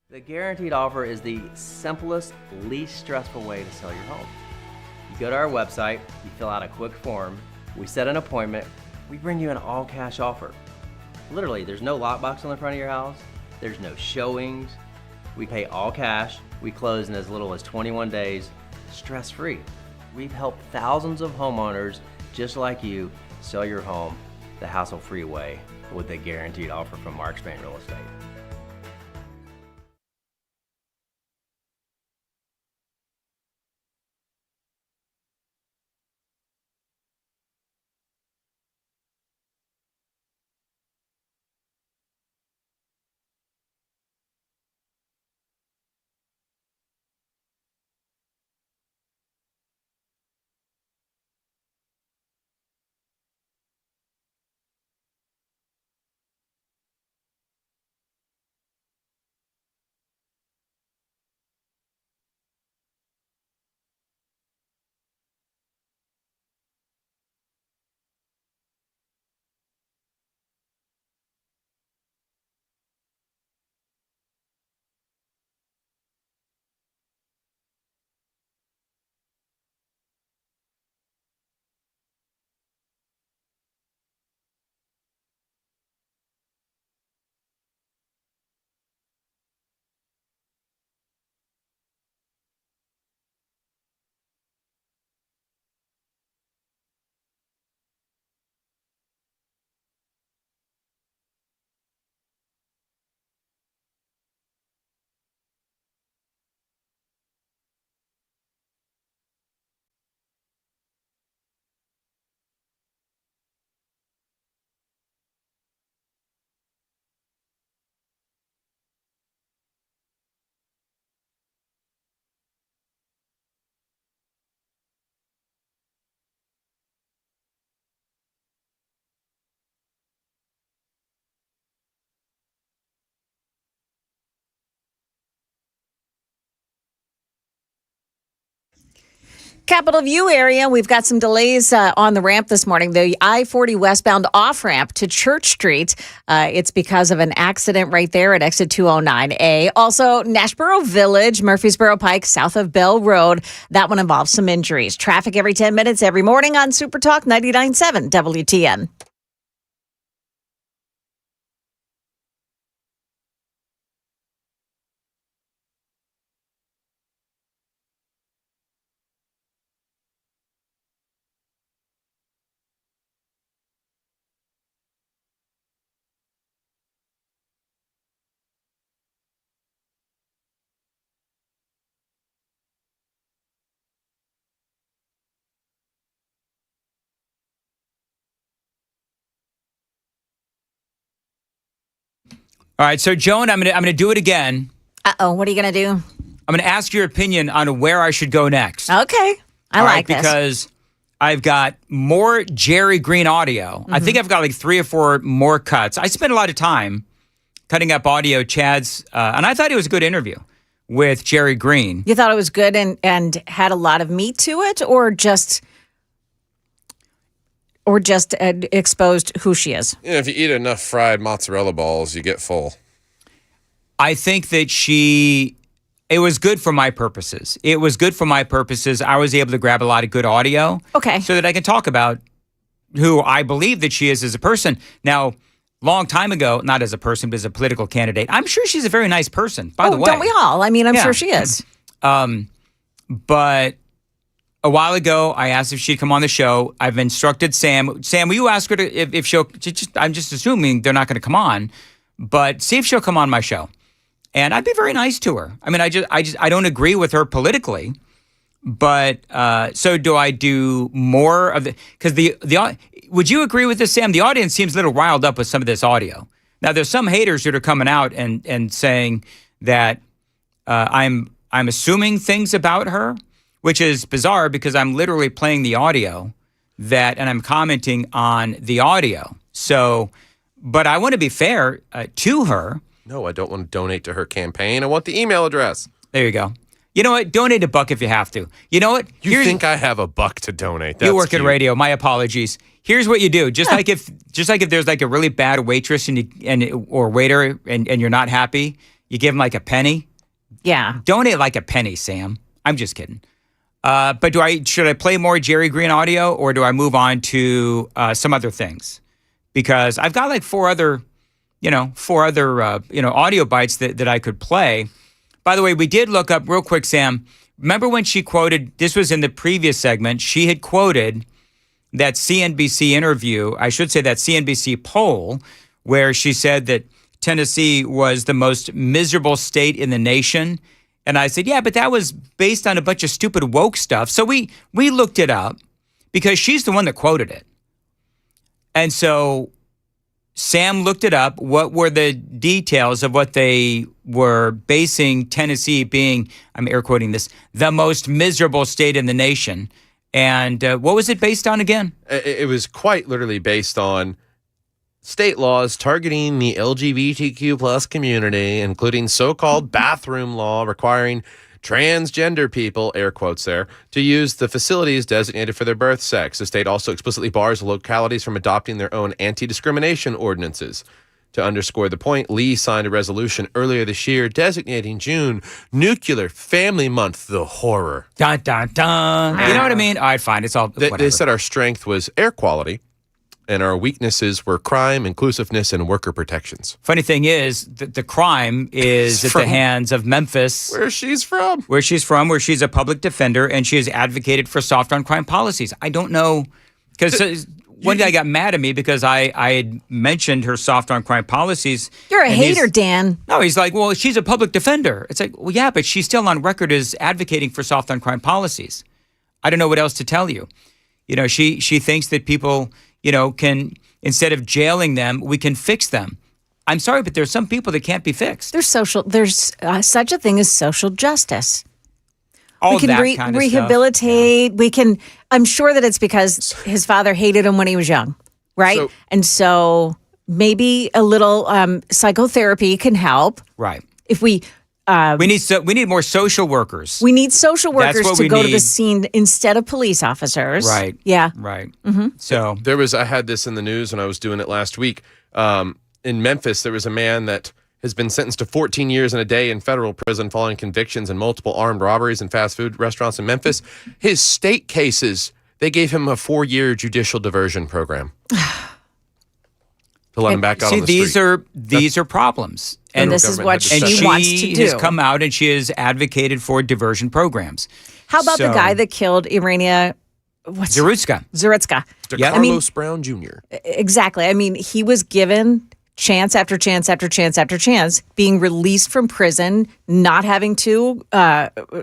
The guaranteed offer is the simplest, least stressful way to sell your home. You go to our website, you fill out a quick form, we set an appointment, we bring you an all-cash offer. Literally, there's no lockbox on the front of your house, there's no showings, we pay all cash, we close in as little as 21 days, stress-free. We've helped thousands of homeowners just like you sell your home the hassle-free way with a guaranteed offer from Mark Spain Real Estate. Capitol View area, we've got some delays on the ramp this morning. The I-40 westbound off-ramp to Church Street. It's because of an accident right there at exit 209A. Also, Nashboro Village, Murfreesboro Pike, south of Bell Road. That one involves some injuries. Traffic every 10 minutes every morning on Super Talk 99.7 WTN. All right, so Joan, I'm gonna do it again. Uh-oh, what are you gonna do? I'm gonna ask your opinion on where I should go next. Okay, I like this. Because I've got more Jerry Green audio. I think I've got like 3 or 4 more cuts. I spent a lot of time cutting up audio, Chad's, and I thought it was a good interview with Jerry Green. You thought it was good and had a lot of meat to it, or just exposed who she is? You know, if you eat enough fried mozzarella balls, you get full. I think that it was good for my purposes. I was able to grab a lot of good audio. Okay. So that I can talk about who I believe that she is as a person. Now, long time ago, not as a person, but as a political candidate, I'm sure she's a very nice person, by the way. Don't we all? I mean, I'm sure she is. But a while ago, I asked if she'd come on the show. I've instructed Sam. Sam, will you ask her if she'll? I'm just assuming they're not going to come on, but see if she'll come on my show, and I'd be very nice to her. I mean, I don't agree with her politically, but so do I do more of the? Because the would you agree with this, Sam? The audience seems a little riled up with some of this audio. Now, there's some haters that are coming out and saying that I'm assuming things about her, which is bizarre because I'm literally playing the audio and I'm commenting on the audio. So, but I want to be fair to her. No, I don't want to donate to her campaign. I want the email address. There you go. You know what? Donate $1 if you have to. You know what? You think I have $1 to donate? That's you work cute. at radio. My apologies. Here's what you do. Just like if there's like a really bad waitress or waiter and you're not happy, you give them like a penny. Yeah. Donate like a penny, Sam. I'm just kidding. But should I play more Jerry Green audio or do I move on to some other things? Because I've got like four other audio bites that I could play. By the way, we did look up real quick, Sam. Remember when she quoted, this was in the previous segment, she had quoted that CNBC interview, I should say that CNBC poll, where she said that Tennessee was the most miserable state in the nation. And I said, yeah, but that was based on a bunch of stupid woke stuff. So we looked it up because she's the one that quoted it. And so Sam looked it up. What were the details of what they were basing Tennessee being, I'm air quoting this, the most miserable state in the nation. And what was it based on again? It was quite literally based on state laws targeting the LGBTQ plus community, including so-called bathroom law requiring transgender people, air quotes there, to use the facilities designated for their birth sex. The state also explicitly bars localities from adopting their own anti-discrimination ordinances. To underscore the point, Lee signed a resolution earlier this year designating June Nuclear Family Month. The horror. Dun, dun, dun. You know what I mean? All right, fine. It's all They said our strength was air quality, and our weaknesses were crime, inclusiveness, and worker protections. Funny thing is, the crime is at the hands of Memphis. Where she's from. Where she's a public defender, and she has advocated for soft on crime policies. I don't know, because one guy got mad at me because I had mentioned her soft on crime policies. You're a hater, Dan. No, he's like, well, she's a public defender. It's like, well, yeah, but she's still on record as advocating for soft on crime policies. I don't know what else to tell you. You know, she thinks that people, can, instead of jailing them, we can fix them. I'm sorry, but there's some people that can't be fixed. There's such a thing as social justice. All we can that kind of rehabilitate. Stuff. We can. I'm sure that it's because his father hated him when he was young, right? And so maybe a little psychotherapy can help. Right. If we need more social workers. We need social workers to go to the need. scene instead of police officers. Right. Yeah. Right. Mm-hmm. So I had this in the news when I was doing it last week. In Memphis, there was a man that has been sentenced to 14 years and a day in federal prison following convictions in multiple armed robberies in fast food restaurants in Memphis. His state cases, they gave him a 4-year judicial diversion program to let him back out on the street. These are problems. And this is what she wants to do. She has come out and she has advocated for diversion programs. How about the guy that killed Irania? Zarutska. Carlos Brown Jr. Exactly. I mean, he was given chance after chance after chance after chance, being released from prison, not having to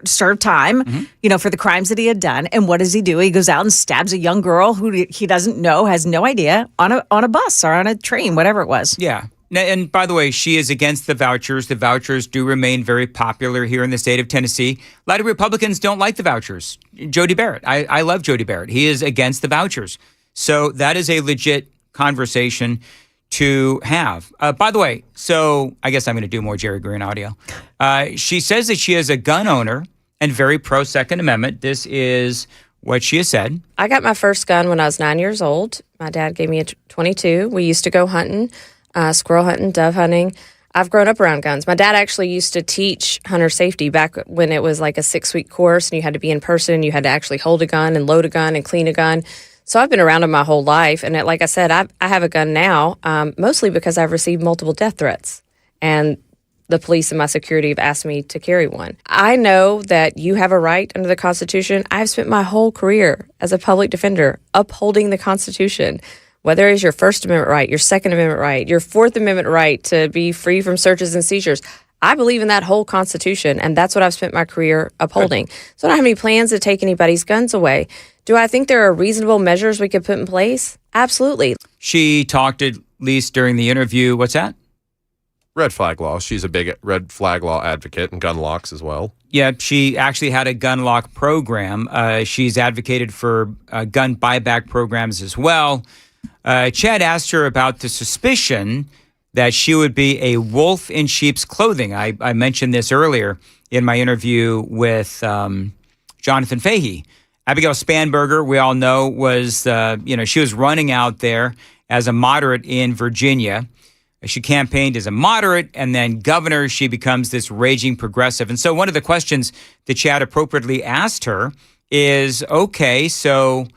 serve time, for the crimes that he had done. And what does he do? He goes out and stabs a young girl who he doesn't know, has no idea, on a bus or on a train, whatever it was. Yeah. And by the way, she is against the vouchers. The vouchers do remain very popular here in the state of Tennessee. A lot of Republicans don't like the vouchers. Jody Barrett. I love Jody Barrett. He is against the vouchers. So that is a legit conversation to have. By the way, so I guess I'm going to do more Jerry Green audio. She says that she is a gun owner and very pro Second Amendment. This is what she has said. I got my first gun when I was 9 years old. My dad gave me a 22. We used to go hunting, squirrel hunting, dove hunting. I've grown up around guns. My dad actually used to teach hunter safety back when it was like a 6-week course and you had to be in person and you had to actually hold a gun and load a gun and clean a gun. So I've been around them my whole life. And like I said, I have a gun now, mostly because I've received multiple death threats. And the police and my security have asked me to carry one. I know that you have a right under the Constitution. I've spent my whole career as a public defender upholding the Constitution. Whether it's your First Amendment right, your Second Amendment right, your Fourth Amendment right to be free from searches and seizures, I believe in that whole Constitution, and that's what I've spent my career upholding. So I don't have any plans to take anybody's guns away. Do I think there are reasonable measures we could put in place? Absolutely. She talked, at least during the interview, what's that? Red flag law. She's a big red flag law advocate and gun locks as well. Yeah, she actually had a gun lock program. She's advocated for gun buyback programs as well. Chad asked her about the suspicion that she would be a wolf in sheep's clothing. I mentioned this earlier in my interview with Jonathan Fahey. Abigail Spanberger, we all know, was, she was running out there as a moderate in Virginia. She campaigned as a moderate, and then governor, she becomes this raging progressive. And so one of the questions that Chad appropriately asked her is, okay, so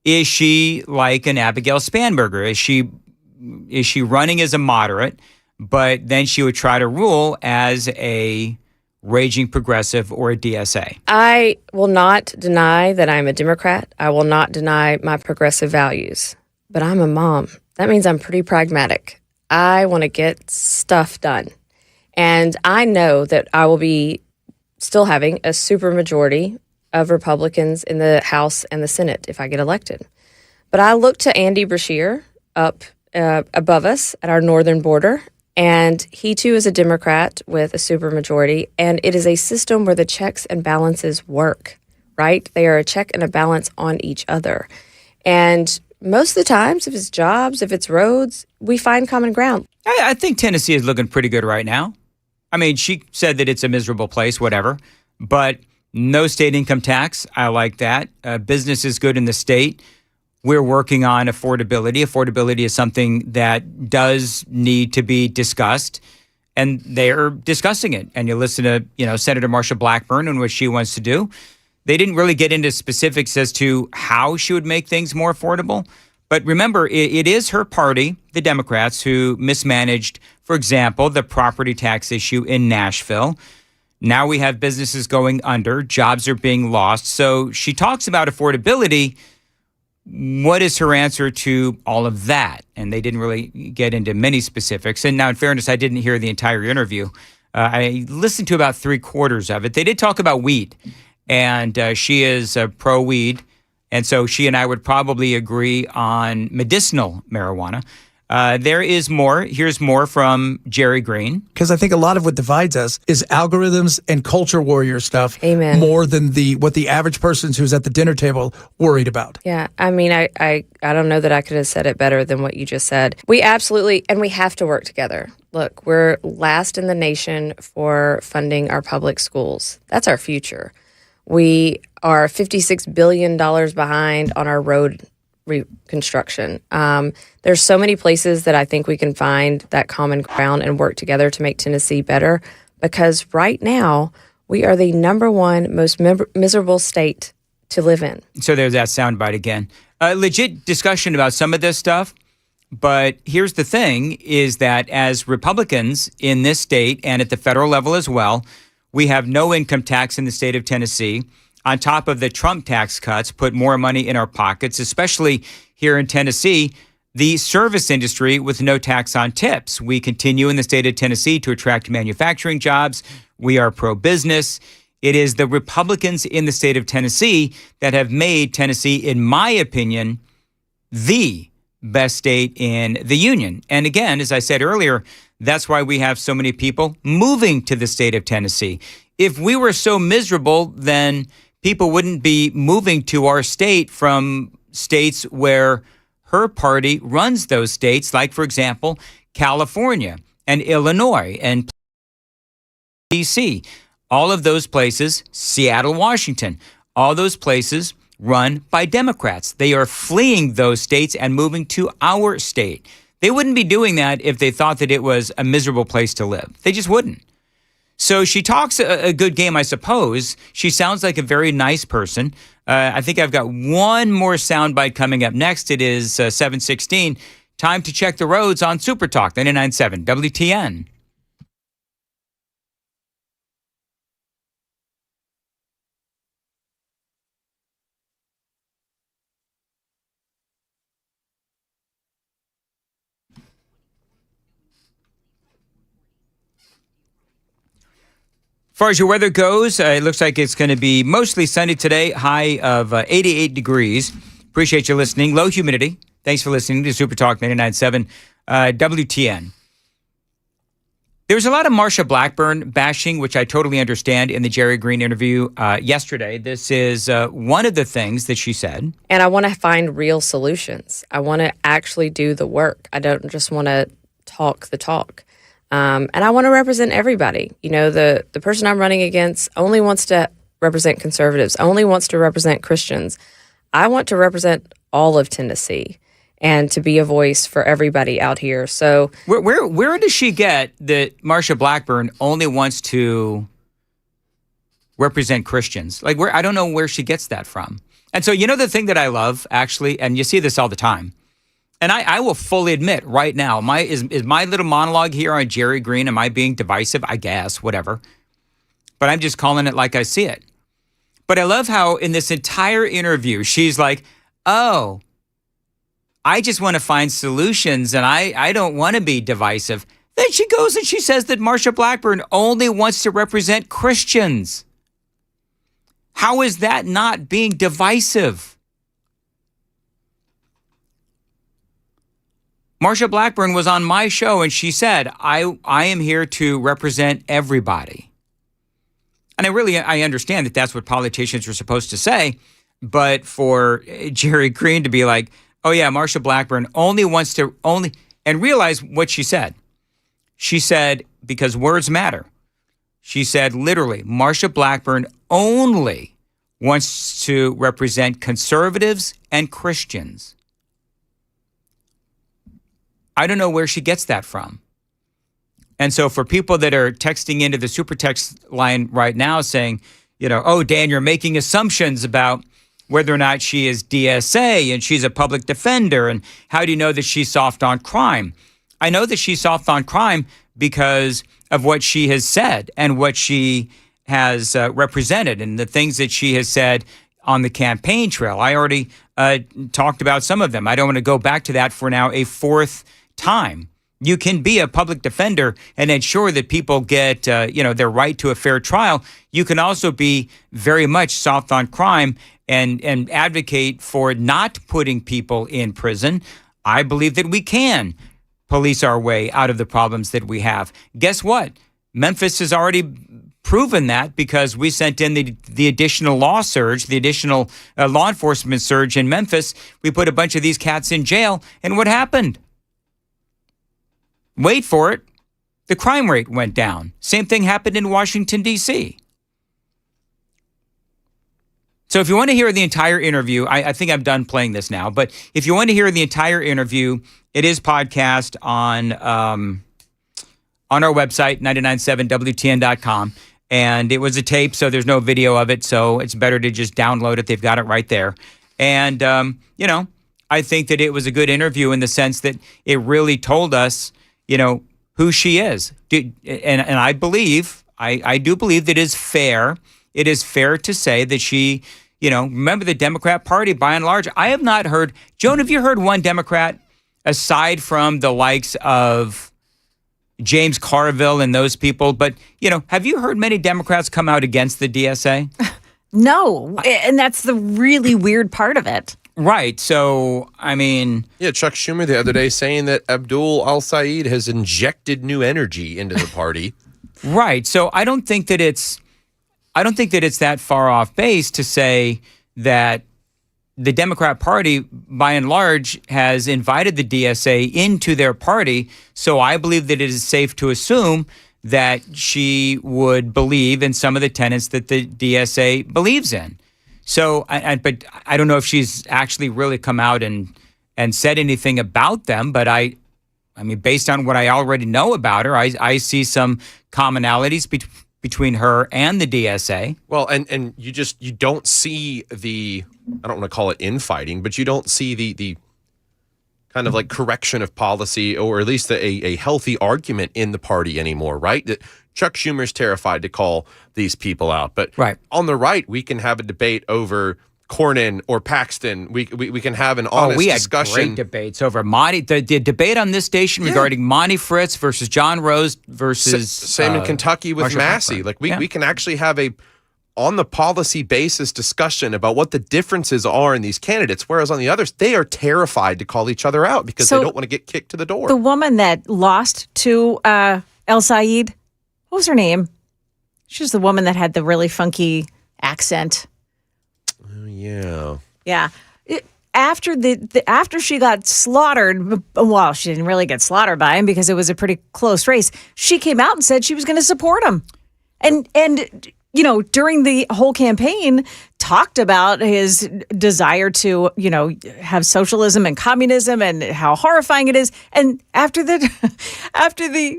is she like an Abigail Spanberger? Is she running as a moderate, but then she would try to rule as a raging progressive or a DSA? I will not deny that I'm a Democrat. I will not deny my progressive values, but I'm a mom. That means I'm pretty pragmatic. I want to get stuff done. And I know that I will be still having a supermajority of Republicans in the House and the Senate if I get elected. But I look to Andy Beshear up above us at our northern border, and he too is a Democrat with a supermajority, and it is a system where the checks and balances work, right? They are a check and a balance on each other. And most of the times, if it's jobs, if it's roads, we find common ground. I think Tennessee is looking pretty good right now. I mean, she said that it's a miserable place, whatever, but no state income tax. I like that. Business is good in the state. We're working on affordability. Affordability is something that does need to be discussed, and they're discussing it. And you listen to, Senator Marsha Blackburn and what she wants to do. They didn't really get into specifics as to how she would make things more affordable. But remember, it is her party, the Democrats, who mismanaged, for example, the property tax issue in Nashville. Now we have businesses going under, jobs are being lost. So she talks about affordability. What is her answer to all of that? And they didn't really get into many specifics. And now, in fairness, I didn't hear the entire interview. I listened to about 3/4 of it. They did talk about weed. And she is pro-weed, and so she and I would probably agree on medicinal marijuana. There is more. Here's more from Jerry Green. Because I think a lot of what divides us is algorithms and culture warrior stuff. Amen. More than what the average person who's at the dinner table worried about. Yeah, I mean, I don't know that I could have said it better than what you just said. We absolutely, and we have to work together. Look, we're last in the nation for funding our public schools. That's our future. We are $56 billion behind on our road reconstruction. There's so many places that I think we can find that common ground and work together to make Tennessee better, because right now we are the number one most miserable state to live in. So there's that soundbite again. Legit discussion about some of this stuff. But here's the thing is that as Republicans in this state and at the federal level as well, we have no income tax in the state of Tennessee. On top of the Trump tax cuts, put more money in our pockets, especially here in Tennessee, the service industry with no tax on tips. We continue in the state of Tennessee to attract manufacturing jobs. We are pro-business. It is the Republicans in the state of Tennessee that have made Tennessee, in my opinion, the best state in the union. And again, as I said earlier, that's why we have so many people moving to the state of Tennessee. If we were so miserable, then people wouldn't be moving to our state from states where her party runs those states, like, for example, California and Illinois and D.C. All of those places, Seattle, Washington, all those places run by Democrats. They are fleeing those states and moving to our state. They wouldn't be doing that if they thought that it was a miserable place to live. They just wouldn't. So she talks a good game, I suppose. She sounds like a very nice person. I think I've got one more soundbite coming up next. It is 7:16. Time to check the roads on Super Talk 99.7 WTN. As far as your weather goes, it looks like it's going to be mostly sunny today, high of 88 degrees. Appreciate you listening. Low humidity. Thanks for listening to Super Talk 99.7 WTN. There was a lot of Marsha Blackburn bashing, which I totally understand, in the Jerry Green interview yesterday. This is one of the things that she said. And I want to find real solutions. I want to actually do the work. I don't just want to talk the talk. And I want to represent everybody. You know, the person I'm running against only wants to represent conservatives, only wants to represent Christians. I want to represent all of Tennessee and to be a voice for everybody out here. So where does she get that Marsha Blackburn only wants to represent Christians? Like, I don't know where she gets that from. And so, you know, the thing that I love, actually, and you see this all the time, and I will fully admit right now, is my little monologue here on Jerry Green, am I being divisive? I guess, whatever. But I'm just calling it like I see it. But I love how in this entire interview, she's like, oh, I just want to find solutions and I don't want to be divisive. Then she goes and she says that Marsha Blackburn only wants to represent Christians. How is that not being divisive? Marsha Blackburn was on my show and she said, I am here to represent everybody. And I understand that that's what politicians are supposed to say. But for Jerry Green to be like, oh yeah, Marsha Blackburn only wants to and realize what she said. She said, because words matter. She said literally, Marsha Blackburn only wants to represent conservatives and Christians. I don't know where she gets that from. And so for people that are texting into the super text line right now saying, you know, oh, Dan, you're making assumptions about whether or not she is DSA and she's a public defender. And how do you know that she's soft on crime? I know that she's soft on crime because of what she has said and what she has represented and the things that she has said on the campaign trail. I already talked about some of them. I don't want to go back to that for now a fourth time. You can be a public defender and ensure that people get, their right to a fair trial. You can also be very much soft on crime and advocate for not putting people in prison. I believe that we can police our way out of the problems that we have. Guess what? Memphis has already proven that because we sent in the additional law surge, the additional law enforcement surge in Memphis. We put a bunch of these cats in jail. And what happened? Wait for it. The crime rate went down. Same thing happened in Washington, D.C. So if you want to hear the entire interview, I think I'm done playing this now, but if you want to hear the entire interview, it is podcast on our website, 997WTN.com. And it was a tape, so there's no video of it, so it's better to just download it. They've got it right there. And, I think that it was a good interview in the sense that it really told us, who she is. And I believe, I do believe that it is fair. It is fair to say that she, remember the Democrat Party, by and large, I have not heard, Joan, have you heard one Democrat, aside from the likes of James Carville and those people, but, have you heard many Democrats come out against the DSA? No, and that's the really weird part of it. Right. So, Yeah, Chuck Schumer the other day saying that Abdul al-Sayed has injected new energy into the party. Right. So I don't think that it's that far off base to say that the Democrat Party, by and large, has invited the DSA into their party. So I believe that it is safe to assume that she would believe in some of the tenets that the DSA believes in. So, but I don't know if she's actually really come out and said anything about them. But based on what I already know about her, I see some commonalities between her and the DSA. Well, and you don't see the, I don't want to call it infighting, but you don't see the kind of like correction of policy, or at least a healthy argument in the party anymore, right? That Chuck Schumer's terrified to call these people out. But on the right, we can have a debate over Cornyn or Paxton. We can have an honest discussion. We had great debates over Monty. The debate on this station regarding Monty Fritz versus John Rose versus same in Kentucky with Marshall Massey. Blackburn. Like we can actually have a on the policy basis discussion about what the differences are in these candidates, whereas on the others, they are terrified to call each other out because they don't want to get kicked to the door. The woman that lost to El Sayed, what was her name? She was the woman that had the really funky accent. Yeah. Yeah. After she got slaughtered, well, she didn't really get slaughtered by him because it was a pretty close race. She came out and said she was going to support him. And you know, during the whole campaign, talked about his desire to, you know, have socialism and communism and how horrifying it is. And after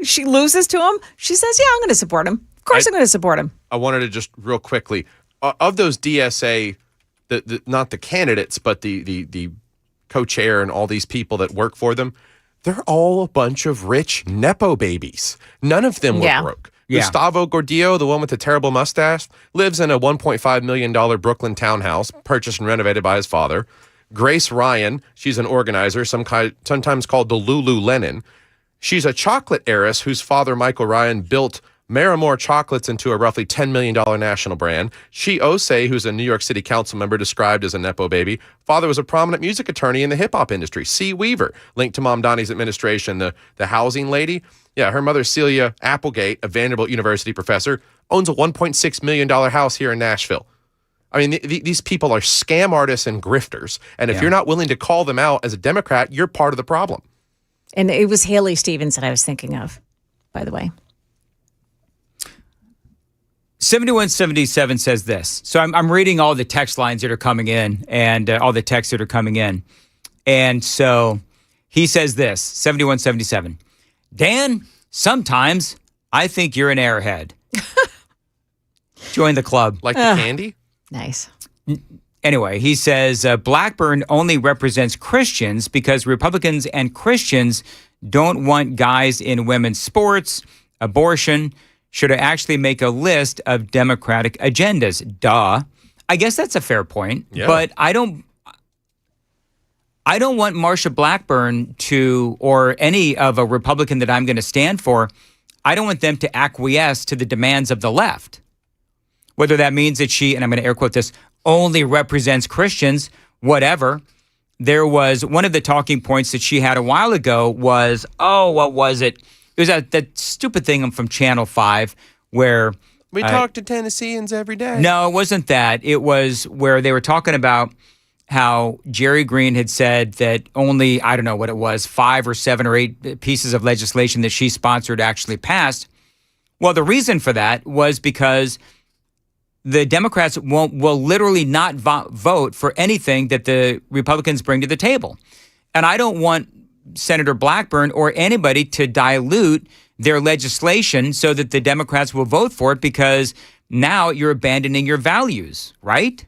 she loses to him, she says, yeah, I'm going to support him. Of course I'm going to support him. I wanted to just real quickly, of those DSA, not the candidates, but the co-chair and all these people that work for them, they're all a bunch of rich Nepo babies. None of them were broke. Yeah. Gustavo Gordillo, the one with the terrible mustache, lives in a $1.5 million Brooklyn townhouse purchased and renovated by his father. Grace Ryan, she's an organizer, sometimes called the Lululemon. She's a chocolate heiress whose father, Michael Ryan, built Maramore Chocolates into a roughly $10 million national brand. Shi Osei, who's a New York City council member described as a Nepo baby. Father was a prominent music attorney in the hip-hop industry. C. Weaver, linked to Mom Donnie's administration, the housing lady. Yeah, her mother, Celia Applegate, a Vanderbilt University professor, owns a $1.6 million house here in Nashville. I mean, these people are scam artists and grifters. And if you're not willing to call them out as a Democrat, you're part of the problem. And it was Haley Stevens that I was thinking of, by the way. 7177 says this. So I'm reading all the text lines that are coming in and all the texts that are coming in. And so he says this, 7177. Dan, sometimes I think you're an airhead. Join the club. Like the candy? Nice. Anyway, he says Blackburn only represents Christians because Republicans and Christians don't want guys in women's sports, abortion. Should I actually make a list of Democratic agendas? Duh. I guess that's a fair point. Yeah. But I don't want Marsha Blackburn to, or any of a Republican that I'm going to stand for, I don't want them to acquiesce to the demands of the left. Whether that means that she, and I'm going to air quote this, only represents Christians, whatever. There was one of the talking points that she had a while ago was, what was it? It was that stupid thing from Channel 5 where... We talk to Tennesseans every day. No, it wasn't that. It was where they were talking about how Jerry Green had said that only, I don't know what it was, 5 or 7 or 8 pieces of legislation that she sponsored actually passed. Well, the reason for that was because the Democrats will literally not vote for anything that the Republicans bring to the table. And I don't want Senator Blackburn or anybody to dilute their legislation so that the Democrats will vote for it, because now you're abandoning your values, right?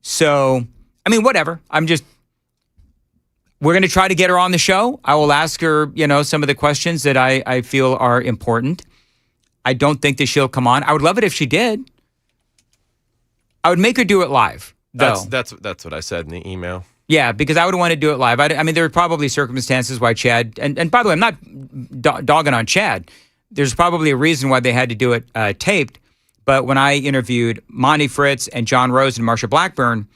So, I mean, whatever. We're going to try to get her on the show. I will ask her, some of the questions that I feel are important. I don't think that she'll come on. I would love it if she did. I would make her do it live, though. That's what I said in the email. Yeah, because I would want to do it live. I mean, there are probably circumstances why Chad, and by the way, I'm not dogging on Chad. There's probably a reason why they had to do it taped. But when I interviewed Monty Fritz and John Rose and Marsha Blackburn,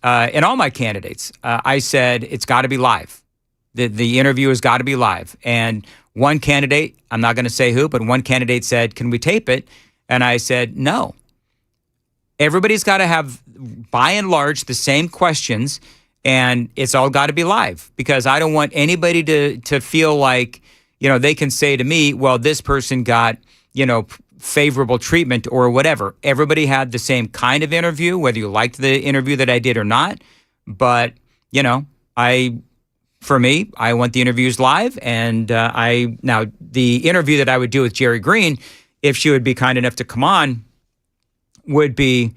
and all my candidates, I said, it's got to be live. The interview has got to be live. And one candidate, I'm not going to say who, but one candidate said, can we tape it? And I said, no. Everybody's got to have, by and large, the same questions, and it's all got to be live, because I don't want anybody to feel like, they can say to me, well, this person got, favorable treatment or whatever. Everybody had the same kind of interview, whether you liked the interview that I did or not. But, for me, I want the interviews live. And now the interview that I would do with Jerry Green if she would be kind enough to come on, would be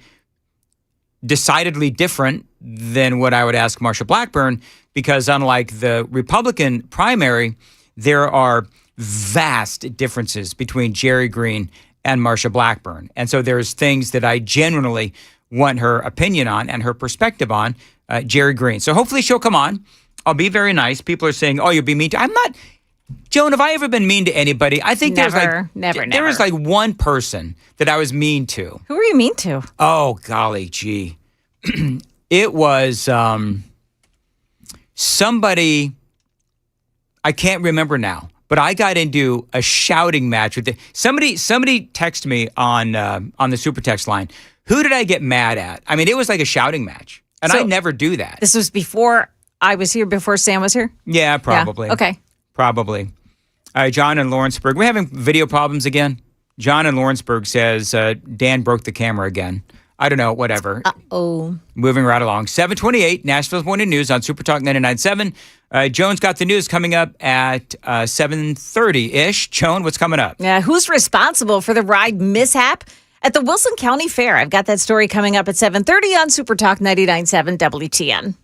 decidedly different than what I would ask Marsha Blackburn, because unlike the Republican primary, there are vast differences between Jerry Green and Marsha Blackburn. And so there's things that I genuinely want her opinion on and her perspective on Jerry Green. So hopefully she'll come on. I'll be very nice. People are saying, oh, you'll be mean to. I'm not. Joan, have I ever been mean to anybody? I think Never. There was like one person that I was mean to. Who were you mean to? Oh, golly gee. It was somebody, I can't remember now, but I got into a shouting match with somebody texted me on the super text line. Who did I get mad at? I mean, it was like a shouting match, and I never do that. This was before I was here, before Sam was here? Yeah, probably. Yeah. Okay. Probably. All right, John in Lawrenceburg. We're having video problems again. John in Lawrenceburg says Dan broke the camera again. I don't know, whatever. Uh-oh. Moving right along. 728, Nashville's Morning News on Super Talk 99.7. Joan's got the news coming up at 7:30-ish. Joan, what's coming up? Yeah, who's responsible for the ride mishap at the Wilson County Fair? I've got that story coming up at 7:30 on Super Talk 99.7 WTN.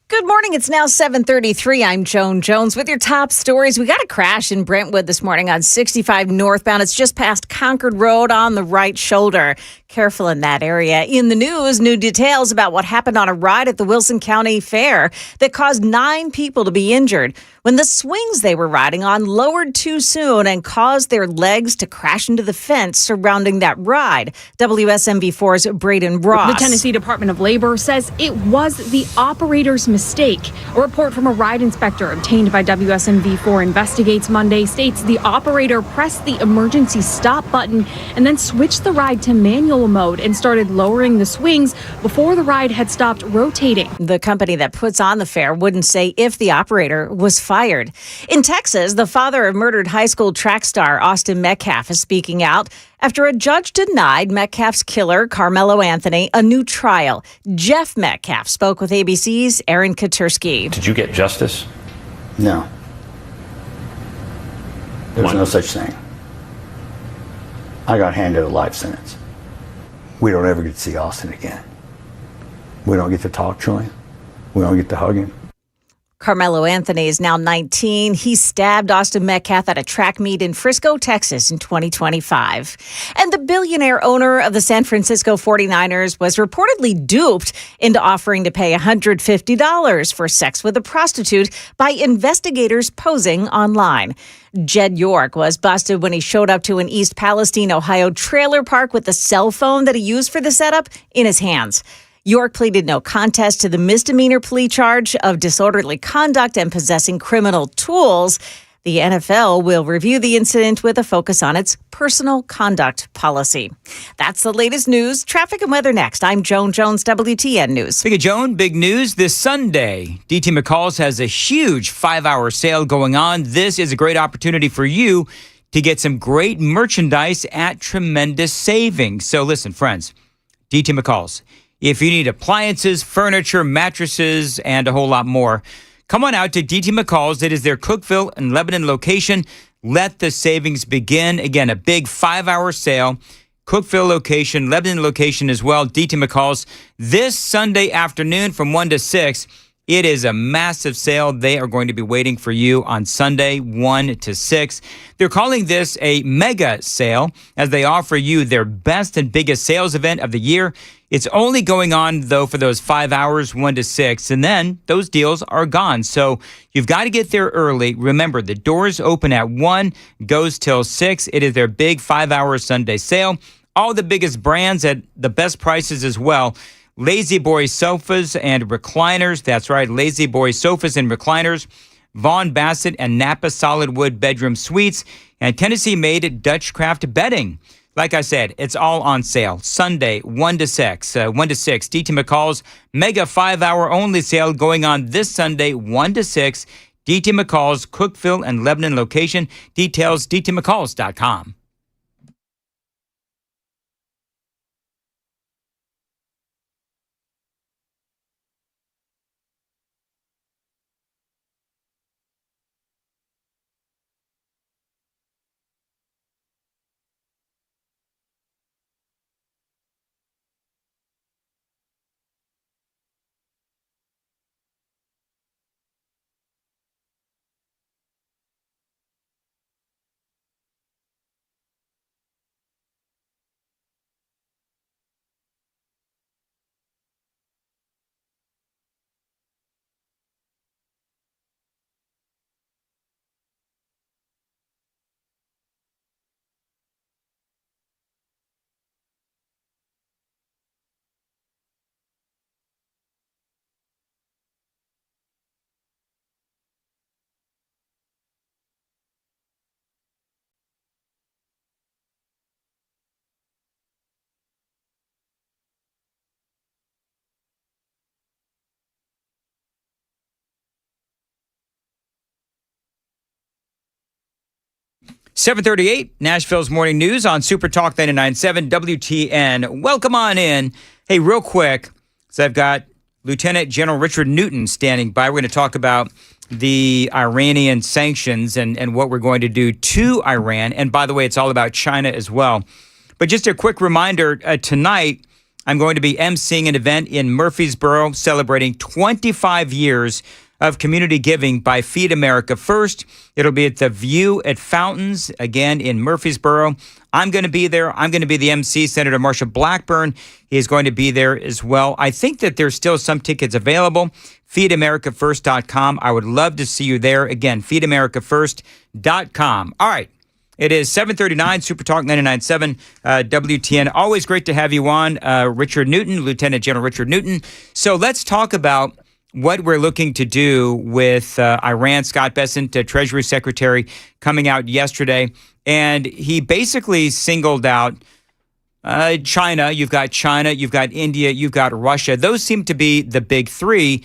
Good morning. It's now 7:33. I'm Joan Jones with your top stories. We got a crash in Brentwood this morning on 65 northbound. It's just past Concord Road on the right shoulder. Careful in that area. In the news, new details about what happened on a ride at the Wilson County Fair that caused 9 people to be injured when the swings they were riding on lowered too soon and caused their legs to crash into the fence surrounding that ride. WSMV4's Braden Ross. The Tennessee Department of Labor says it was the operator's mistake. A report from a ride inspector obtained by WSMV4 Investigates Monday states the operator pressed the emergency stop button and then switched the ride to manual mode and started lowering the swings before the ride had stopped rotating. The company that puts on the fair wouldn't say if the operator was fired. In Texas, the father of murdered high school track star Austin Metcalf is speaking out after a judge denied Metcalf's killer, Carmelo Anthony, a new trial. Jeff Metcalf spoke with ABC's Aaron Katursky. Did you get justice? No. There's no such thing. I got handed a life sentence. We don't ever get to see Austin again. We don't get to talk to him. We don't get to hug him. Carmelo Anthony is now 19. He stabbed Austin Metcalf at a track meet in Frisco, Texas in 2025. And the billionaire owner of the San Francisco 49ers was reportedly duped into offering to pay $150 for sex with a prostitute by investigators posing online. Jed York was busted when he showed up to an East Palestine, Ohio trailer park with the cell phone that he used for the setup in his hands. York pleaded no contest to the misdemeanor plea charge of disorderly conduct and possessing criminal tools. The NFL will review the incident with a focus on its personal conduct policy. That's the latest news. Traffic and weather next. I'm Joan Jones, WTN News. Speaking of Joan, big news this Sunday. DT McCall's has a huge 5-hour sale going on. This is a great opportunity for you to get some great merchandise at tremendous savings. So listen, friends, DT McCall's. If you need appliances, furniture, mattresses, and a whole lot more, come on out to DT McCall's. It is their Cookeville and Lebanon location. Let the savings begin. Again, a big 5-hour sale. Cookeville location, Lebanon location as well. DT McCall's this Sunday afternoon from 1 to 6. It is a massive sale. They are going to be waiting for you on Sunday, 1 to 6. They're calling this a mega sale as they offer you their best and biggest sales event of the year. It's only going on, though, for those 5 hours, 1 to 6, and then those deals are gone. So you've got to get there early. Remember, the doors open at 1, goes till 6. It is their big 5-hour Sunday sale. All the biggest brands at the best prices as well. Lazy Boy sofas and recliners. That's right, Lazy Boy sofas and recliners. Vaughn Bassett and Napa solid wood bedroom suites. And Tennessee-made Dutch craft bedding. Like I said, it's all on sale. Sunday, 1 to 6. DT McCall's mega 5-hour only sale going on this Sunday, 1 to 6. DT McCall's Cookeville and Lebanon location. Details, dtmccalls.com. $7:38, Nashville's Morning News on Super Talk 99.7 WTN. Welcome on in. Hey, real quick, so I've got Lieutenant General Richard Newton standing by. We're going to talk about the Iranian sanctions and what we're going to do to Iran. And by the way, it's all about China as well. But just a quick reminder, tonight, I'm going to be emceeing an event in Murfreesboro celebrating 25 years of community giving by Feed America First. It'll be at the View at Fountains, again in Murfreesboro. I'm going to be there. I'm going to be the MC. Senator Marsha Blackburn is going to be there as well. I think that there's still some tickets available. FeedAmericaFirst.com. I would love to see you there. Again, FeedAmericaFirst.com. All right. It is 7:39, Super Talk 99.7 WTN. Always great to have you on, Richard Newton, Lieutenant General Richard Newton. So let's talk about what we're looking to do with Iran. Scott Bessent, Treasury Secretary, coming out yesterday, and he basically singled out China. You've got India, you've got Russia. Those seem to be the big three.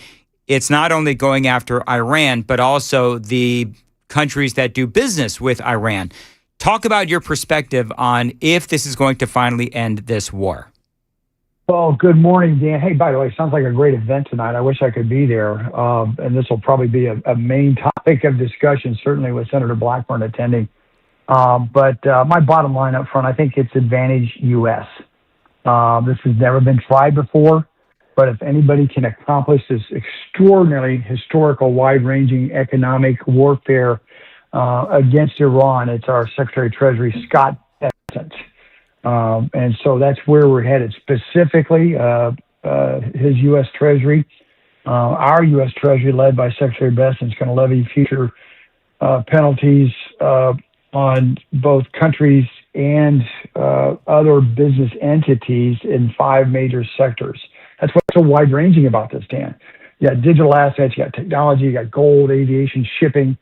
It's not only going after Iran, but also the countries that do business with Iran. Talk about your perspective on if this is going to finally end this war. Well, good morning, Dan. Hey, by the way, sounds like a great event tonight. I wish I could be there. And this will probably be a main topic of discussion, certainly with Senator Blackburn attending. But my bottom line up front, I think it's advantage U.S. This has never been tried before. But if anybody can accomplish this extraordinarily historical, wide-ranging economic warfare against Iran, it's our Secretary of Treasury, Scott Bessent. And so that's where we're headed. Specifically, his U.S. Treasury, our U.S. Treasury, led by Secretary Bessent, is going to levy future penalties on both countries and other business entities in 5 major sectors. That's what's so wide-ranging about this, Dan. You got digital assets, you got technology, you got gold, aviation, shipping,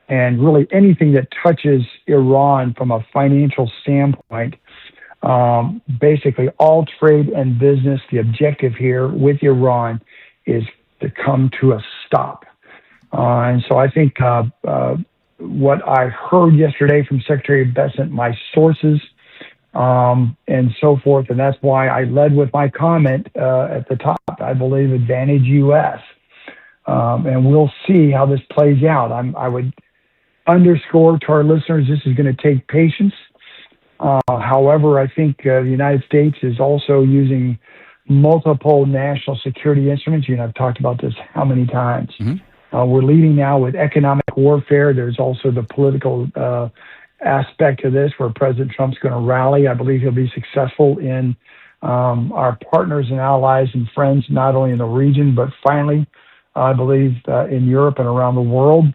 and really anything that touches Iran from a financial standpoint. Basically, all trade and business, the objective here with Iran is to come to a stop. And so I think what I heard yesterday from Secretary Bessent, my sources, and so forth, and that's why I led with my comment at the top. I believe advantage U.S. And we'll see how this plays out. I would underscore to our listeners, this is going to take patience. However, I think the United States is also using multiple national security instruments. You and I've talked about this how many times. We're leading now with economic warfare. There's also the political aspect of this where President Trump's going to rally. I believe he'll be successful in our partners and allies and friends, not only in the region, but finally, I believe, in Europe and around the world.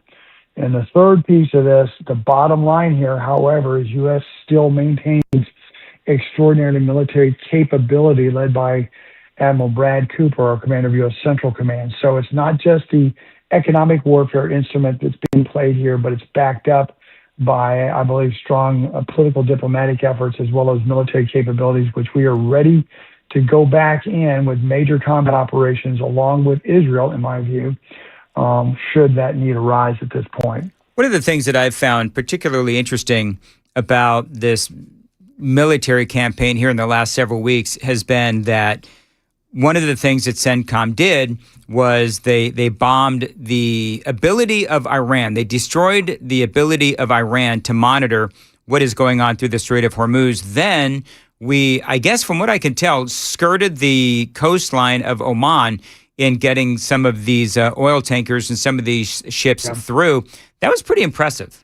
And the third piece of this, the bottom line here, however, is U.S. still maintains extraordinary military capability led by Admiral Brad Cooper, our commander of U.S. Central Command. So it's not just the economic warfare instrument that's being played here, but it's backed up by, I believe, strong political diplomatic efforts as well as military capabilities, which we are ready to go back in with major combat operations along with Israel, in my view, should that need arise at this point. One of the things that I've found particularly interesting about this military campaign here in the last several weeks has been that one of the things that CENTCOM did was they bombed the ability of Iran. They destroyed the ability of Iran to monitor what is going on through the Strait of Hormuz. Then we, I guess from what I can tell, skirted the coastline of Oman in getting some of these oil tankers and some of these ships through. That was pretty impressive.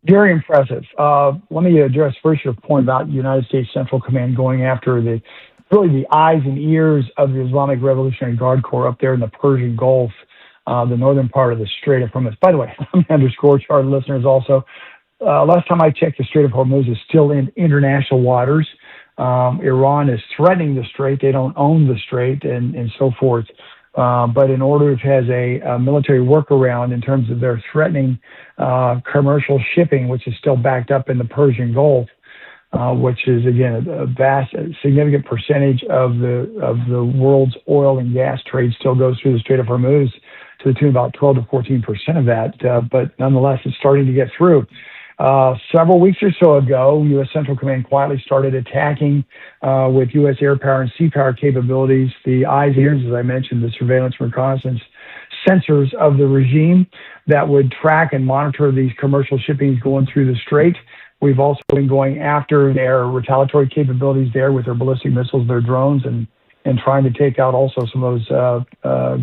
Very impressive. Let me address first your point about United States Central Command going after really the eyes and ears of the Islamic Revolutionary Guard Corps up there in the Persian Gulf, the northern part of the Strait of Hormuz. By the way, let me underscore to our listeners also, last time I checked, the Strait of Hormuz is still in international waters. Iran is threatening the strait. They don't own the strait and so forth. But in order, it has a military workaround in terms of their threatening commercial shipping, which is still backed up in the Persian Gulf, which is, again, a vast, significant percentage of the world's oil and gas trade still goes through the Strait of Hormuz to the tune of about 12 to 14% of that. But nonetheless, it's starting to get through. Several weeks or so ago, U.S. Central Command quietly started attacking with U.S. air power and sea power capabilities, the eyes, ears, as I mentioned, the surveillance reconnaissance sensors of the regime that would track and monitor these commercial shippings going through the strait, We've also been going after their retaliatory capabilities there with their ballistic missiles, their drones, and trying to take out also some of those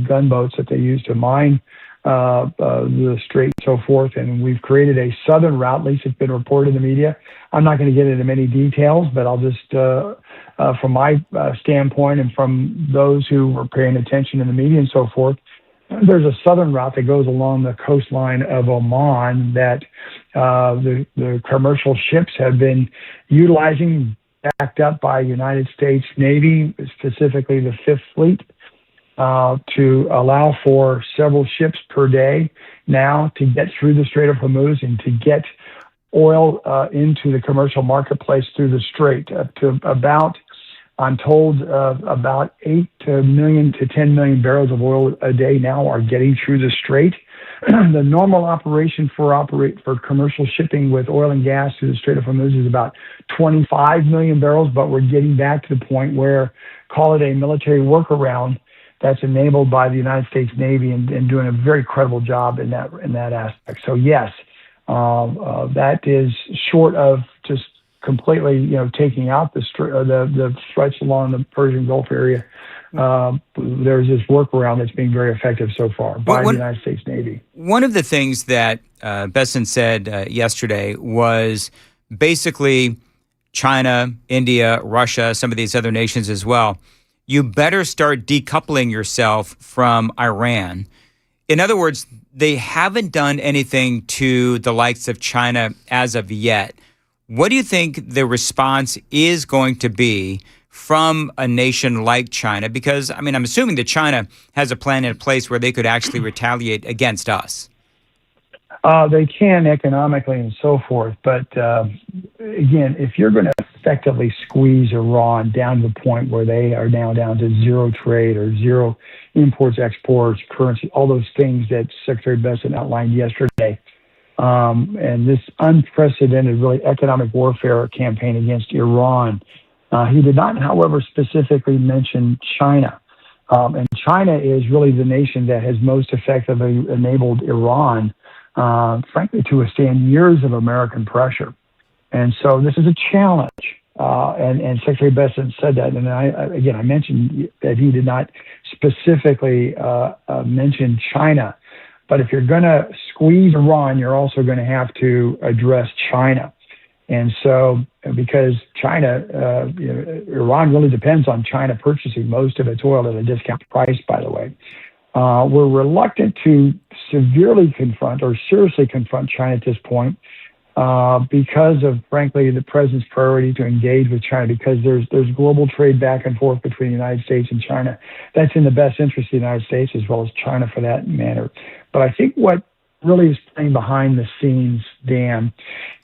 gunboats that they use to mine the strait and so forth. And we've created a southern route, at least it's been reported in the media. I'm not going to get into many details, but I'll just, from my standpoint and from those who were paying attention in the media and so forth, there's a southern route that goes along the coastline of Oman that the commercial ships have been utilizing, backed up by United States Navy, specifically the Fifth Fleet, to allow for several ships per day now to get through the Strait of Hormuz and to get oil into the commercial marketplace through the strait. To about, I'm told, about 8 million to 10 million barrels of oil a day now are getting through the strait. The normal operation for commercial shipping with oil and gas through the Strait of Hormuz is about 25 million barrels, but we're getting back to the point where, call it a military workaround, that's enabled by the United States Navy and doing a very credible job in that aspect. So yes, that is short of just completely, taking out the threats along the Persian Gulf area. There's this workaround that's being very effective so far by the United States Navy. One of the things that Besson said yesterday was basically China, India, Russia, some of these other nations as well, you better start decoupling yourself from Iran. In other words, they haven't done anything to the likes of China as of yet. What do you think the response is going to be from a nation like China? Because, I'm assuming that China has a plan in place where they could actually retaliate against us. They can economically and so forth. But again, if you're going to effectively squeeze Iran down to the point where they are now down to zero trade or zero imports, exports, currency, all those things that Secretary Besson outlined yesterday, and this unprecedented, really, economic warfare campaign against Iran, he did not, however, specifically mention China. And China is really the nation that has most effectively enabled Iran, frankly, to withstand years of American pressure. And so this is a challenge. And Secretary Besson said that. And I mentioned that he did not specifically mention China. But if you're going to squeeze Iran, you're also going to have to address China. And so, because China, Iran really depends on China purchasing most of its oil at a discount price, by the way. We're reluctant to severely confront or seriously confront China at this point because of, frankly, the president's priority to engage with China, because there's global trade back and forth between the United States and China. That's in the best interest of the United States as well as China for that matter. But I think what really is playing behind the scenes, Dan,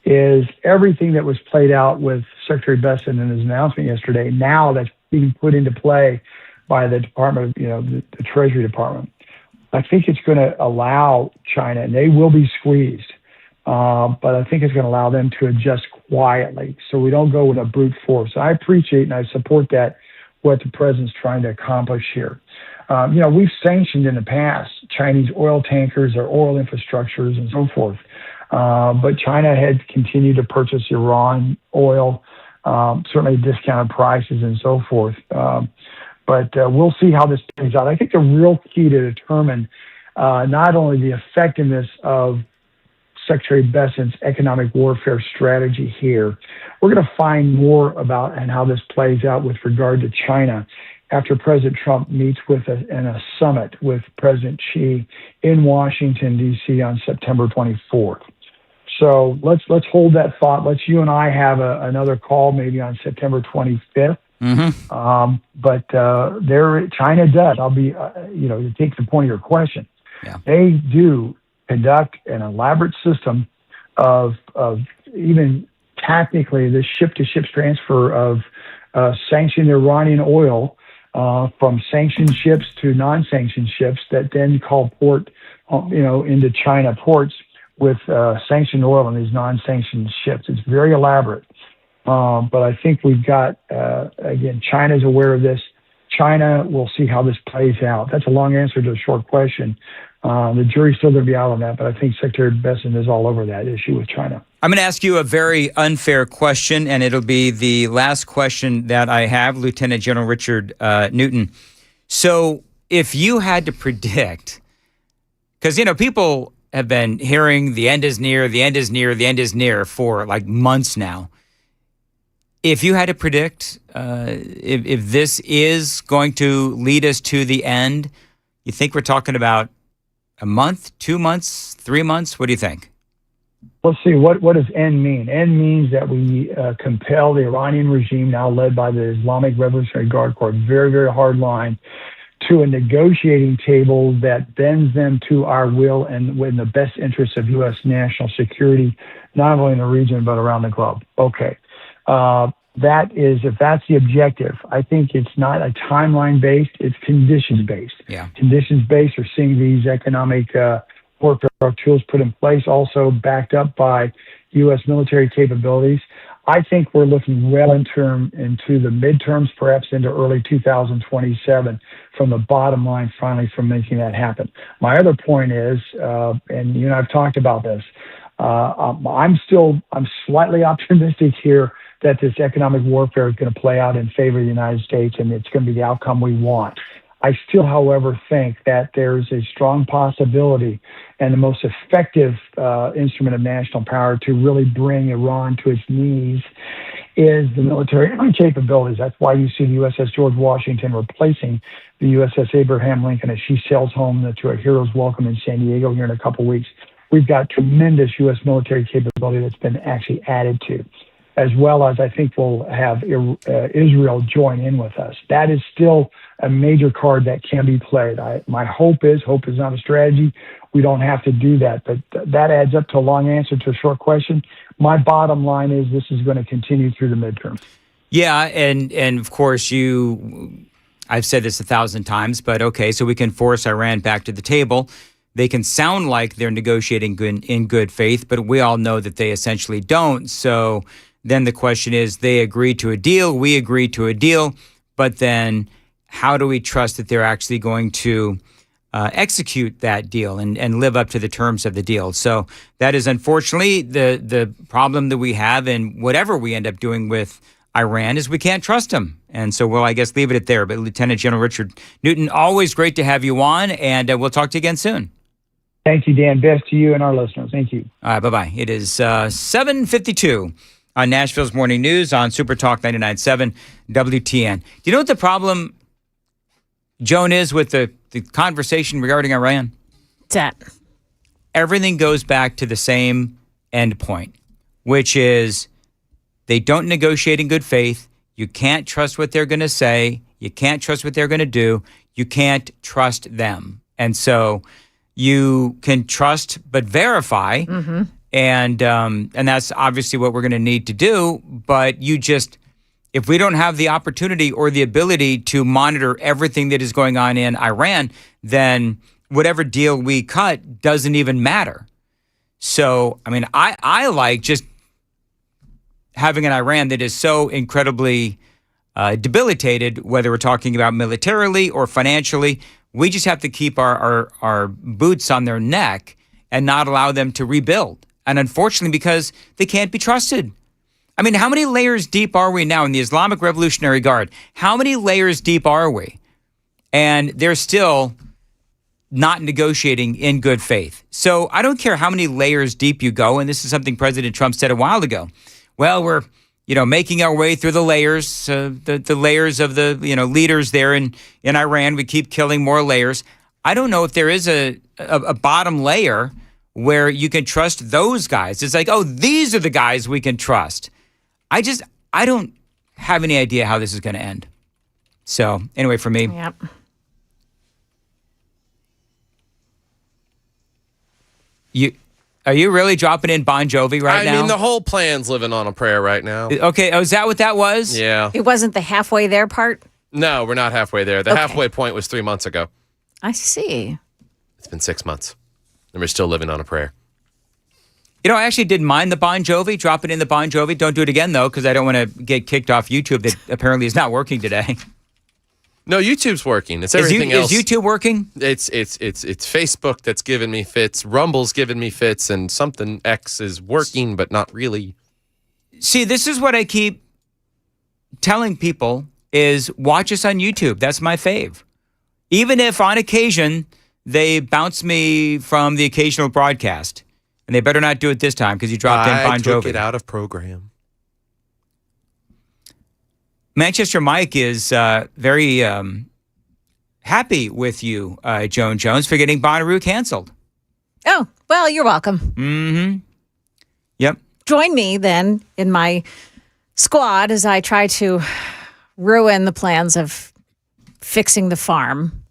is everything that was played out with Secretary Besson in his announcement yesterday, now that's being put into play by the Department of, the Treasury Department. I think it's going to allow China, and they will be squeezed, but I think it's going to allow them to adjust quietly so we don't go with a brute force. I appreciate and I support that, what the president's trying to accomplish here. We've sanctioned in the past Chinese oil tankers or oil infrastructures and so forth. But China had continued to purchase Iran oil, certainly discounted prices and so forth. But we'll see how this plays out. I think the real key to determine not only the effectiveness of Secretary Besson's economic warfare strategy here, we're going to find more about and how this plays out with regard to China after President Trump meets in a summit with President Xi in Washington, D.C. on September 24th. So let's hold that thought. Let's you and I have another call maybe on September 25th. Mm-hmm. But China does. I'll be, to take the point of your question, they do conduct an elaborate system of even tactically the ship-to-ship transfer of sanctioned Iranian oil from sanctioned ships to non-sanctioned ships that then call port, into China ports with sanctioned oil on these non-sanctioned ships. It's very elaborate. But I think we've got, again, China's aware of this. China, we'll see how this plays out. That's a long answer to a short question. The jury's still going to be out on that, but I think Secretary Bessent is all over that issue with China. I'm going to ask you a very unfair question, and it'll be the last question that I have, Lieutenant General Richard Newton. So if you had to predict, because, people have been hearing the end is near, the end is near, the end is near for like months now. If you had to predict if this is going to lead us to the end, you think we're talking about a month, 2 months, 3 months? What do you think? Let's see, what does end mean? End means that we compel the Iranian regime, now led by the Islamic Revolutionary Guard Corps, very, very hard line, to a negotiating table that bends them to our will and in the best interest of U.S. national security, not only in the region, but around the globe. Okay. If that's the objective, I think it's not a timeline-based, it's conditions-based. Yeah. Conditions-based are seeing these economic warfare tools put in place, also backed up by U.S. military capabilities. I think we're looking well into the midterms, perhaps into early 2027, from the bottom line, finally, from making that happen. My other point is, and you and I have talked about this, I'm slightly optimistic here that this economic warfare is going to play out in favor of the United States, and it's going to be the outcome we want. I still, however, think that there's a strong possibility and the most effective instrument of national power to really bring Iran to its knees is the military capabilities. That's why you see the USS George Washington replacing the USS Abraham Lincoln as she sails home to a hero's welcome in San Diego here in a couple weeks. We've got tremendous U.S. military capability that's been actually added to, as well as I think we'll have Israel join in with us. That is still a major card that can be played. My hope is not a strategy. We don't have to do that, but that adds up to a long answer to a short question. My bottom line is this is going to continue through the midterm. Yeah, and of course I've said this 1,000 times, but okay, so we can force Iran back to the table. They can sound like they're negotiating in good faith, but we all know that they essentially don't. So then the question is, they agree to a deal, we agree to a deal, but then how do we trust that they're actually going to execute that deal and live up to the terms of the deal? So that is unfortunately the problem that we have, and whatever we end up doing with Iran is we can't trust them. And so we'll, I guess, leave it at there. But Lieutenant General Richard Newton, always great to have you on, and we'll talk to you again soon. Thank you, Dan. Best to you and our listeners. Thank you. All right, bye-bye. It is 7:52 on Nashville's Morning News on Super Talk 99.7 WTN. Do you know what the problem, Joan, is with the conversation regarding Iran? What's that? Everything goes back to the same end point, which is they don't negotiate in good faith. You can't trust what they're going to say. You can't trust what they're going to do. You can't trust them. And so you can trust but verify, and that's obviously what we're going to need to do. But if we don't have the opportunity or the ability to monitor everything that is going on in Iran, then whatever deal we cut doesn't even matter. So, I mean, I like just having an Iran that is so incredibly debilitated, whether we're talking about militarily or financially. We just have to keep our boots on their neck and not allow them to rebuild. And unfortunately, because they can't be trusted. I mean, how many layers deep are we now in the Islamic Revolutionary Guard? How many layers deep are we? And they're still not negotiating in good faith. So I don't care how many layers deep you go, and this is something President Trump said a while ago. Well, we're making our way through the layers, the layers of the leaders there in Iran. We keep killing more layers. I don't know if there is a bottom layer where you can trust those guys. It's like, oh, these are the guys we can trust. I don't have any idea how this is going to end. So anyway, for me. Yep. Are you really dropping in Bon Jovi right now? I mean, the whole plan's living on a prayer right now. Okay, is that what that was? Yeah. It wasn't the halfway there part? No, we're not halfway there. The halfway point was 3 months ago. I see. It's been 6 months, and we're still living on a prayer. I actually didn't mind the Bon Jovi, dropping in the Bon Jovi. Don't do it again, though, because I don't want to get kicked off YouTube that apparently is not working today. No, YouTube's working. It's everything else. Is YouTube working? It's Facebook that's giving me fits. Rumble's giving me fits, and something X is working, but not really. See, this is what I keep telling people is watch us on YouTube. That's my fave. Even if on occasion they bounce me from the occasional broadcast. And they better not do it this time because you dropped in Bon Jovi. I took it out of program. Manchester Mike is very happy with you, Joan Jones, for getting Bonnaroo canceled. Oh, well, you're welcome. Mm-hmm. Yep. Join me then in my squad as I try to ruin the plans of fixing the farm.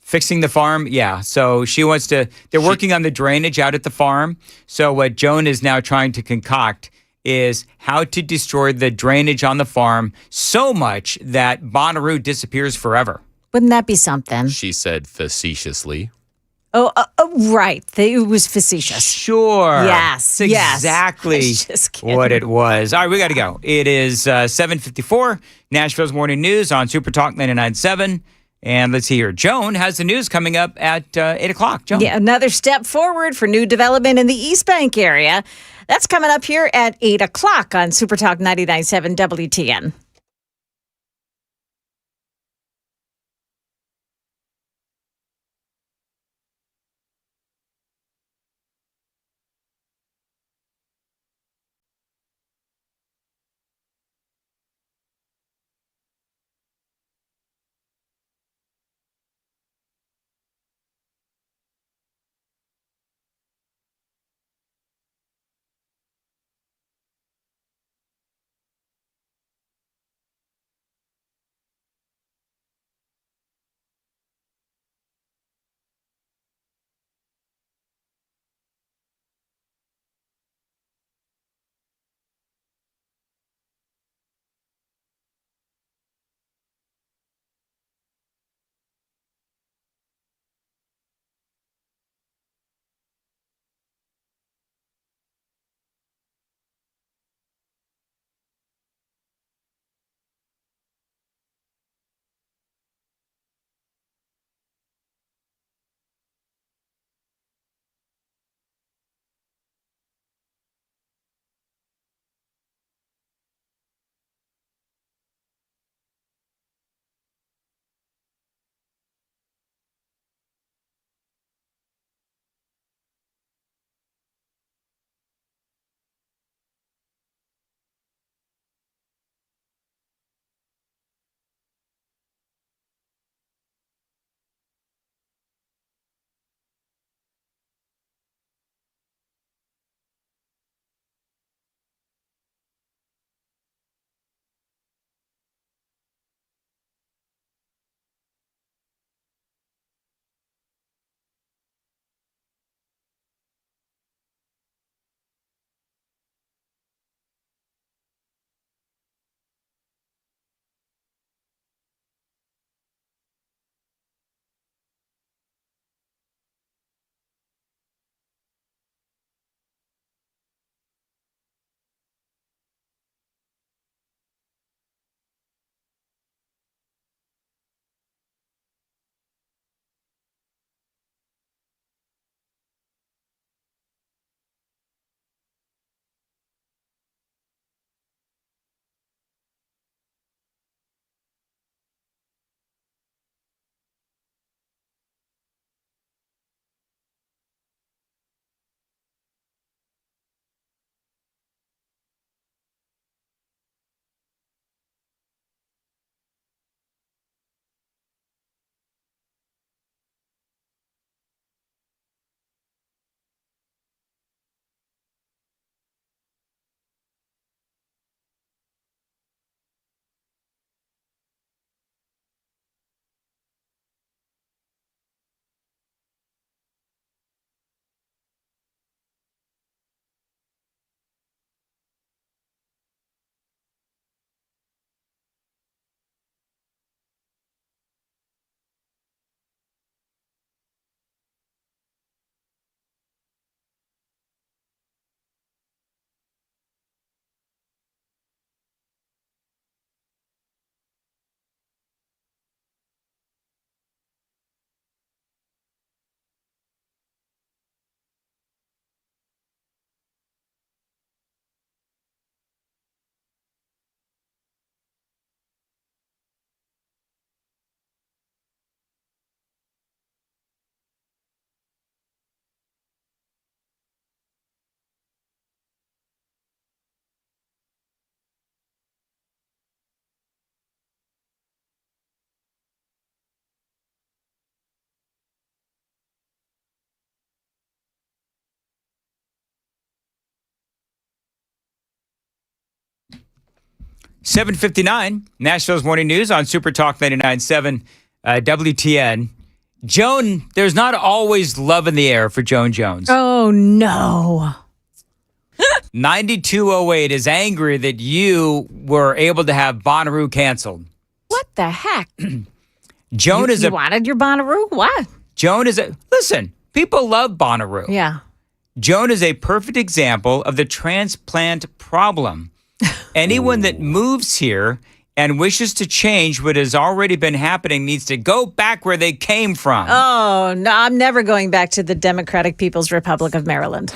Fixing the farm, yeah. So she wants to, they're working on the drainage out at the farm. So what Joan is now trying to concoct is how to destroy the drainage on the farm so much that Bonnaroo disappears forever. Wouldn't that be something? She said facetiously. Oh, right. It was facetious. Sure. Yes. That's exactly Just kidding. what it was. All right, we got to go. It is 7:54, Nashville's Morning News on Super Talk 99.7. And let's see here. Joan has the news coming up at 8 o'clock. Joan. Yeah, another step forward for new development in the East Bank area. That's coming up here at 8 o'clock on Super Talk 99.7 WTN. 7:59, Nashville's Morning News on Super Talk 99.7 WTN. Joan, there's not always love in the air for Joan Jones. Oh, no. 9208 is angry that you were able to have Bonnaroo canceled. What the heck? Joan you wanted your Bonnaroo? What? Joan is a... Listen, people love Bonnaroo. Yeah. Joan is a perfect example of the transplant problem. Anyone that moves here and wishes to change what has already been happening needs to go back where they came from. Oh, no, I'm never going back to the Democratic People's Republic of Maryland.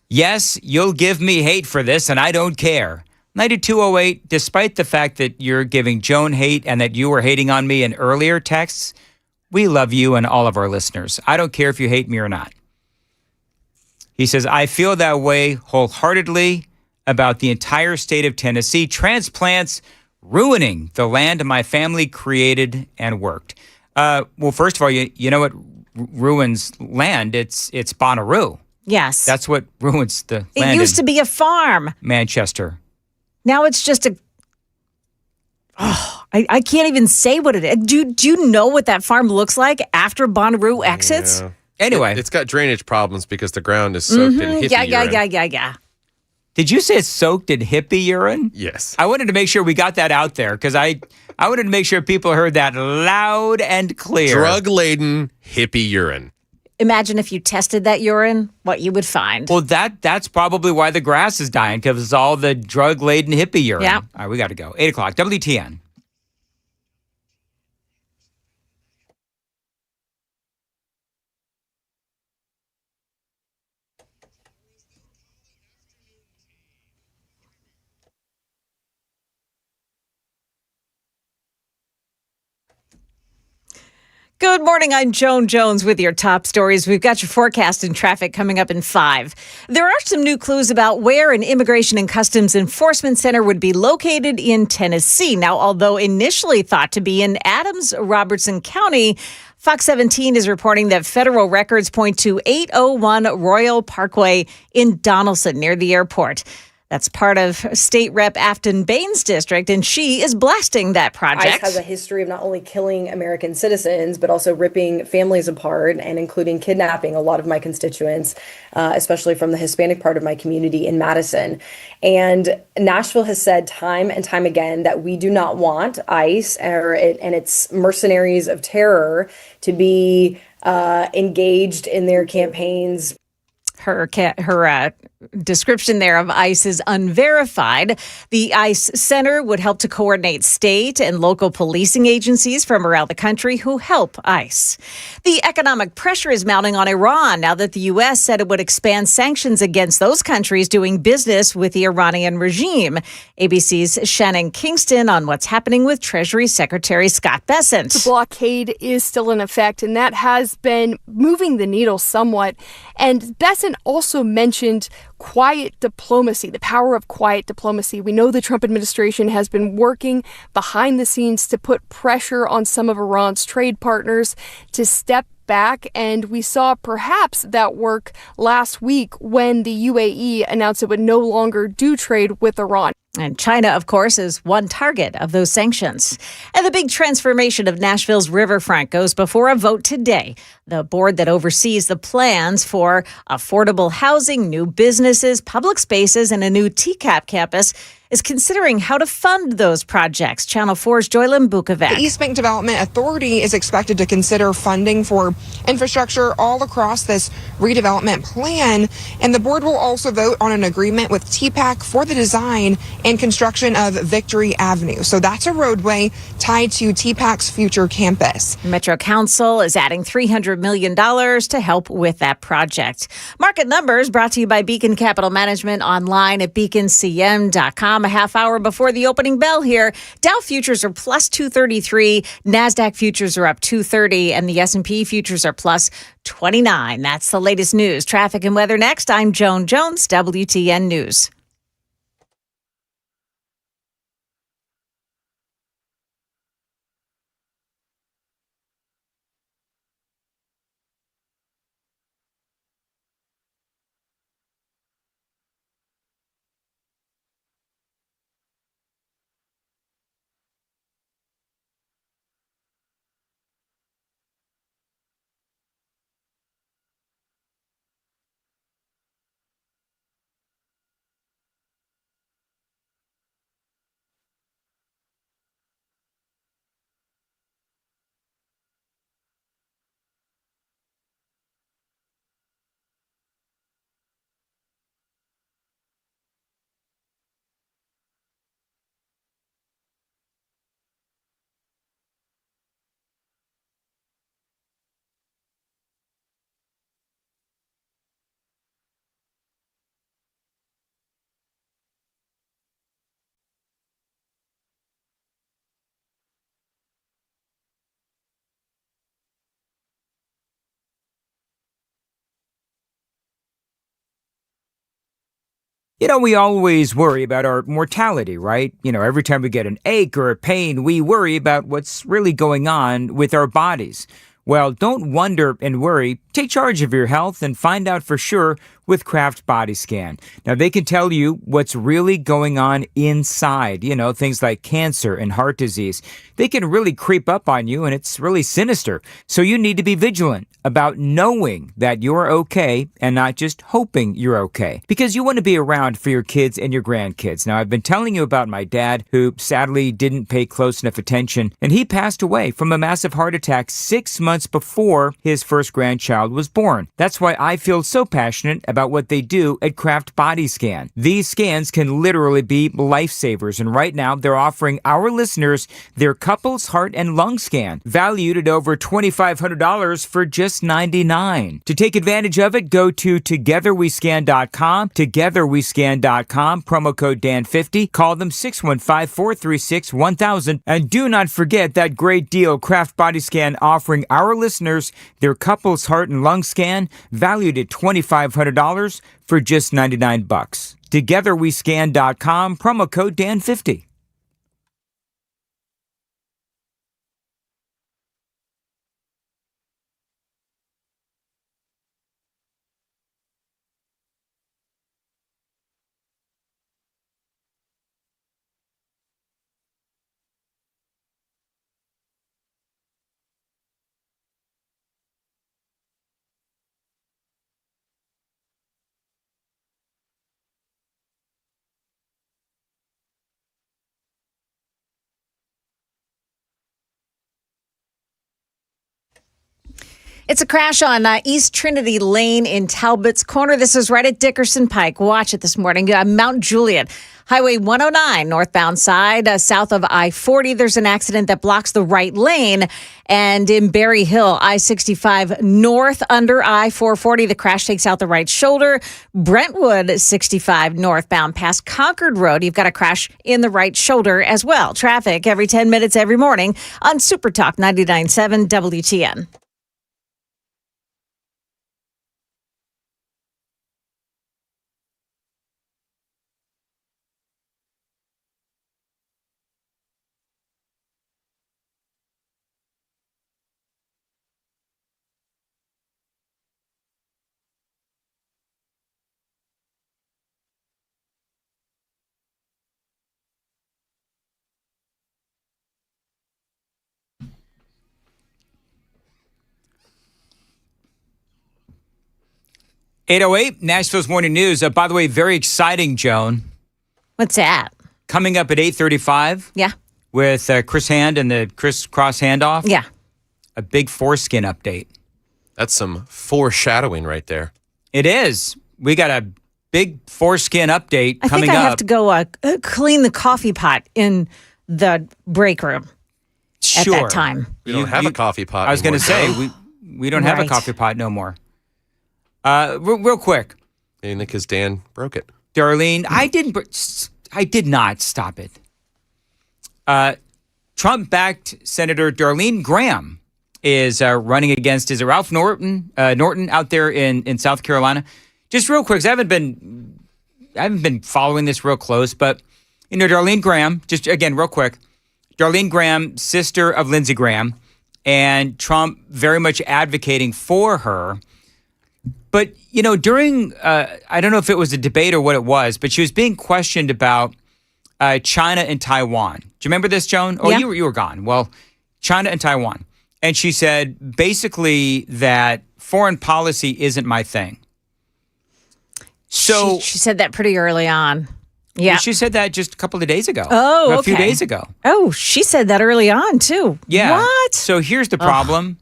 Yes, you'll give me hate for this, and I don't care. 9208, despite the fact that you're giving Joan hate and that you were hating on me in earlier texts, we love you and all of our listeners. I don't care if you hate me or not. He says, I feel that way wholeheartedly about the entire state of Tennessee. Transplants ruining the land my family created and worked. Well, first of all, you know what ruins land? It's Bonnaroo. Yes. That's what ruins the land. It used to be a farm. Manchester. Now it's just a... Oh, I can't even say what it is. Do you know what that farm looks like after Bonnaroo exits? Yeah. Anyway. It's got drainage problems because the ground is soaked in hippie urine. Yeah. Did you say it's soaked in hippie urine? Yes. I wanted to make sure we got that out there because I wanted to make sure people heard that loud and clear. Drug-laden hippie urine. Imagine if you tested that urine, what you would find. Well, that's probably why the grass is dying, because it's all the drug-laden hippie urine. Yeah. All right, we got to go. 8 o'clock, WTN. Good morning. I'm Joan Jones with your top stories. We've got your forecast and traffic coming up in 5. There are some new clues about where an Immigration and Customs Enforcement Center would be located in Tennessee. Now, although initially thought to be in Adams-Robertson County, Fox 17 is reporting that federal records point to 801 Royal Parkway in Donaldson near the airport. That's part of State Rep Afton Bain's district, and she is blasting that project. ICE has a history of not only killing American citizens, but also ripping families apart and including kidnapping a lot of my constituents, especially from the Hispanic part of my community in Madison. And Nashville has said time and time again that we do not want ICE and its mercenaries of terror to be engaged in their campaigns. Her description there of ICE is unverified. The ICE Center would help to coordinate state and local policing agencies from around the country who help ICE. The economic pressure is mounting on Iran now that the U.S. said it would expand sanctions against those countries doing business with the Iranian regime. ABC's Shannon Kingston on what's happening with Treasury Secretary Scott Bessent. The blockade is still in effect, and that has been moving the needle somewhat. And Bessent also mentioned quiet diplomacy, the power of quiet diplomacy. We know the Trump administration has been working behind the scenes to put pressure on some of Iran's trade partners to step back, and we saw perhaps that work last week when the UAE announced it would no longer do trade with Iran. And China, of course, is one target of those sanctions. And the big transformation of Nashville's riverfront goes before a vote today. The board that oversees the plans for affordable housing, new businesses, public spaces, and a new TCAP campus is considering how to fund those projects. Channel 4's Joylyn Bukovac. The East Bank Development Authority is expected to consider funding for infrastructure all across this redevelopment plan, and the board will also vote on an agreement with TPAC for the design and construction of Victory Avenue. So that's a roadway tied to TPAC's future campus. Metro Council is adding $300 million to help with that project. Market numbers brought to you by Beacon Capital Management online at beaconcm.com. A half hour before the opening bell here. Dow futures are plus 233, NASDAQ futures are up 230, and the S&P futures are plus 29. That's the latest news. Traffic and weather next. I'm Joan Jones, WTN News. We always worry about our mortality, right? Every time we get an ache or a pain, we worry about what's really going on with our bodies. Well, don't wonder and worry. Take charge of your health and find out for sure with Kraft Body Scan. Now, they can tell you what's really going on inside, things like cancer and heart disease. They can really creep up on you, and it's really sinister. So you need to be vigilant about knowing that you're okay and not just hoping you're okay, because you want to be around for your kids and your grandkids. Now, I've been telling you about my dad, who sadly didn't pay close enough attention, and he passed away from a massive heart attack 6 months before his first grandchild was born. That's why I feel so passionate about what they do at Kraft Body Scan. These scans can literally be lifesavers, and right now they're offering our listeners their couples heart and lung scan, valued at over $2,500 for just $99. To take advantage of it, go to togetherwescan.com, togetherwescan.com, promo code Dan50. Call them 615-436-1000, and do not forget that great deal Kraft Body Scan offering our listeners their couples heart and lung scan, valued at $2,500 for just $99. Togetherwescan.com, promo code Dan50. It's a crash on East Trinity Lane in Talbot's Corner. This is right at Dickerson Pike. Watch it this morning. Mount Juliet, Highway 109, northbound side, south of I-40. There's an accident that blocks the right lane. And in Berry Hill, I-65 north under I-440, the crash takes out the right shoulder. Brentwood 65 northbound past Concord Road, you've got a crash in the right shoulder as well. Traffic every 10 minutes every morning on Super Talk 99.7 WTN. .808, Nashville's Morning News. By the way, very exciting, Joan. What's that? Coming up at 8:35. Yeah. With Chris Hand and the Chris Cross handoff. Yeah. A big foreskin update. That's some foreshadowing right there. It is. We got a big foreskin update coming up. I think I have to go clean the coffee pot in the break room at that time. We don't have a coffee pot I was going to say, we don't have a Right. coffee pot no more. Real quick. And because Dan broke it. Darlene, I did not stop it. Trump-backed Senator Darlene Graham is running against Ralph Norton out there in South Carolina. Just real quick, 'cause I haven't been following this real close, but Darlene Graham, just again real quick, Darlene Graham, sister of Lindsey Graham, and Trump very much advocating for her. But, during, I don't know if it was a debate or what it was, but she was being questioned about China and Taiwan. Do you remember this, Joan? Oh, yeah. You were gone. Well, China and Taiwan. And she said basically that foreign policy isn't my thing. So She said that pretty early on. Yeah. she said that just a couple of days ago. Oh, A few okay. days ago. Oh, she said that early on, too. Yeah. What? So here's the problem.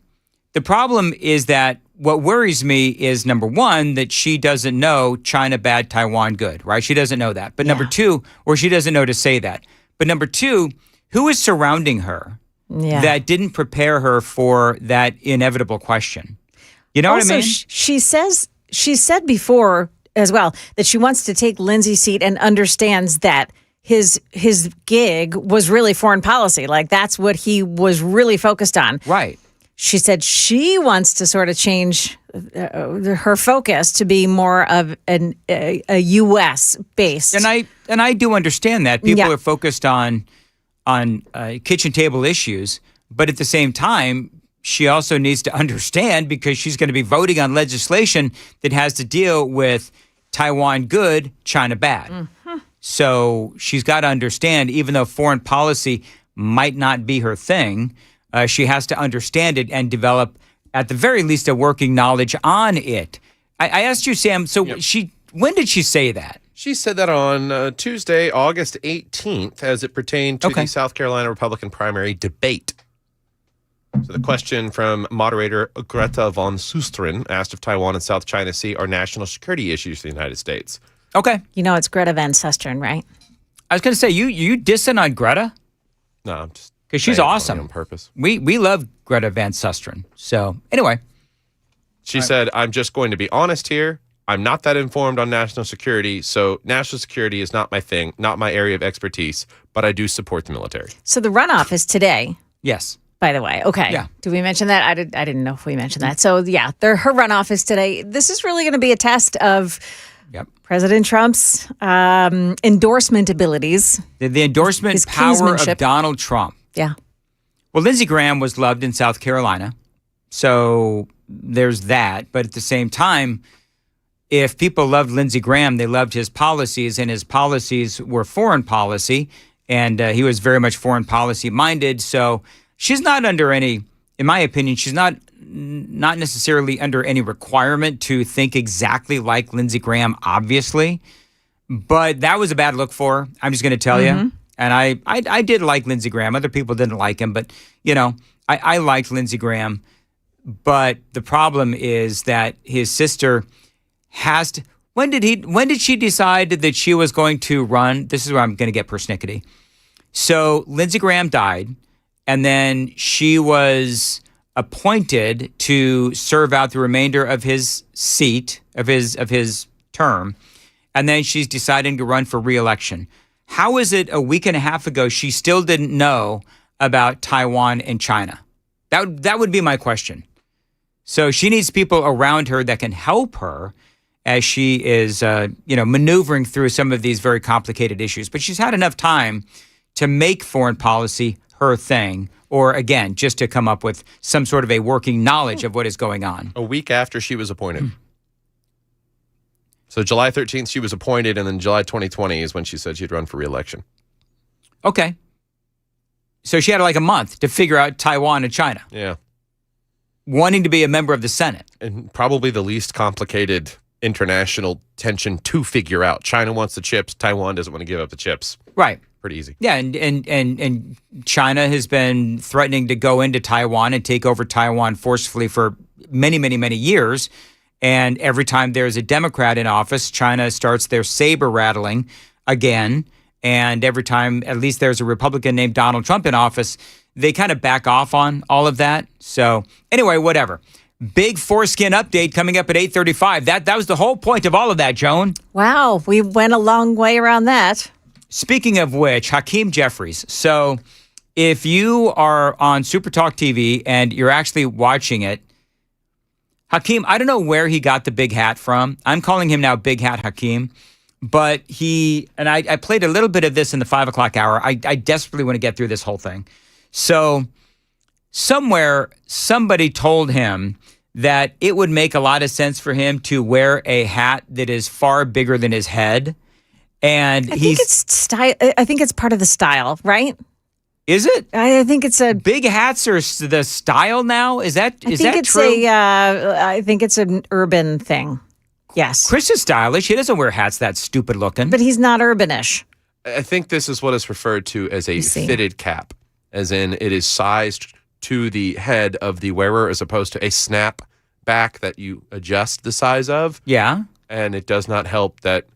The problem is that what worries me is, number one, that she doesn't know China bad, Taiwan good, right? She doesn't know that. But number two, or she doesn't know to say that. But number two, who is surrounding her that didn't prepare her for that inevitable question? You know what I mean? She said before as well that she wants to take Lindsay's seat and understands that his gig was really foreign policy. Like, that's what he was really focused on. Right. she said she wants to sort of change her focus to be more of a U.S. based. And I do understand that people are focused on kitchen table issues, but at the same time, she also needs to understand, because she's going to be voting on legislation that has to deal with Taiwan good, China bad. Mm-hmm. So she's got to understand, even though foreign policy might not be her thing, she has to understand it and develop, at the very least, a working knowledge on it. I asked you, Sam, so when did she say that? She said that on Tuesday, August 18th, as it pertained to the South Carolina Republican primary debate. So the question from moderator Greta von Susteren asked if Taiwan and South China Sea are national security issues for the United States. Okay. You know, it's Greta Van Susteren, right? I was going to say, you dissing on Greta? No, I'm just... Because she's awesome. On purpose. We love Greta Van Susteren. So anyway. She said, I'm just going to be honest here. I'm not that informed on national security, so national security is not my thing, not my area of expertise, but I do support the military. So the runoff is today. Yes. By the way, okay. Yeah. Did we mention that? I didn't know if we mentioned that. So yeah, her runoff is today. This is really going to be a test of President Trump's endorsement abilities. The endorsement his power of Donald Trump. Yeah. Well, Lindsey Graham was loved in South Carolina, so there's that. But at the same time, if people loved Lindsey Graham, they loved his policies, and his policies were foreign policy, and he was very much foreign policy minded. So she's not under any, in my opinion, she's not necessarily under any requirement to think exactly like Lindsey Graham, obviously. But that was a bad look for her. I'm just going to tell you. And I did like Lindsey Graham. Other people didn't like him, but I liked Lindsey Graham. But the problem is that his sister has to. When did she decide that she was going to run? This is where I'm going to get persnickety. So Lindsey Graham died, and then she was appointed to serve out the remainder of his seat of his term, and then she's deciding to run for re-election. How is it a week and a half ago she still didn't know about Taiwan and China? That would be my question. So she needs people around her that can help her as she is, maneuvering through some of these very complicated issues. But she's had enough time to make foreign policy her thing, or again, just to come up with some sort of a working knowledge of what is going on. A week after she was appointed. So July 13th, she was appointed, and then July 2020 is when she said she'd run for re-election. Okay. So she had like a month to figure out Taiwan and China. Yeah. Wanting to be a member of the Senate. And probably the least complicated international tension to figure out. China wants the chips. Taiwan doesn't want to give up the chips. Right. Pretty easy. Yeah, and China has been threatening to go into Taiwan and take over Taiwan forcefully for many, many, many years. And every time there's a Democrat in office, China starts their saber rattling again. And every time at least there's a Republican named Donald Trump in office, they kind of back off on all of that. So anyway, whatever. Big foreskin update coming up at 8:35. That was the whole point of all of that, Joan. Wow, we went a long way around that. Speaking of which, Hakeem Jeffries. So if you are on Super Talk TV and you're actually watching it, Hakeem, I don't know where he got the big hat from. I'm calling him now Big Hat Hakeem. But I played a little bit of this in the 5 o'clock hour. I desperately want to get through this whole thing. So somewhere, somebody told him that it would make a lot of sense for him to wear a hat that is far bigger than his head. And I think it's style. I think it's part of the style, right? Is it? I think it's a big hats are the style now. Is that true? I think it's an urban thing. Yes. Chris is stylish. He doesn't wear hats that stupid looking. But he's not urbanish. I think this is what is referred to as a fitted cap, as in it is sized to the head of the wearer as opposed to a snap back that you adjust the size of. Yeah. And it does not help that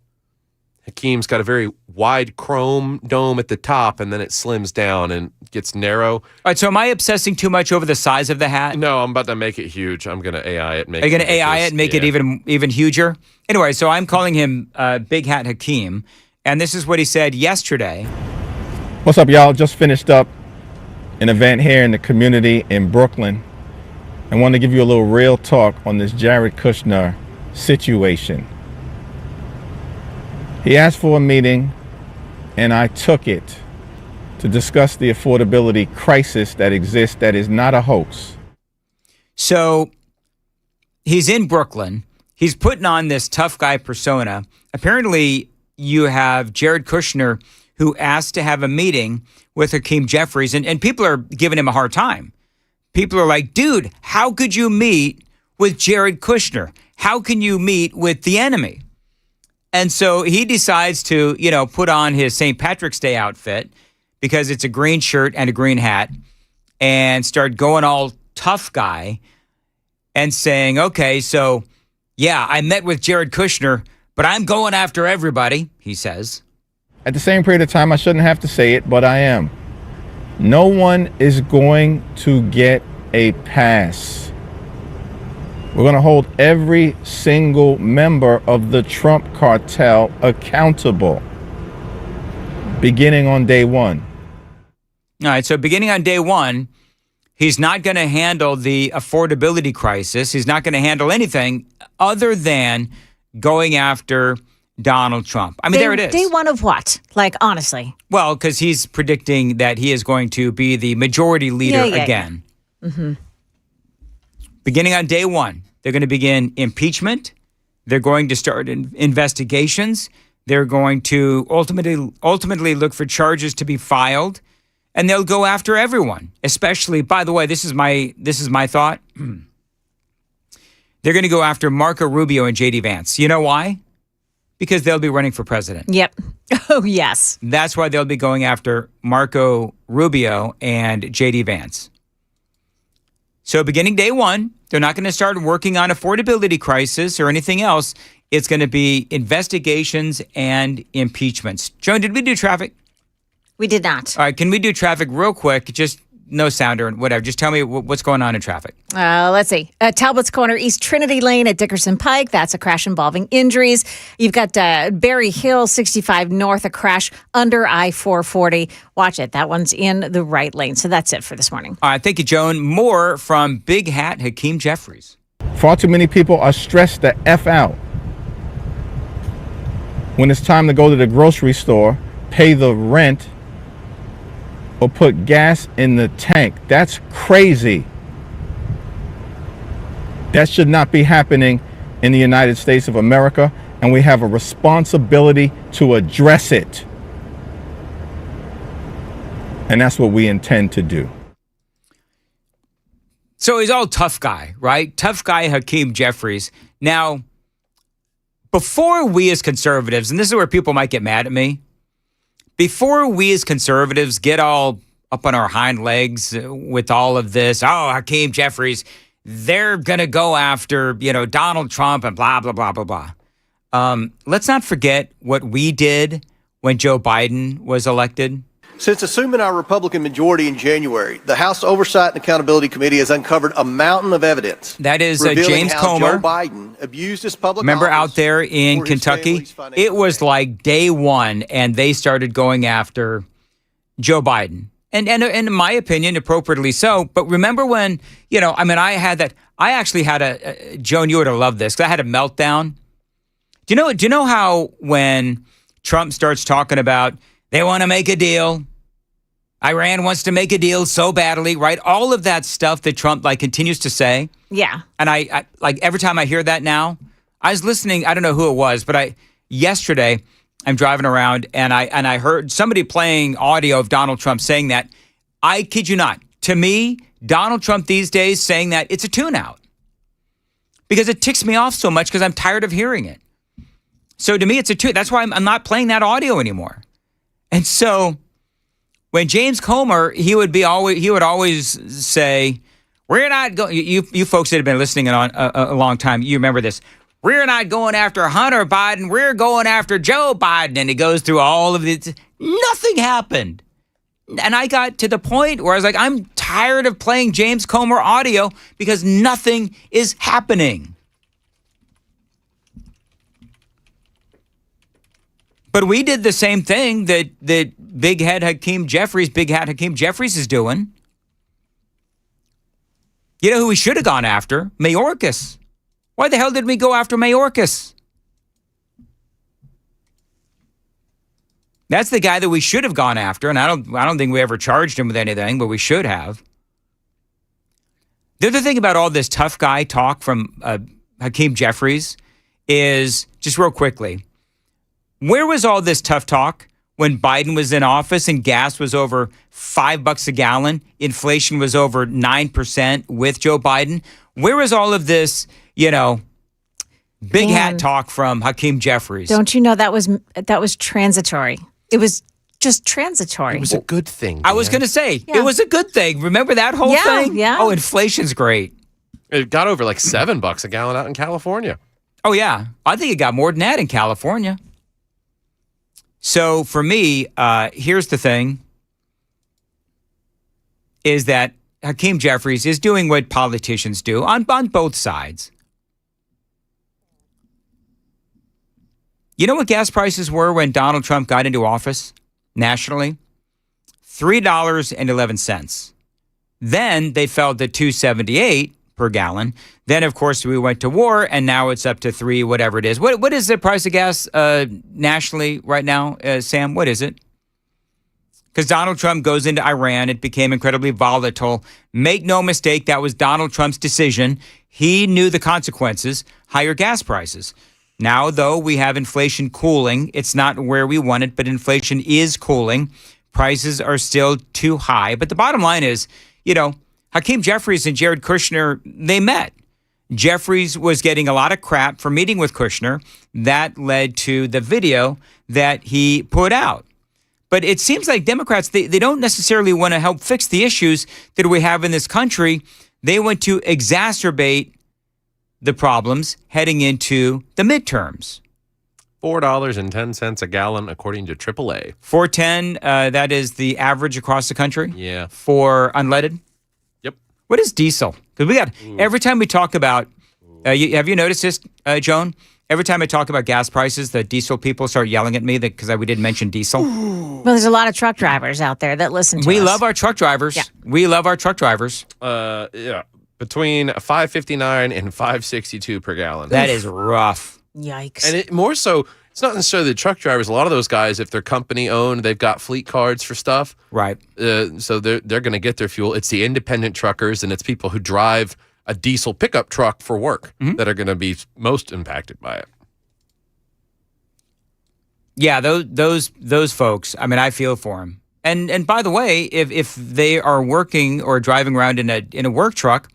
Hakeem's got a very wide chrome dome at the top, and then it slims down and gets narrow. All right, so am I obsessing too much over the size of the hat? No, I'm about to make it huge. I'm going to AI it. Are you going to AI it and make it even huger? Anyway, so I'm calling him Big Hat Hakeem, and this is what he said yesterday. What's up, y'all? Just finished up an event here in the community in Brooklyn, I want to give you a little real talk on this Jared Kushner situation. He asked for a meeting, and I took it to discuss the affordability crisis that exists that is not a hoax. So he's in Brooklyn. He's putting on this tough guy persona. Apparently, you have Jared Kushner, who asked to have a meeting with Hakeem Jeffries, and people are giving him a hard time. People are like, dude, how could you meet with Jared Kushner? How can you meet with the enemy? And so he decides to, put on his St. Patrick's Day outfit because it's a green shirt and a green hat and start going all tough guy and saying, okay, so yeah, I met with Jared Kushner, but I'm going after everybody, he says. At the same period of time, I shouldn't have to say it, but I am. No one is going to get a pass. We're going to hold every single member of the Trump cartel accountable, beginning on day one. All right, so beginning on day one, he's not going to handle the affordability crisis. He's not going to handle anything other than going after Donald Trump. I mean, there it is. Day one of what? Like, honestly. Well, because he's predicting that he is going to be the majority leader again. Yeah. Mm-hmm. Beginning on day one, they're going to begin impeachment. They're going to start investigations. They're going to ultimately look for charges to be filed, and they'll go after everyone. Especially, by the way, this is my thought. They're going to go after Marco Rubio and J.D. Vance. You know why? Because they'll be running for president. Yep. Oh, yes. That's why they'll be going after Marco Rubio and J.D. Vance. So beginning day one, they're not going to start working on affordability crisis or anything else. It's going to be investigations and impeachments. Joan, did we do traffic? We did not. All right, can we do traffic real quick? Just no sound or whatever. Just tell me what's going on in traffic. Let's see. Talbot's Corner, East Trinity Lane at Dickerson Pike. That's a crash involving injuries. You've got Berry Hill, 65 North, a crash under I-440. Watch it. That one's in the right lane. So that's it for this morning. All right. Thank you, Joan. More from Big Hat Hakeem Jeffries. Far too many people are stressed the F out when it's time to go to the grocery store, pay the rent, or put gas in the tank. That's crazy. That should not be happening in the United States of America, and we have a responsibility to address it. And that's what we intend to do. So he's all tough guy, right? Tough guy Hakeem Jeffries. Now, before we as conservatives, and this is where people might get mad at me, before we as conservatives get all up on our hind legs with all of this, Hakeem Jeffries, they're going to go after, Donald Trump and blah, blah, blah, blah, blah. Let's not forget what we did when Joe Biden was elected. Since assuming our Republican majority in January, the House Oversight and Accountability Committee has uncovered a mountain of evidence. That is James Comer. Joe Biden abused his public Remember office out there in Kentucky? It was like day one, and they started going after Joe Biden. And in my opinion, appropriately so. But remember when, I actually had Joan, you would have loved this, because I had a meltdown. Do you know how when Trump starts talking about they want to make a deal, Iran wants to make a deal so badly, right? All of that stuff that Trump continues to say. Yeah. And I every time I hear that now, I was listening, I don't know who it was, but yesterday I'm driving around and I heard somebody playing audio of Donald Trump saying that. I kid you not. To me, Donald Trump these days saying that, it's a tune out. Because it ticks me off so much because I'm tired of hearing it. So to me, it's a tune. That's why I'm not playing that audio anymore. And so when James Comer, he would always say, we're not going, you folks that have been listening on a long time, you remember this. We're not going after Hunter Biden. We're going after Joe Biden. And he goes through all of this. Nothing happened. And I got to the point where I was like, I'm tired of playing James Comer audio because nothing is happening. But we did the same thing that Big Hat Hakeem Jeffries is doing. You know who we should have gone after? Mayorkas. Why the hell did we go after Mayorkas? That's the guy that we should have gone after, and I don't think we ever charged him with anything, but we should have. The other thing about all this tough guy talk from Hakeem Jeffries is, just real quickly, where was all this tough talk when Biden was in office and gas was over $5 a gallon, inflation was over 9% with Joe Biden? Where was all of this, big hat talk from Hakeem Jeffries? Don't you know that was transitory? It was just transitory. It was a good thing. I was going to say, It was a good thing. Remember that whole thing? Yeah. Oh, inflation's great. It got over like $7 a gallon out in California. Oh, yeah. I think it got more than that in California. So for me, here's the thing, is that Hakeem Jeffries is doing what politicians do on both sides. You know what gas prices were when Donald Trump got into office nationally? $3.11. Then they fell to $2.78 per gallon. Then, of course, we went to war, and now it's up to $3, whatever it is. What is the price of gas nationally right now, Sam? What is it? Because Donald Trump goes into Iran. It became incredibly volatile. Make no mistake, that was Donald Trump's decision. He knew the consequences, higher gas prices. Now, though, we have inflation cooling. It's not where we want it, but inflation is cooling. Prices are still too high. But the bottom line is, Hakeem Jeffries and Jared Kushner, they met. Jeffries was getting a lot of crap for meeting with Kushner. That led to the video that he put out. But it seems like Democrats, they don't necessarily want to help fix the issues that we have in this country. They want to exacerbate the problems heading into the midterms. $4.10 a gallon, according to AAA. $4.10, that is the average across the country? Yeah. For unleaded? Yep. What is diesel? Because we got, every time we talk about, have you noticed this, Joan? Every time I talk about gas prices, the diesel people start yelling at me because we didn't mention diesel. Well, there's a lot of truck drivers out there that listen to us. We love our truck drivers. Yeah. We love our truck drivers. Yeah. Between $5.59 and $5.62 per gallon. That is rough. Yikes. And it more so, it's not necessarily the truck drivers. A lot of those guys, if they're company owned, they've got fleet cards for stuff. Right. So they're going to get their fuel. It's the independent truckers and it's people who drive a diesel pickup truck for work that are going to be most impacted by it. Yeah, those folks. I mean, I feel for them. And by the way, if they are working or driving around in a work truck,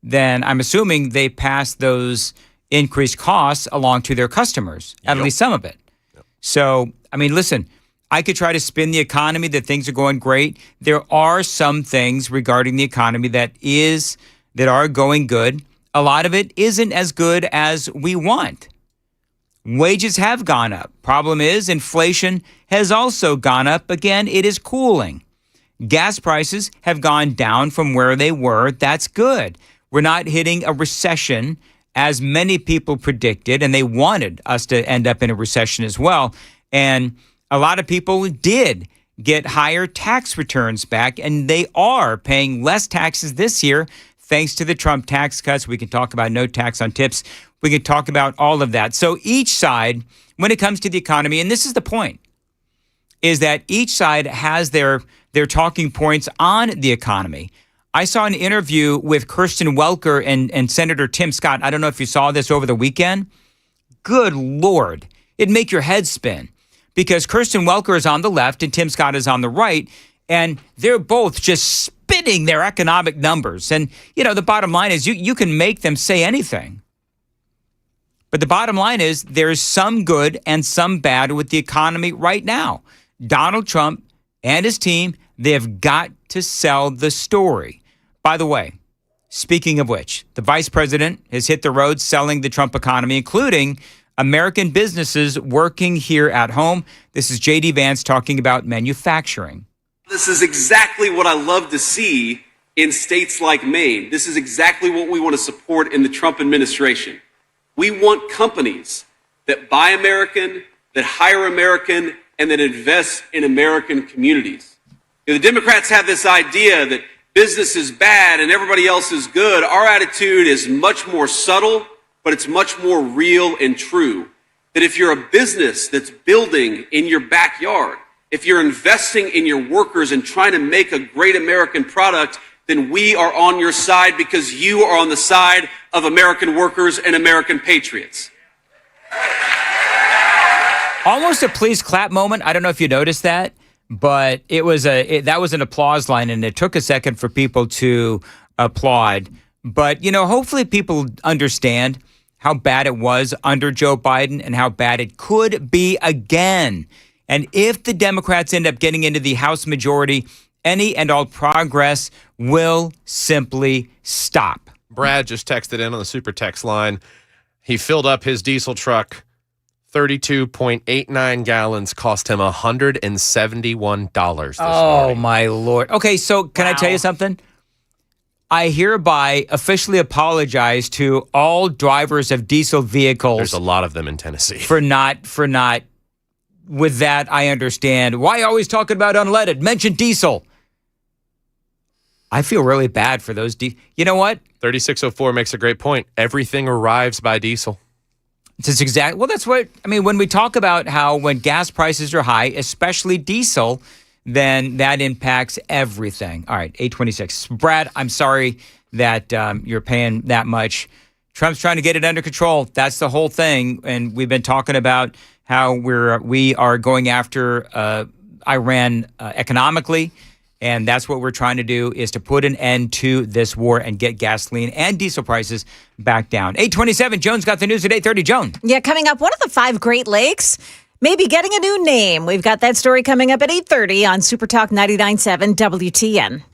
then I'm assuming they pass those increased costs along to their customers, at least some of it. Yep. So, I mean, listen, I could try to spin the economy that things are going great. There are some things regarding the economy that are going good. A lot of it isn't as good as we want. Wages have gone up. Problem is, inflation has also gone up. Again, it is cooling. Gas prices have gone down from where they were. That's good. We're not hitting a recession as many people predicted, and they wanted us to end up in a recession as well. And a lot of people did get higher tax returns back, and they are paying less taxes this year thanks to the Trump tax cuts. We can talk about no tax on tips. We can talk about all of that. So each side, when it comes to the economy, and this is the point, is that each side has their talking points on the economy. I saw an interview with Kirsten Welker and Senator Tim Scott. I don't know if you saw this over the weekend. Good Lord. It'd make your head spin because Kirsten Welker is on the left and Tim Scott is on the right, and they're both just spitting their economic numbers. And, the bottom line is you can make them say anything. But the bottom line is there's some good and some bad with the economy right now. Donald Trump and his team, they have got to sell the story. By the way, speaking of which, the vice president has hit the road selling the Trump economy, including American businesses working here at home. This is J.D. Vance talking about manufacturing. This is exactly what I love to see in states like Maine. This is exactly what we want to support in the Trump administration. We want companies that buy American, that hire American, and that invest in American communities. The Democrats have this idea that business is bad and everybody else is good. Our attitude is much more subtle, but it's much more real and true. That if you're a business that's building in your backyard, if you're investing in your workers and trying to make a great American product, then we are on your side because you are on the side of American workers and American patriots. Almost a please clap moment. I don't know if you noticed that, but that was an applause line, and it took a second for people to applaud. But, hopefully people understand how bad it was under Joe Biden and how bad it could be again. And if the Democrats end up getting into the House majority, any and all progress will simply stop. Brad just texted in on the super text line. He filled up his diesel truck. 32.89 gallons cost him $171 this morning. My Lord. Okay, so can I tell you something? I hereby officially apologize to all drivers of diesel vehicles. There's a lot of them in Tennessee. For not. With that, I understand. Why always talking about unleaded? Mention diesel. I feel really bad for those. You know what? 3604 makes a great point. Everything arrives by diesel. That's what, when we talk about how when gas prices are high, especially diesel, then that impacts everything. All right, 826. Brad, I'm sorry that you're paying that much. Trump's trying to get it under control. That's the whole thing. And we've been talking about how we are going after Iran economically. And that's what we're trying to do, is to put an end to this war and get gasoline and diesel prices back down. 827, Joan's got the news at 8:30. Joan. Yeah, coming up, one of the 5 Great Lakes maybe getting a new name. We've got that story coming up at 8:30 on Super Talk 99.7 WTN.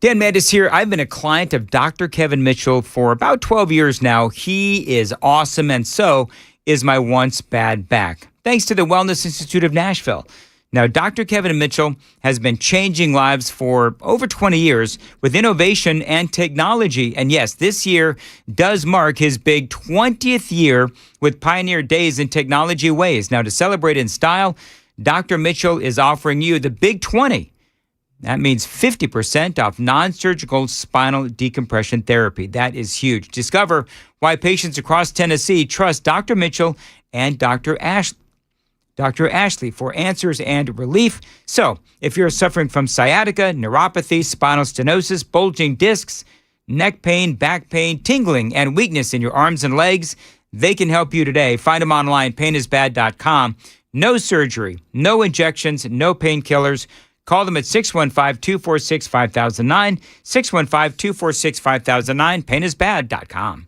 Dan Mandis here. I've been a client of Dr. Kevin Mitchell for about 12 years now. He is awesome, and so is my once bad back, thanks to the Wellness Institute of Nashville. Now, Dr. Kevin Mitchell has been changing lives for over 20 years with innovation and technology. And yes, this year does mark his big 20th year with Pioneer Days in Technology Ways. Now, to celebrate in style, Dr. Mitchell is offering you the Big 20. That means 50% off non-surgical spinal decompression therapy. That is huge. Discover why patients across Tennessee trust Dr. Mitchell and Dr. Ashley for answers and relief. So, if you're suffering from sciatica, neuropathy, spinal stenosis, bulging discs, neck pain, back pain, tingling, and weakness in your arms and legs, they can help you today. Find them online, painisbad.com. No surgery, no injections, no painkillers. Call them at 615-246-5009, 615-246-5009, painisbad.com.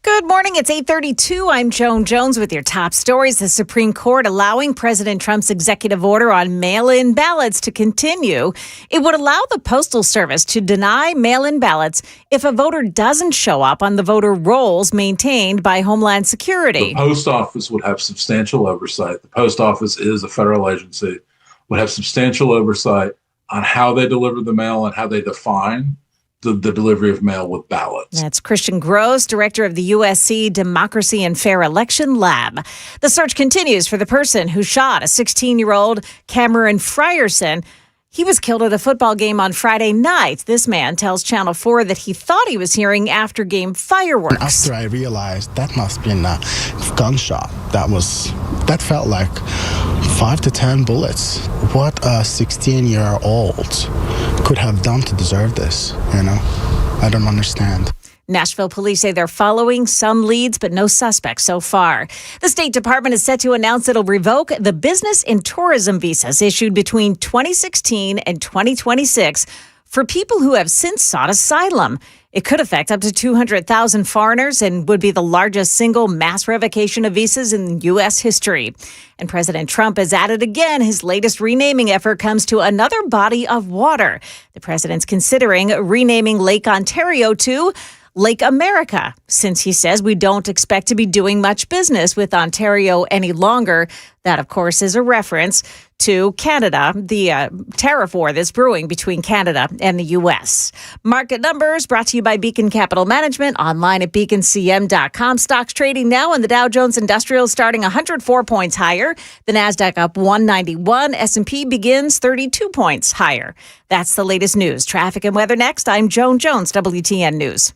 Good morning. It's 8:32. I'm Joan Jones with your top stories. The Supreme Court allowing President Trump's executive order on mail-in ballots to continue. It would allow the Postal Service to deny mail-in ballots if a voter doesn't show up on the voter rolls maintained by Homeland Security. The post office would have substantial oversight. The post office is a federal agency, would have substantial oversight on how they deliver the mail and how they define the delivery of mail with ballots. That's Christian Gross, director of the USC Democracy and Fair Election Lab. The search continues for the person who shot a 16-year-old Cameron Frierson. He was killed at a football game on Friday night. This man tells Channel 4 that he thought he was hearing after-game fireworks. After I realized that must have been a gunshot, that felt like 5 to 10 bullets. What a 16-year-old could have done to deserve this, I don't understand. Nashville police say they're following some leads, but no suspects so far. The State Department is set to announce it'll revoke the business and tourism visas issued between 2016 and 2026 for people who have since sought asylum. It could affect up to 200,000 foreigners and would be the largest single mass revocation of visas in U.S. history. And President Trump has added again his latest renaming effort comes to another body of water. The president's considering renaming Lake Ontario to Lake America, since he says we don't expect to be doing much business with Ontario any longer. That, of course, is a reference to Canada, the tariff war that's brewing between Canada and the U.S. Market numbers brought to you by Beacon Capital Management, online at beaconcm.com. Stocks trading now on the Dow Jones Industrial starting 104 points higher. The Nasdaq up 191. S&P begins 32 points higher. That's the latest news. Traffic and weather next. I'm Joan Jones, WTN News.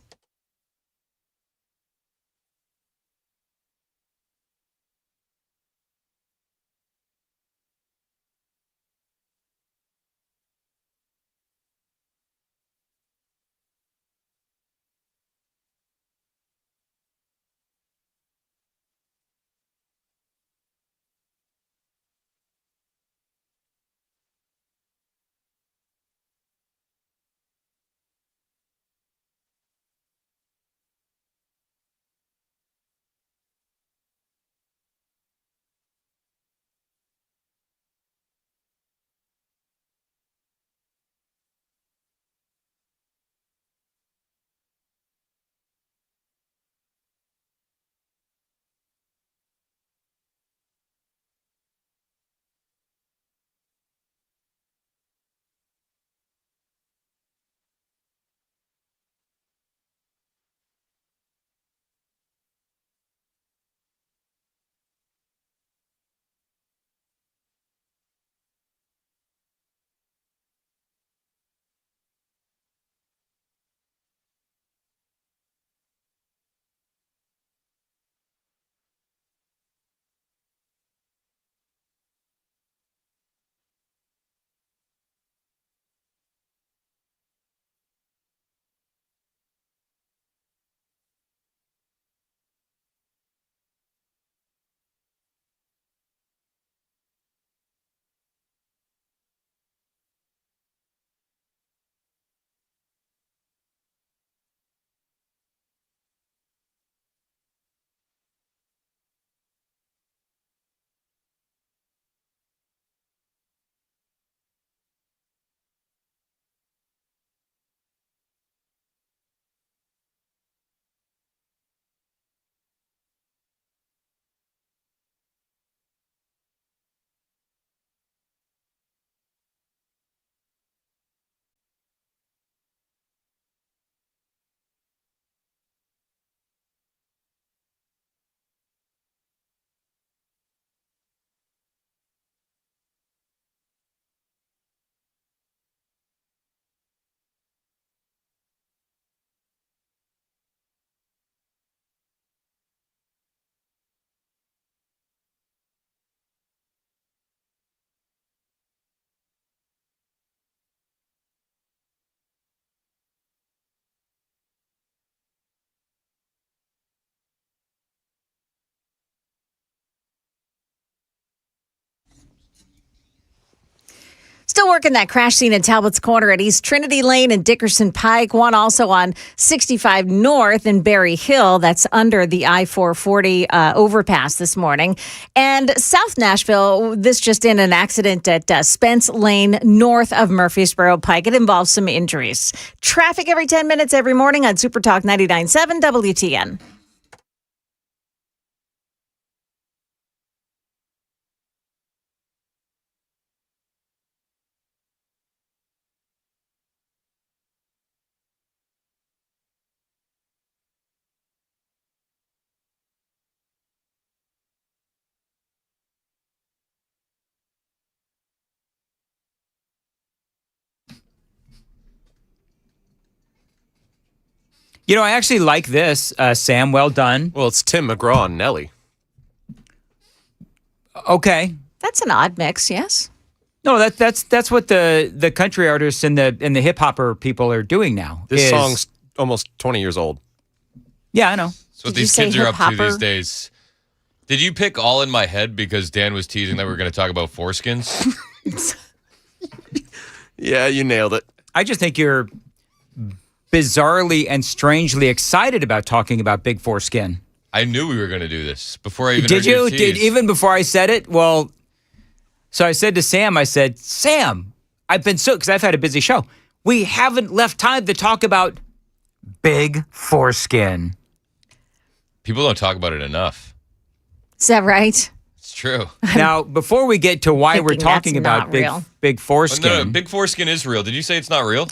Still working that crash scene in Talbot's Corner at East Trinity Lane and Dickerson Pike. One also on 65 North in Berry Hill. That's under the I-440 overpass this morning. And South Nashville, this just in, an accident at Spence Lane north of Murfreesboro Pike. It involves some injuries. Traffic every 10 minutes every morning on Super Talk 99.7 WTN. You know, I actually like this, Sam. Well done. Well, it's Tim McGraw and Nelly. Okay. That's an odd mix, yes? No, that's what the country artists and the hip hopper people are doing now. This song's almost 20 years old. Yeah, I know. So what these kids are up to these days. Did you pick All in My Head because Dan was teasing that we were going to talk about foreskins? Yeah, you nailed it. I just think you're bizarrely and strangely excited about talking about big foreskin. I knew we were going to do this before I even Did heard you? tease. Even before I said it? Well, so I said to Sam, Sam, I've been because I've had a busy show. We haven't left time to talk about big foreskin. People don't talk about it enough. Is that right? It's true. Now, before we get to why we're talking about big foreskin. No, big foreskin is real. Did you say it's not real?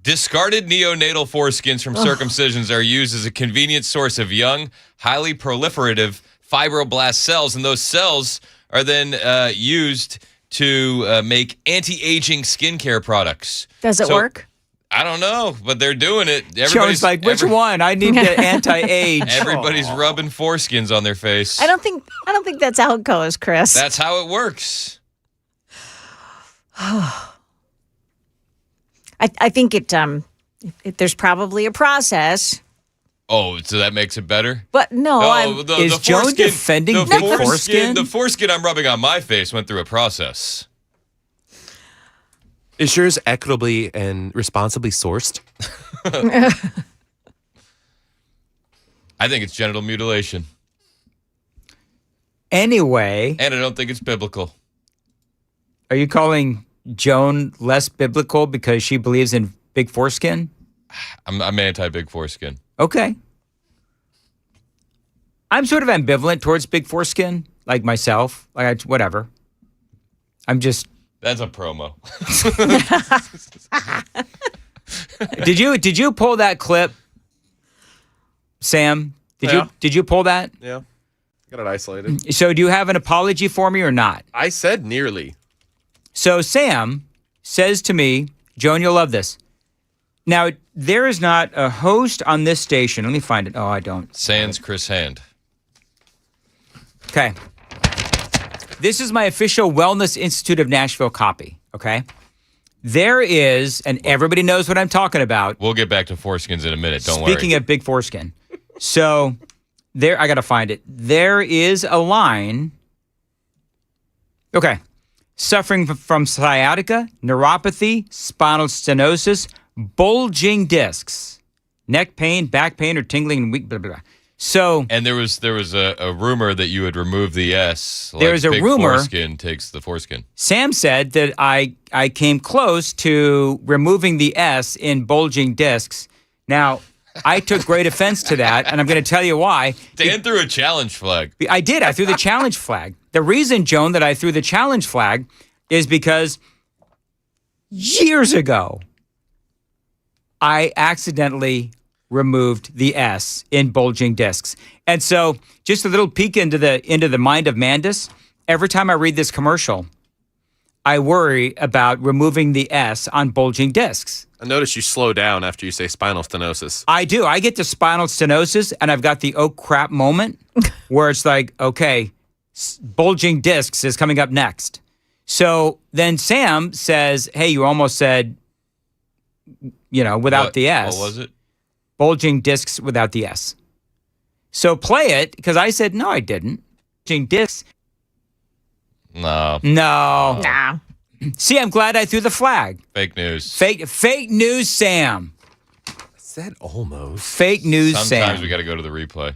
Discarded neonatal foreskins from circumcisions are used as a convenient source of young, highly proliferative fibroblast cells, and those cells are then used to make anti-aging skincare products. Does it work? I don't know, but they're doing it. Joe's like, which one? I need the anti-age. Everybody's rubbing foreskins on their face. I don't think that's how it goes, Chris. That's how it works. I think there's probably a process. Oh, so that makes it better? But no, is Joan defending big foreskin? The foreskin I'm rubbing on my face went through a process. Is yours equitably and responsibly sourced? I think it's genital mutilation. Anyway. And I don't think it's biblical. Are you calling Joan less biblical because she believes in big foreskin? I'm anti-big foreskin. Okay. I'm sort of ambivalent towards big foreskin, like myself. Whatever. I'm just... That's a promo. Did you pull that clip, Sam? Did you pull that? Yeah. Got it isolated. So do you have an apology for me or not? I said nearly. So Sam says to me, Joan, you'll love this. Now, there is not a host on this station. Let me find it. Oh, I don't. Sans Chris Hand. Okay. This is my official Wellness Institute of Nashville copy, okay? There is, and everybody knows what I'm talking about. We'll get back to foreskins in a minute, don't worry. Speaking of big foreskin. So, there, I got to find it. There is a line. Okay. Suffering from sciatica, neuropathy, spinal stenosis, bulging discs, neck pain, back pain, or tingling and weak, blah, blah, blah. So, and there was a rumor that you would remove the S. Like there's a big rumor. Foreskin takes the foreskin. Sam said that I came close to removing the S in bulging discs. Now, I took great offense to that, and I'm going to tell you why. Dan threw a challenge flag. I did. I threw the challenge flag. The reason, Joan, that I threw the challenge flag is because years ago, I accidentally removed the S in bulging discs. And so just a little peek into the mind of Mandus. Every time I read this commercial, I worry about removing the S on bulging discs. I notice you slow down after you say spinal stenosis. I do. I get to spinal stenosis and I've got the oh crap moment where it's like, okay, bulging discs is coming up next. So then Sam says, hey, you almost said, without the S. What was it? Bulging discs without the S. So play it, because I said, no, I didn't. Bulging discs. No. No. Nah. See, I'm glad I threw the flag. Fake news. Fake news, Sam. I said almost. Fake news, Sam. Sometimes we got to go to the replay.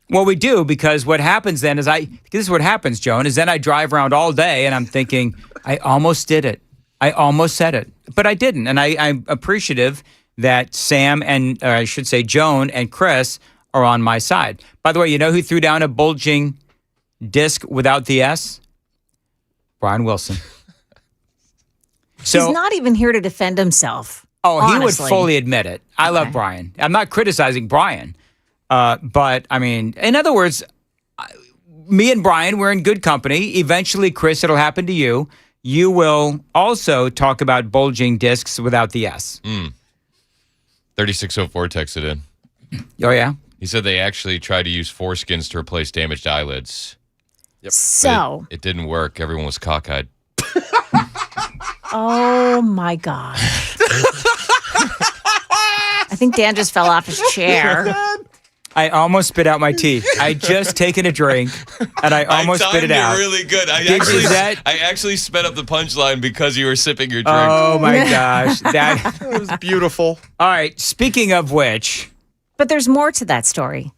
Well, we do, because what happens then is this is what happens, Joan, is then I drive around all day and I'm thinking, I almost did it. I almost said it, but I didn't. And I'm appreciative that Sam and, or I should say Joan and Chris are on my side. By the way, you know who threw down a bulging disc without the S? Brian Wilson. He's not even here to defend himself. Oh, honestly. He would fully admit it. I love Brian. I'm not criticizing Brian. But, I mean, in other words, me and Brian, we're in good company. Eventually, Chris, it'll happen to you. You will also talk about bulging discs without the S. 3604 texted in. Oh, yeah? He said they actually tried to use foreskins to replace damaged eyelids. Yep. So. It didn't work. Everyone was cockeyed. Oh, my God. I think Dan just fell off his chair. I almost spit out my tea. I just taken a drink, and I almost spit it out. Really good. I actually sped up the punchline because you were sipping your drink. Oh, my gosh. That was beautiful. All right. Speaking of which. But there's more to that story.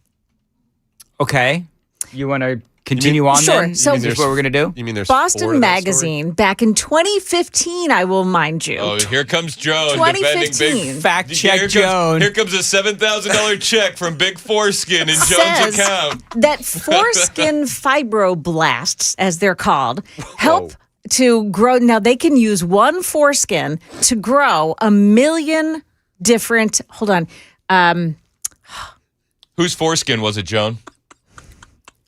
Okay. You want to continue on sure. then? So is this what we're going to do? You mean there's Boston Magazine back in 2015, I will mind you. Oh, here comes Joan. 2015. Fact check, Joan. Here comes a $7,000 check from Big Foreskin in Joan's account. That foreskin fibroblasts, as they're called, help to grow. Now, they can use one foreskin to grow 1 million different. Hold on. Whose foreskin was it, Joan?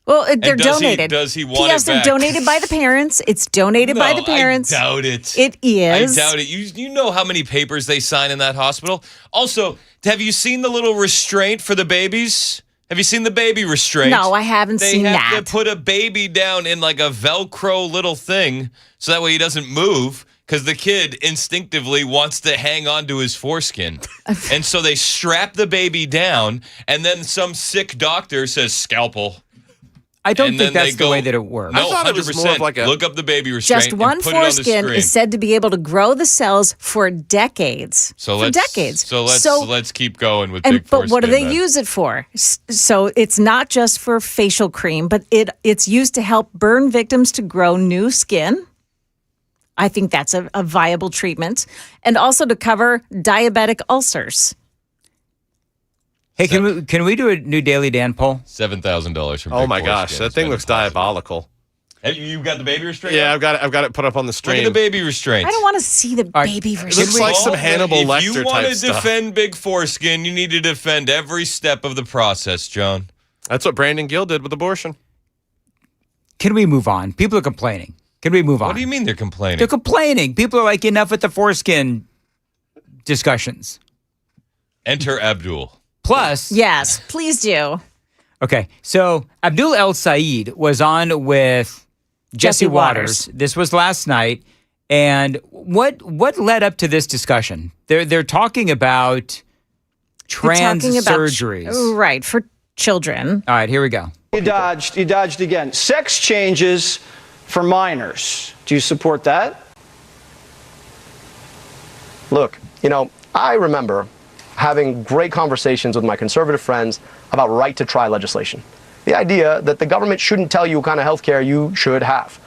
Well, they're donated. Does he want P.S. it back? They're donated by the parents. It's donated by the parents. I doubt it. It is. I doubt it. You know how many papers they sign in that hospital? Also, have you seen the little restraint for the babies? Have you seen the baby restraint? No, I haven't seen that. They have to put a baby down in like a Velcro little thing so that way he doesn't move. Because the kid instinctively wants to hang on to his foreskin. And so they strap the baby down, and then some sick doctor says, scalpel. I don't think that's the way that it works. No, I thought 100%. it was more of like a... Look up the baby restraint Just one and put it on the foreskin screen. is said to be able to grow the cells for decades. So let's keep going with big foreskin. But what do they then. use it for? So it's not just for facial cream, but it's used to help burn victims to grow new skin. I think that's a viable treatment. And also to cover diabetic ulcers. Hey, can we do a new Daily Dan poll? $7,000 from Oh my gosh, that thing looks diabolical. Hey, you got the baby restraint? Yeah, I've got it put up on the stream. Look at the baby restraint. I don't want to see the baby It looks like some Hannibal Lecter type stuff. If you want to defend Big Foreskin, you need to defend every step of the process, John. That's what Brandon Gill did with abortion. Can we move on? People are complaining. Can we move on? What do you mean they're complaining? They're complaining. People are like, enough with the foreskin discussions. Enter Abdul. Plus. Yes, please do. Okay, so Abdul El Said was on with Jesse Waters. This was last night. And what led up to this discussion? They're talking about trans surgeries. Right, for children. All right, here we go. You dodged again. Sex changes for minors. Do you support that? Look, I remember having great conversations with my conservative friends about right-to-try legislation. The idea that the government shouldn't tell you what kind of health care you should have.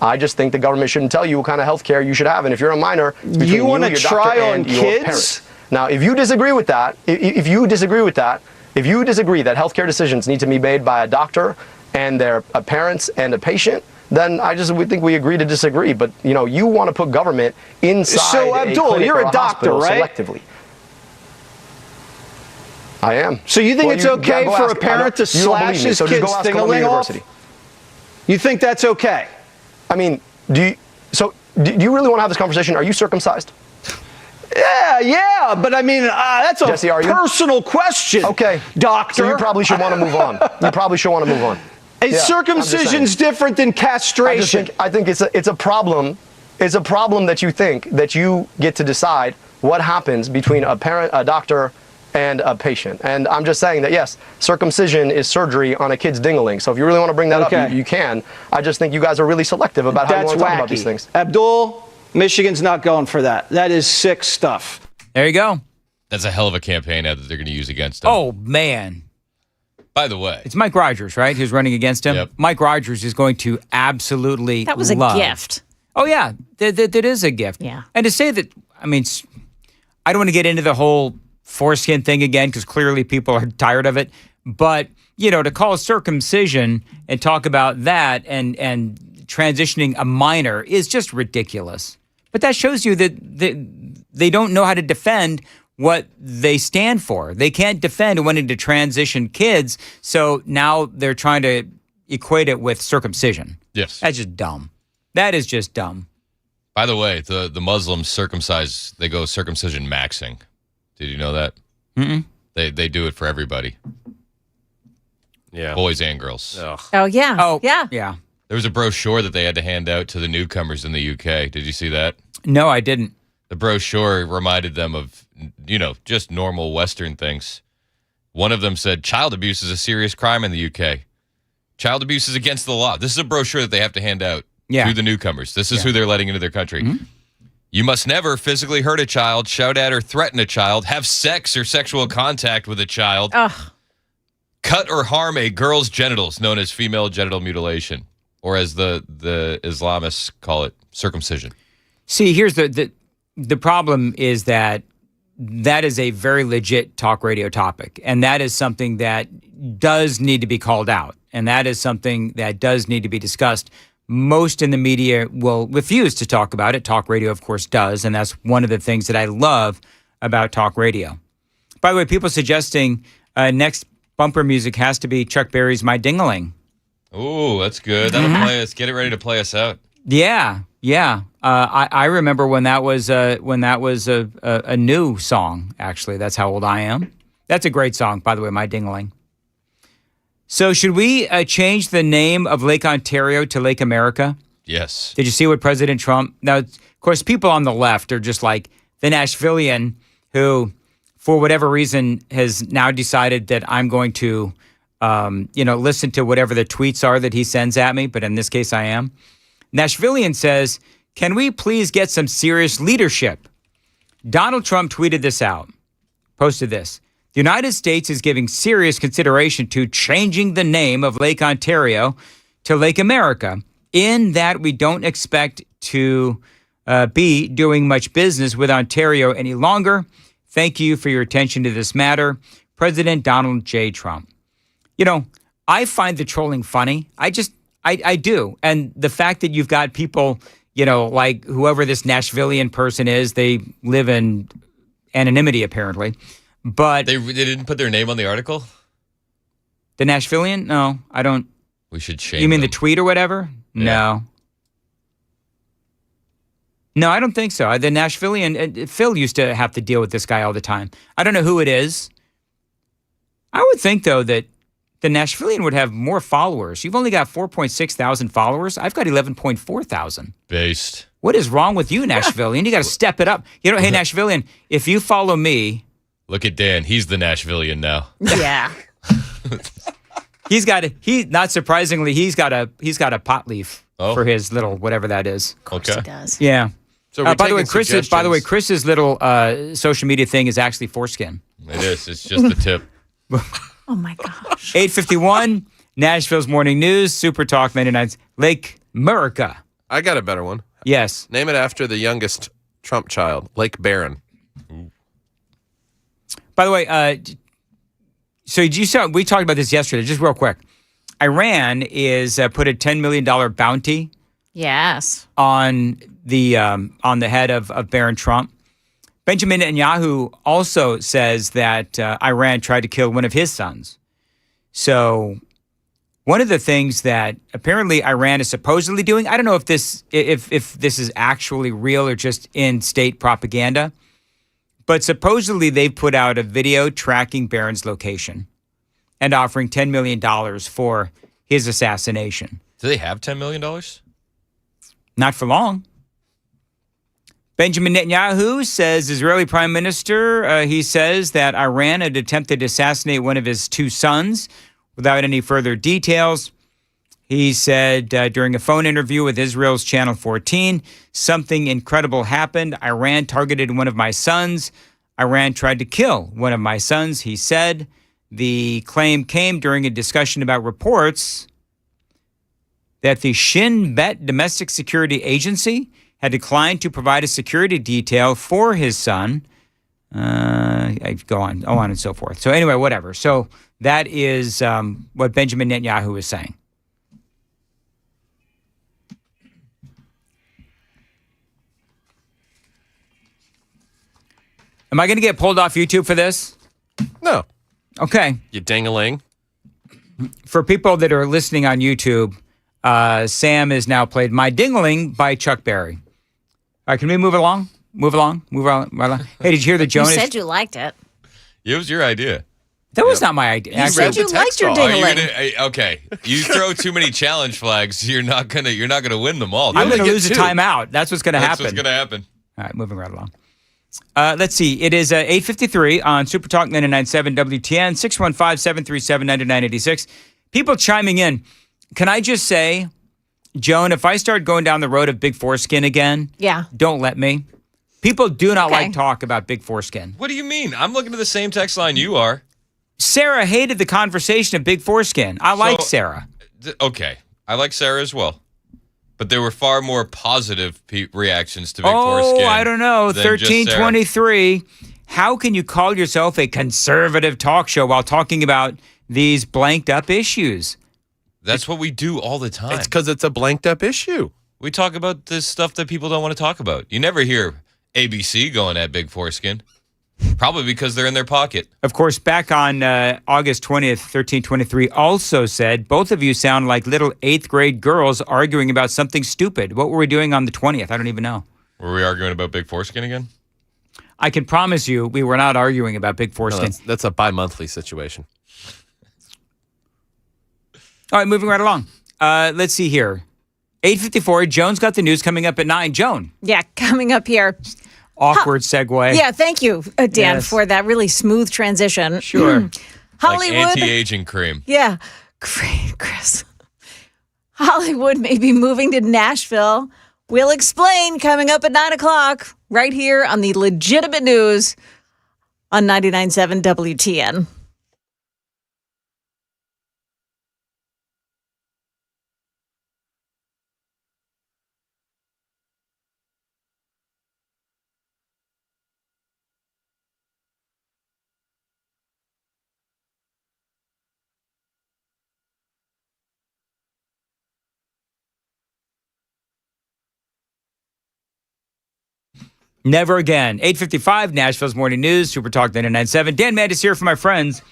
I just think the government shouldn't tell you what kind of health care you should have. And if you're a minor, you want to try on kids? Parent. Now, if you disagree with that, if you disagree that health care decisions need to be made by a doctor and their parents and a patient, then we think we agree to disagree. But, you want to put government inside So, Abdul, you're a doctor, right? Selectively. I am. So you think it's okay for a parent to slash his kid's thing-a-ling off? You think that's okay? I mean, do you really want to have this conversation? Are you circumcised? Yeah, but I mean, that's a Jesse, personal question. Okay, doctor. So you probably should want to move on. Is circumcision's different than castration? I think it's a problem. It's a problem that you think that you get to decide what happens between a parent, a doctor, and a patient. And I'm just saying that, yes, circumcision is surgery on a kid's ding-a-ling. So if you really want to bring that up, you can. I just think you guys are really selective about how you want to talk about these things. Abdul, Michigan's not going for that. That is sick stuff. There you go. That's a hell of a campaign ad that they're going to use against him. Oh, man. By the way, It's Mike Rogers, right, who's running against him? Yep. Mike Rogers is going to absolutely That was a love. gift. Oh, yeah. That is a gift. Yeah. And to say that, I mean, I don't want to get into the whole foreskin thing again because clearly people are tired of it. But, to call circumcision and talk about that and transitioning a minor is just ridiculous. But that shows you that they don't know how to defend what they stand for. They can't defend wanting to transition kids, so now they're trying to equate it with circumcision. Yes. That's just dumb. That is just dumb. By the way, the Muslims circumcise, they go circumcision maxing. Did you know that? Mm-mm. They do it for everybody. Yeah. Boys and girls. Ugh. Oh, yeah. Oh, yeah. Yeah. There was a brochure that they had to hand out to the newcomers in the UK. Did you see that? No, I didn't. The brochure reminded them of, just normal Western things. One of them said, child abuse is a serious crime in the UK. Child abuse is against the law. This is a brochure that they have to hand out to the newcomers. This is who they're letting into their country. Mm-hmm. You must never physically hurt a child, shout at or threaten a child, have sex or sexual contact with a child, cut or harm a girl's genitals, known as female genital mutilation, or as the Islamists call it, circumcision. See, here's the problem is that is a very legit talk radio topic, and that is something that does need to be called out, and that is something that does need to be discussed. Most in the media will refuse to talk about it. Talk radio, of course, does, and that's one of the things that I love about talk radio. By the way, people suggesting next bumper music has to be Chuck Berry's "My Ding-a-Ling." Ooh, that's good. That'll play us. Get it ready to play us out. Yeah. I remember when that was a new song. Actually, that's how old I am. That's a great song, by the way, "My Ding-a-Ling." So, should we change the name of Lake Ontario to Lake America? Yes. Did you see what President Trump? Now, of course, people on the left are just like the Nashvilleian who, for whatever reason, has now decided that I'm going to, listen to whatever the tweets are that he sends at me. But in this case, I am. Nashvilleian says, "Can we please get some serious leadership?" Donald Trump tweeted this out, posted this. "The United States is giving serious consideration to changing the name of Lake Ontario to Lake America, in that we don't expect to be doing much business with Ontario any longer. Thank you for your attention to this matter. President Donald J. Trump." I find the trolling funny. I do. And the fact that you've got people, like whoever this Nashvilleian person is, they live in anonymity apparently. But they didn't put their name on the article? The Nashvilleian? No, I don't. We should shame You mean them. the tweet or whatever? Yeah. No, I don't think so. The Nashvilleian, Phil used to have to deal with this guy all the time. I don't know who it is. I would think, though, that the Nashvilleian would have more followers. You've only got 4.6 thousand followers. I've got 11.4 thousand. Based. What is wrong with you, Nashvilleian? You got to step it up. Hey, Nashvilleian, if you follow me. Look at Dan. He's the Nashvilleian now. Yeah. Not surprisingly, he's got a pot leaf for his little whatever that is. Of course he does. Yeah. So by the way, Chris's little social media thing is actually foreskin. It is. It's just the tip. Oh my gosh. 8:51, Nashville's Morning News, Super Talk 99's Lake America. I got a better one. Yes. Name it after the youngest Trump child, Lake Barron. By the way, so you saw we talked about this yesterday. Just real quick, Iran is put a $10 million bounty. Yes. On the head of Barron Trump. Benjamin Netanyahu also says that Iran tried to kill one of his sons. So one of the things that apparently Iran is supposedly doing, I don't know if this is actually real or just in state propaganda, but supposedly they put out a video tracking Barron's location and offering $10 million for his assassination. Do they have $10 million? Not for long. Benjamin Netanyahu says, Israeli Prime Minister, he says that Iran had attempted to assassinate one of his two sons without any further details. He said during a phone interview with Israel's Channel 14, something incredible happened. Iran targeted one of my sons. Iran tried to kill one of my sons, he said. The claim came during a discussion about reports that the Shin Bet Domestic Security Agency had declined to provide a security detail for his son. Go on and so forth. So anyway, whatever. So that is what Benjamin Netanyahu is saying. Am I going to get pulled off YouTube for this? No. Okay. You ding-a-ling. For people that are listening on YouTube, Sam has now played My Ding-a-ling by Chuck Berry. All right, can we move along? Move along. Hey, did you hear the Jonas? You said you liked it. It was your idea. That was not my idea. You said you liked your ding-a-ling. Okay, you throw too many challenge flags, you're not gonna win them all. I'm gonna lose a timeout. That's what's gonna happen. That's what's gonna happen. All right, moving right along. Let's see. It is 8:53 on Super Talk 99.7 WTN, 615-737-9986. People chiming in. Can I just say, Joan, if I start going down the road of big foreskin again, don't let me. People do not like talk about big foreskin. What do you mean? I'm looking at the same text line you are. Sarah hated the conversation of big foreskin. I like Sarah. Okay. I like Sarah as well. But there were far more positive reactions to big foreskin. Oh, I don't know. 1323. How can you call yourself a conservative talk show while talking about these blanked up issues? That's what we do all the time. It's because it's a blanked up issue. We talk about this stuff that people don't want to talk about. You never hear ABC going at big foreskin. Probably because they're in their pocket. Of course, back on August 20th, 1323 also said, both of you sound like little 8th grade girls arguing about something stupid. What were we doing on the 20th? I don't even know. Were we arguing about big foreskin again? I can promise you we were not arguing about big foreskin. No, that's a bi-monthly situation. All right, moving right along. Let's see here. 8:54, Joan's got the news coming up at 9. Joan. Yeah, coming up here. Awkward segue. Yeah, thank you, Dan, for that really smooth transition. Sure. Hollywood. Like anti-aging cream. Yeah. Great, Chris. Hollywood may be moving to Nashville. We'll explain coming up at 9 o'clock right here on the Legitimate News on 99.7 WTN. Never again. 8:55, Nashville's Morning News, Super Talk 99.7. Dan Mandis here for my friends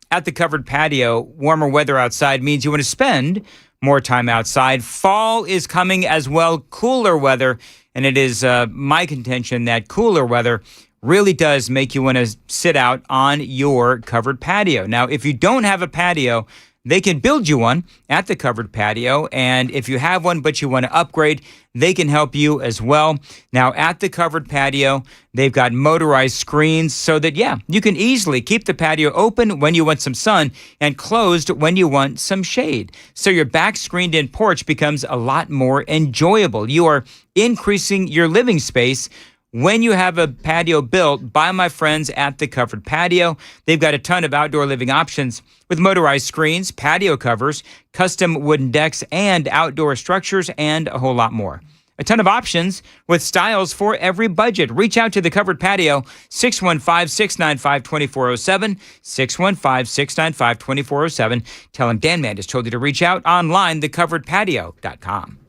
at the Covered Patio. Warmer weather outside means you want to spend more time outside. Fall is coming as well, cooler weather, and it is my contention that cooler weather really does make you want to sit out on your covered patio. Now, if you don't have a patio, they can build you one at the Covered Patio, and if you have one but you want to upgrade, they can help you as well. Now, at the Covered Patio, they've got motorized screens so that, you can easily keep the patio open when you want some sun and closed when you want some shade. So your back screened-in porch becomes a lot more enjoyable. You are increasing your living space when you have a patio built by my friends at the Covered Patio. They've got a ton of outdoor living options with motorized screens, patio covers, custom wooden decks, and outdoor structures, and a whole lot more. A ton of options with styles for every budget. Reach out to the Covered Patio, 615-695-2407, 615-695-2407. Tell them Dan Mandis told you to reach out online, thecoveredpatio.com.